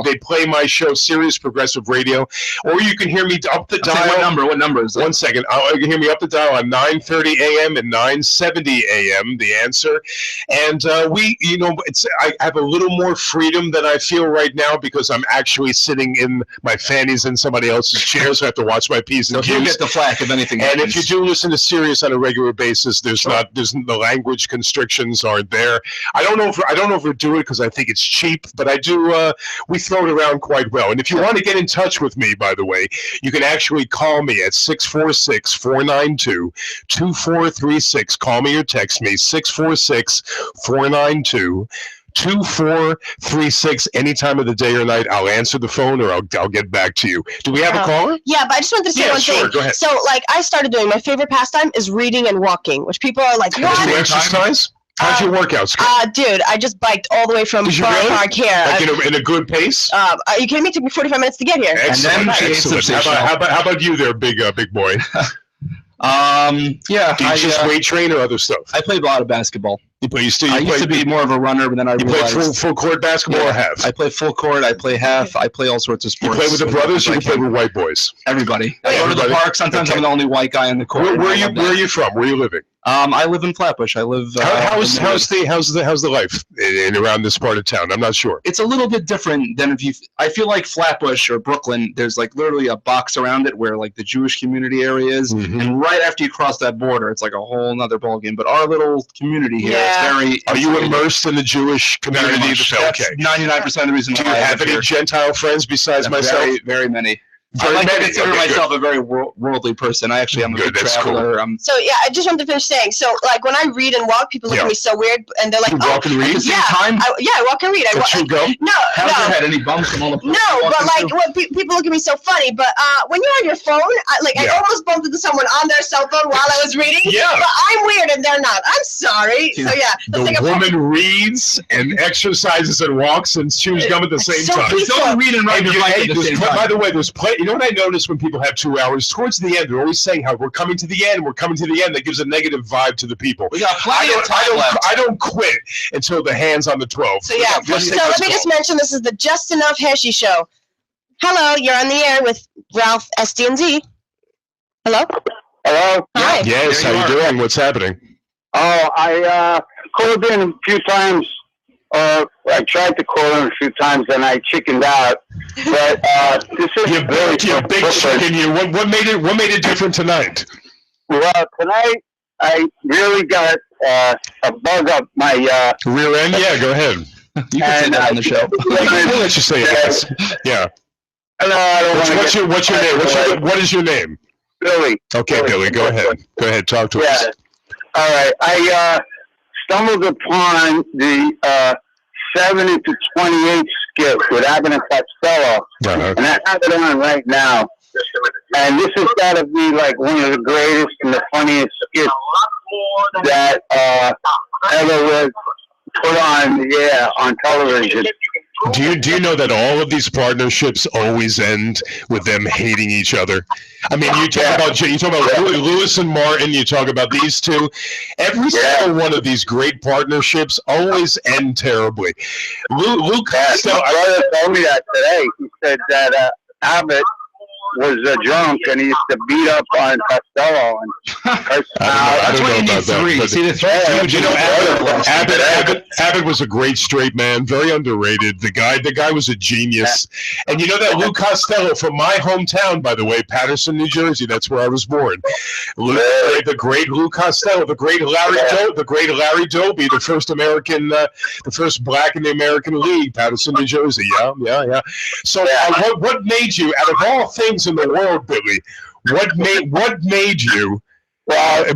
They play my show, Sirius Progressive Radio, or you can hear me up the dial. What number is that? 1 second. You can hear me up the dial on 9:30 a.m. and 9:70 a.m. The Answer, and I have a little more freedom than I feel right now because I'm actually sitting in my fannies in somebody else's chair, so I have to watch my P's and Q's. You'll get the flack if anything. And if you do listen to Sirius on a regular basis, there's the language constrictions aren't there. I don't know if we do it because I think it's cheap, but I do. We throw it around quite well. And if you want to get in touch with me, by the way, you can actually call me at 646-492-2436. Call me or text me 646-492-2436 any time of the day or night. I'll answer the phone or I'll get back to you. Do we have a caller? Yeah, but I just wanted to say one thing. Go ahead. So, I started doing my favorite pastime is reading and walking, which people are like, what? Do you exercise? How's your workouts go? Dude, I just biked all the way from Borough Park here. Like in a good pace? Are you kidding me? It took me 45 minutes to get here. Excellent. How about you there, big boy? Yeah. Do you just weight train or other stuff? I played a lot of basketball. I used to be more of a runner, but then I realized... You play full court basketball or half? I play full court, I play half, I play all sorts of sports. You play with the brothers or you play with white boys? Everybody. I go to the park, sometimes I'm the only white guy in the court. Where are you from? Where are you living? I live in Flatbush. I live... How's the life in around this part of town? I'm not sure. It's a little bit different than I feel like Flatbush or Brooklyn, there's literally a box around it where the Jewish community area is, and right after you cross that border, it's like a whole nother ballgame. But our little community here is very... Are you immersed in the Jewish community? That's 99% of the reason why I have any Gentile friends besides myself? Very, very many. I like to consider myself a very worldly person. I actually am a good traveler. Cool. So yeah, I just wanted to finish saying. So when I read and walk, people look at me so weird, and they're like, "You walk and read at the same time?" I walk and read. You go? No. Have you had any bumps from all the? No, but when people look at me so funny. But when you're on your phone, I almost bumped into someone on their cell phone while I was reading. Yeah. But I'm weird and they're not. I'm sorry. So yeah. The woman reads and exercises and walks and chews gum at the same time. Don't read and write at the same time. By the way, there's plenty. You know what I noticed when people have 2 hours? Towards the end, they're always saying how we're coming to the end. We're coming to the end. That gives a negative vibe to the people. We got plenty of time left. I don't quit until the hand's on the 12. So yeah. So let me just mention this is the Just Enough Heshy show. Hello, you're on the air with Ralph SDNZ. Hello. Hello. Hi. Yes. How you doing? What's happening? Oh, I called in a few times. I tried to call in a few times and I chickened out. But this is you big chicken. What made it different tonight? Well, tonight I really got a bug up my rear end. Yeah, go ahead. You can say that on the show. I'll let you say it. Yeah. No, I don't what's your name? What is your name? Billy. Okay, Billy. Go ahead. Go ahead. Talk to us. All right. I stumbled upon the 7 into 28 skit with Abbott and Costello, and I have it on right now. And this has got to be like one of the greatest and the funniest skits that ever was put on the air on television. Do you know that all of these partnerships always end with them hating each other? I mean, you talk about Lewis and Martin. You talk about these two. Every single one of these great partnerships always end terribly. Luke Costello. My brother told me that today. He said that Abbott was drunk and he used to beat up on Costello. I don't know about that. See the three. You know, Abbott was a great straight man, very underrated. The guy was a genius. And you know that Lou Costello from my hometown, by the way, Paterson, New Jersey. That's where I was born. The great Lou Costello, the great Larry Doby, the first American, the first black in the American League, Paterson, New Jersey. Yeah. So what made you, out of all things in the world, Billy, what made you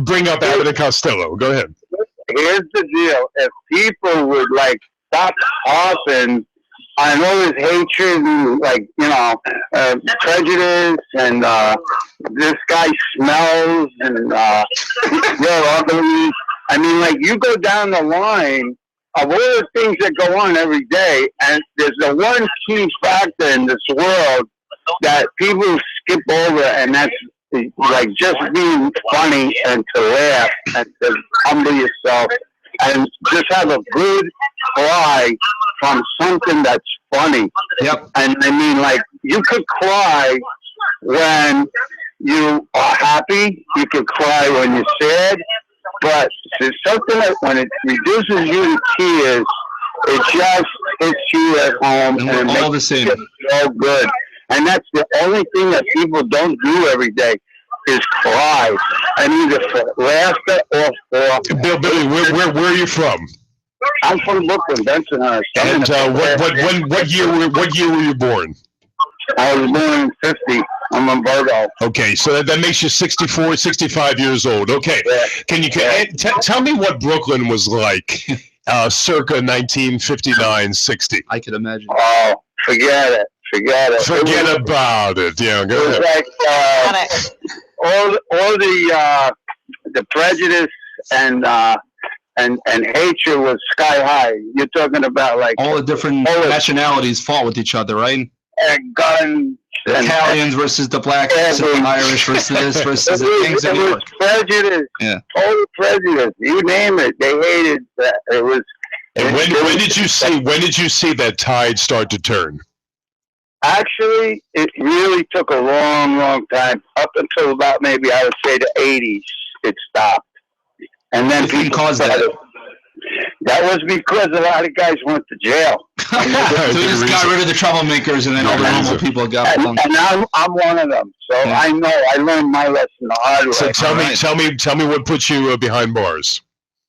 bring up Abbott and Costello? Go ahead. Here's the deal: if people would like stop talking on all this hatred and prejudice and this guy smells and you're ugly. I mean, like, you go down the line of all the things that go on every day, and there's the one key factor in this world that people skip over, and that's like just being funny and to laugh and to humble yourself and just have a good cry from something that's funny. Yep. And I mean, like, you could cry when you are happy, you could cry when you're sad, but there's something that when it reduces you to tears, it just hits you at home and it all makes the same. you so good. And that's the only thing that people don't do every day is cry. And either for laughter or for... Billy, where are you from? I'm from Brooklyn, Benson. And what year were you born? I was born in 50. I'm a Virgo. Okay, so that makes you 64, 65 years old. Okay. Yeah. Can you tell me what Brooklyn was like circa 1959, 60? I could imagine. Oh, forget it. Forget about it. Yeah, go ahead. It was like all the prejudice and hatred was sky high. You're talking about like all the different nationalities fought with each other, right? Guns. The Italians versus the blacks versus the Irish versus this versus the things in New York. Prejudice. Yeah. Total prejudice. You name it. They hated that. It was. And when did you see that tide start to turn? Actually, it really took a long, long time. Up until about maybe I would say the 80s, it stopped. And then people caused that. That was because a lot of guys went to jail. So we just got rid of the troublemakers, and then all the normal people got along. And I'm one of them. So yeah. I know I learned my lesson the hard way. So tell me what put you behind bars.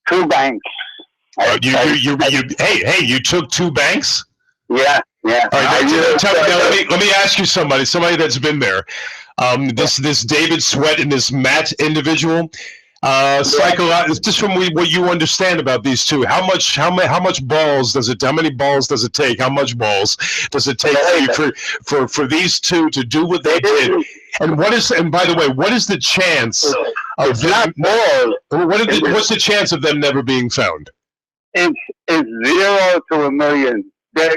2 banks. You took 2 banks? Yeah. All right, let me ask you somebody that's been there. This David Sweat and this Matt individual. Just from what you understand about these two, how much balls does it? How many balls does it take? How much balls does it take for these two to do what they did? And by the way, what is the chance of them? What's the chance of them never being found? It's 0 to a million. They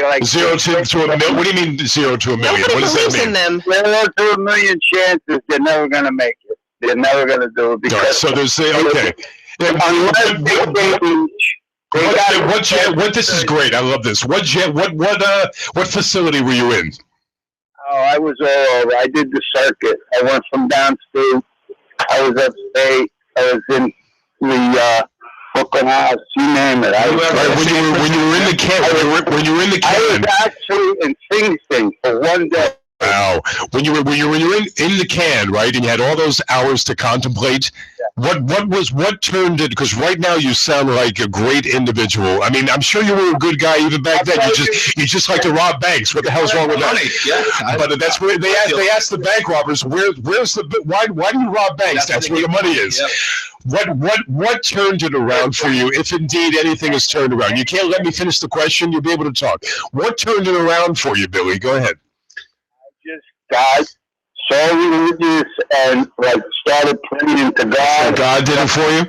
like 0 to a million. What do you mean 0 to a million? What does that mean? 0 to a million chances they're never gonna make it. They're never gonna do it because. Right, so there's okay. This is great. I love this. What facility were you in? Oh, I was all over. I did the circuit. I went from downstate. I was upstate. I was in the Brooklyn House. You name it. When you were in the camp. I was actually in Sing Sing for one day. Wow. When you were in the can, right, and you had all those hours to contemplate, what turned it? Because right now you sound like a great individual. I mean, I'm sure you were a good guy even back then. You just like to rob banks. What the hell's wrong with that? Yeah, but that's where they asked the bank robbers, where's the why do you rob banks? That's where the money is. Yep. What turned it around for you, if indeed anything has turned around? You can't let me finish the question. You'll be able to talk. What turned it around for you, Billy? Go ahead. God, so religious, and like started praying to God. God did it for you?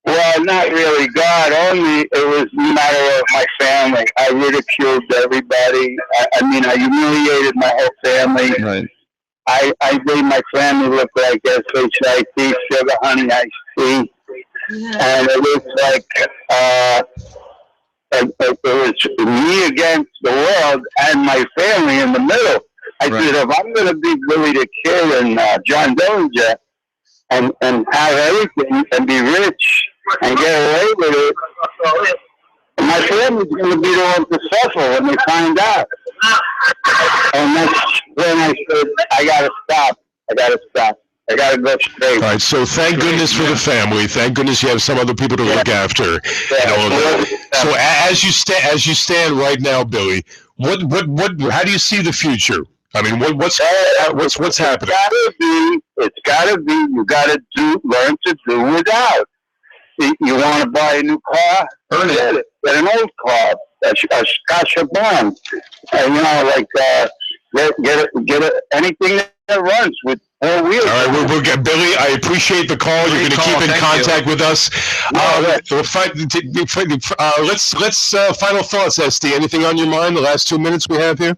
Well, not really God. Only it was a matter of my family. I ridiculed everybody. I mean, I humiliated my whole family. Right. I made my family look like SHIT, sugar, honey, iced tea, and it was like it was me against the world and my family in the middle. I said, if I'm going to be Billy the Kid and John Dillinger and have everything and be rich and get away with it, my family's going to be the one to suffer when they find out. And that's when I said, I got to stop. I got to go straight. All right, so thank goodness for the family. Thank goodness you have some other people to look after. So as you stand right now, Billy, how do you see the future? I mean, what's happening? It's gotta be. You gotta learn to do without. You want to buy a new car? Earn it. Get an old car, a Scotch bond, and get anything that runs with 4 wheels. All right, we'll get Billy. I appreciate the call. You're going to keep in contact with us. Let's final thoughts, Esty. Anything on your mind? The last 2 minutes we have here.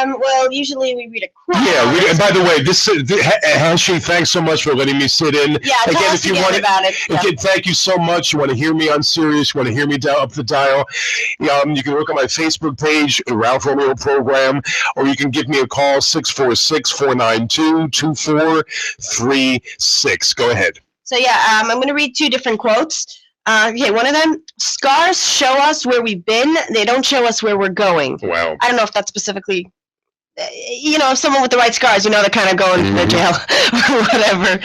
Well, usually we read a quote. Yeah, and by the way, Heshy, thanks so much for letting me sit in. Yeah, tell us again about it. Again, thank you so much. You want to hear me on Sirius? You want to hear me up the dial? You can look at my Facebook page, Ralph Romeo Program, or you can give me a call, 646-492-2436. Go ahead. So yeah, I'm going to read 2 different quotes. Okay, one of them, scars show us where we've been. They don't show us where we're going. Wow. I don't know if that's specifically, if someone with the right scars, they're kind of going to jail or whatever.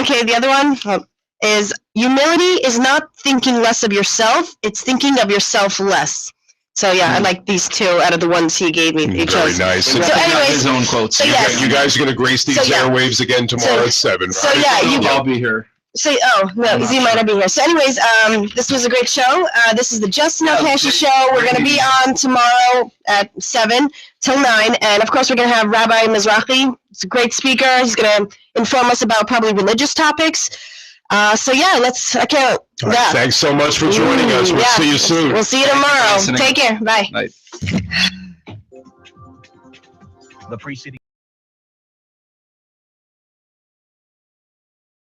Okay, the other one is humility is not thinking less of yourself. It's thinking of yourself less. So yeah, I like these 2 out of the ones he gave me. Very nice. So anyways, his own quotes. So yes. You guys are going to grace these airwaves again tomorrow at 7, right? So yeah, I'll be here. So, no, Z might not be here. So anyways, this was a great show. This is the Just Enough Heshy show. We're going to be on tomorrow at 7 till 9. And of course, we're going to have Rabbi Mizrahi. He's a great speaker. He's going to inform us about probably religious topics. So yeah, Thanks so much for joining us. We'll see you soon. We'll see you tomorrow. Take care. Bye. The preceding